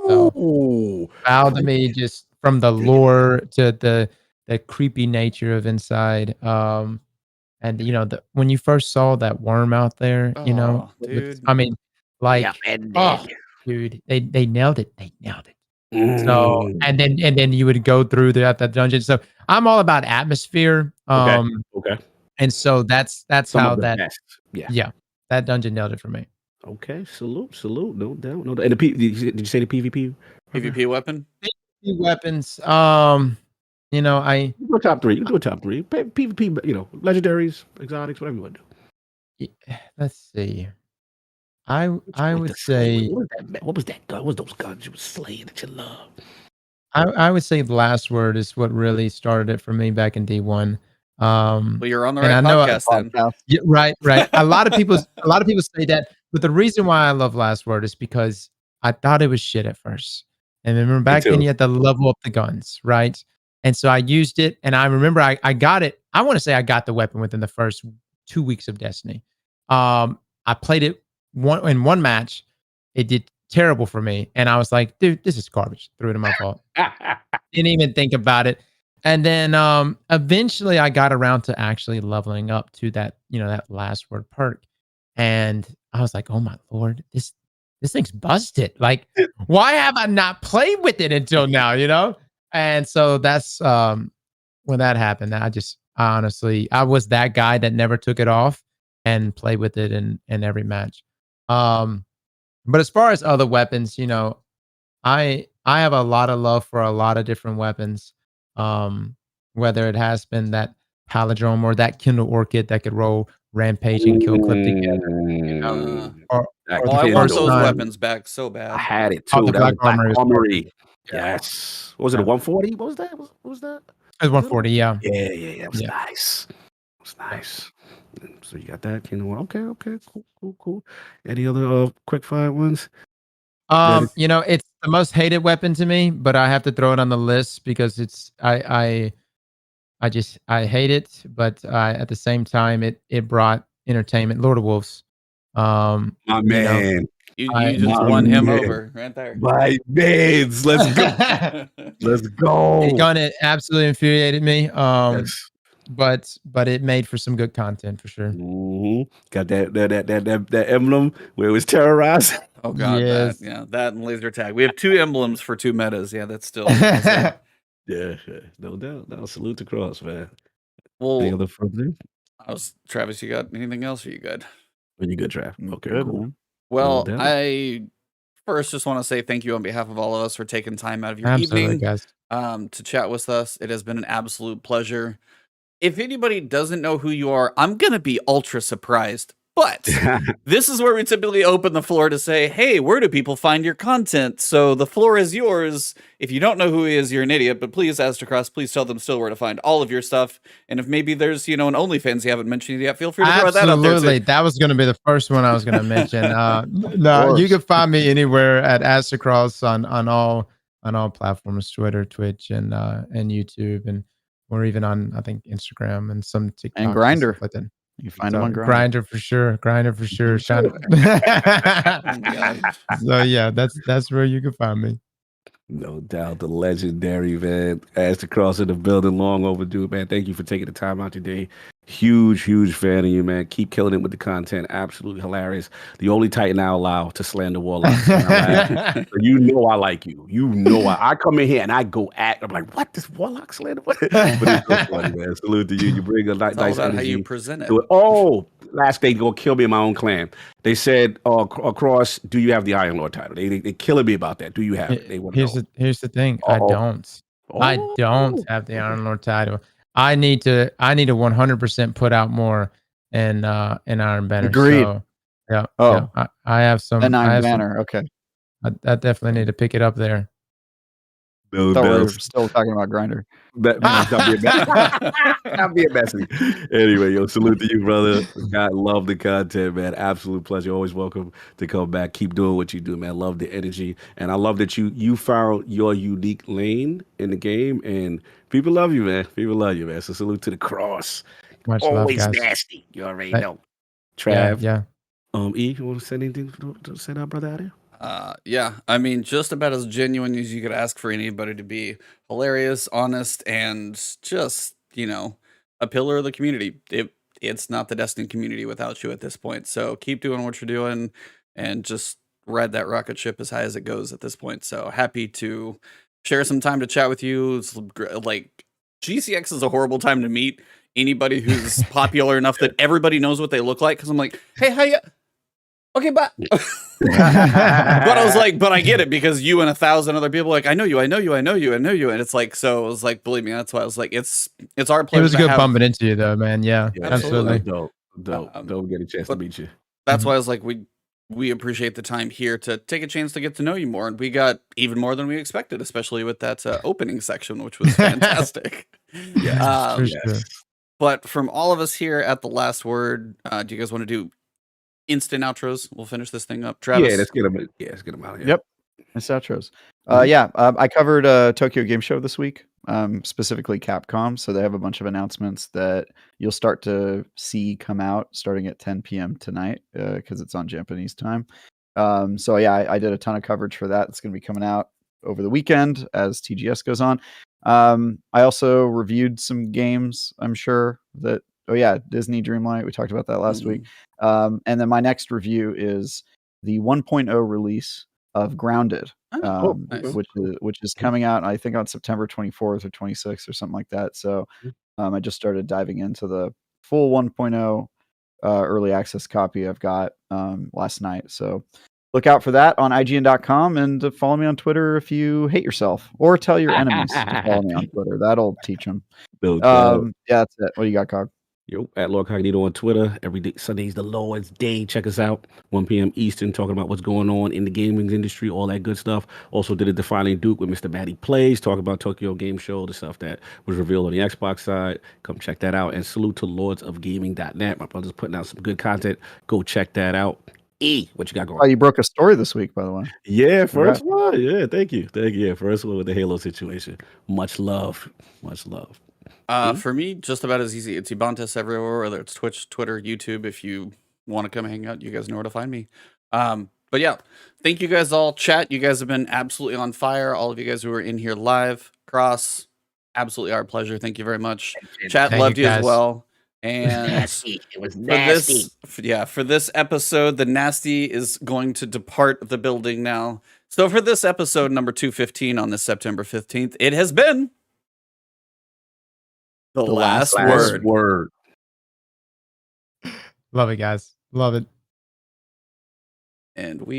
S4: So Val to me, just from the lore to the creepy nature of inside, and you know, when you first saw that worm out there, you know,
S2: dude.
S4: I mean, like, dude, they nailed it. So and then you would go through that dungeon. So I'm all about atmosphere.
S1: Okay.
S4: And so that's how that
S1: yeah,
S4: that dungeon nailed it for me.
S1: Okay, salute, no doubt, no doubt. And did you say the PvP?
S2: PvP weapon?
S4: PvP weapons. You know,
S1: you can do a top 3. You can do a top 3. PvP, you know, legendaries, exotics, whatever you want to do.
S4: Let's see. I would say,
S1: what was that gun? What was those guns you were slaying that you love?
S4: I would say Last Word is what really started it for me back in D1.
S2: Well, you're on the right podcast then.
S4: Yeah, right. A lot of people say that, but the reason why I love Last Word is because I thought it was shit at first. And remember back then you had to level up the guns, right? And so I used it, and I remember I got it. I want to say I got the weapon within the first 2 weeks of Destiny. I played it in one match. It did terrible for me, and I was like, dude, this is garbage. Threw it in my vault. Didn't even think about it. And then eventually I got around to actually leveling up to that, you know, that Last Word perk. And I was like, oh my Lord, this thing's busted. Like, why have I not played with it until now, you know? And so that's when that happened. I was that guy that never took it off and played with it in every match. But as far as other weapons, you know, I have a lot of love for a lot of different weapons. Whether it has been that Palindrome or that Kindle Orchid that could roll Rampage and Kill Clip together, you know, or
S2: I want those weapons back so bad.
S1: I had it too.
S4: The Black
S1: Armory. Yes. What was it, a 140? What was that? What was that?
S4: It was 140, yeah.
S1: Yeah. It was nice. It was nice. So you got that, Kindle. Okay. Cool. Any other quick fire ones?
S4: You know, it's the most hated weapon to me, but I have to throw it on the list because it's I hate it, but at the same time it brought entertainment. Lord of Wolves.
S1: My man.
S2: You just won him over right there.
S1: My mans, let's go. Let's go.
S4: It gonna absolutely infuriated me. But it made for some good content for sure.
S1: Got that emblem where it was terrorized.
S2: Oh god,
S4: yes.
S2: that and laser tag. We have 2 emblems for 2 metas. Yeah, that's still
S1: yeah, no doubt. No, salute to Cross, man.
S2: Well,
S1: any other further?
S2: Travis, you got anything else? Or you good?
S1: Are you good, Trav? Okay,
S3: good,
S1: cool.
S3: Man.
S2: Well, I first just want to say thank you on behalf of all of us for taking time out of your evening
S4: guys.
S2: To chat with us. It has been an absolute pleasure. If anybody doesn't know who you are, I'm going to be ultra surprised. But this is where we typically open the floor to say, hey, where do people find your content? So the floor is yours. If you don't know who he is, you're an idiot. But please, AZTECROSS, please tell them still where to find all of your stuff. And if maybe there's, an OnlyFans you haven't mentioned yet, feel free to throw that out there.
S4: Absolutely. That was going to be the first one I was going to mention. No, you can find me anywhere at AZTECROSS on all platforms, Twitter, Twitch, and YouTube. And we're even on, I think, Instagram and some TikTok.
S3: And Grindr.
S4: Like that.
S3: You find him on
S4: Grinder for sure. Grinder for sure. So yeah, that's where you can find me.
S1: No doubt, the legendary, man. AZTECROSS in the building, long overdue, man. Thank you for taking the time out today. Huge fan of you, man. Keep killing it with the content. Absolutely hilarious. The only Titan I allow to slander Warlocks. You know I like you. You know I come in here and I go I'm like, what? This Warlock slander? But it's so funny, man. Salute to you. You bring a nice
S2: all about
S1: energy
S2: how you present it.
S1: Oh, last day gonna kill me in my own clan. They said, Cross, do you have the Iron Lord title? They killing me about that. Do you have it? They want to know.
S4: Here's the thing. I don't. I don't have the Iron Lord title. I need to 100% put out more in Iron Banner.
S3: Agreed.
S4: So, yeah.
S3: Oh,
S4: yeah, I have some.
S3: An Iron Banner. Okay.
S4: I definitely need to pick it up there.
S3: Thought we were still talking about Grinder.
S1: Not being messy. Anyway, yo, salute to you, brother. God, love the content, man. Absolute pleasure. Always welcome to come back. Keep doing what you do, man. Love the energy, and I love that you found your unique lane in the game, and people love you, man. People love you, man. So salute to the cross.
S4: Much
S1: Always
S4: love, guys.
S1: nasty. You already know. Trav.
S4: Yeah.
S1: E, you want to say anything to say that, brother, out here?
S2: Yeah, I mean, just about as genuine as you could ask for anybody to be. Hilarious, honest, and just, a pillar of the community. It's not the Destiny community without you at this point. So keep doing what you're doing and just ride that rocket ship as high as it goes at this point. So happy to share some time to chat with you. It's like GCX is a horrible time to meet anybody who's popular enough that everybody knows what they look like. Cause I'm like, hey, how you? Okay, but but I was like, but I get it because you and 1,000 other people are like, I know you, and it's like, so it was like, believe me, that's why I was like, it's our pleasure.
S4: It was good bumping into you though, man. Yeah, absolutely.
S1: Dope. Don't get a chance to meet you.
S2: That's why I was like, we appreciate the time here to take a chance to get to know you more, and we got even more than we expected, especially with that opening section, which was fantastic.
S1: Yes.
S2: But from all of us here at the Last Word, do you guys want to do instant outros? We'll finish this thing up. Travis?
S1: Yeah, let's get them out here.
S3: Yep. It's outros. I covered Tokyo Game Show this week, specifically Capcom. So they have a bunch of announcements that you'll start to see come out starting at 10 p.m. tonight because it's on Japanese time. I did a ton of coverage for that. It's going to be coming out over the weekend as TGS goes on. I also reviewed some games, I'm sure that Disney Dreamlight. We talked about that last week. And then my next review is the 1.0 release of Grounded, which is coming out, I think, on September 24th or 26th or something like that. So I just started diving into the full 1.0 early access copy I've got last night. So look out for that on IGN.com and follow me on Twitter if you hate yourself, or tell your enemies to follow me on Twitter. That'll teach them. That's it. What do you got, Cog?
S1: Yo, at LordCognito on Twitter. Every day, Sunday's the Lord's Day. Check us out. 1 p.m. Eastern, talking about what's going on in the gaming industry, all that good stuff. Also did a Defining Duke with Mr. Matty Plays, talking about Tokyo Game Show, the stuff that was revealed on the Xbox side. Come check that out. And salute to lordsofgaming.net. My brother's putting out some good content. Go check that out. What you got going?
S3: Oh, you broke a story this week, by the way.
S1: Yeah, first one. Yeah, thank you. Yeah, first one with the Halo situation. Much love.
S2: For me, just about as easy. It's Ebontis everywhere, whether it's Twitch, Twitter, YouTube. If you want to come hang out, you guys know where to find me. But yeah, thank you guys all. Chat, you guys have been absolutely on fire. All of you guys who are in here live. Cross, absolutely our pleasure. Thank you very much. Chat, loved you as well. And
S1: nasty. It was nasty.
S2: For this episode, the nasty is going to depart the building now. So for this episode number 215 on this September 15th, it has been the last word.
S4: Love it, guys. Love it.
S2: And we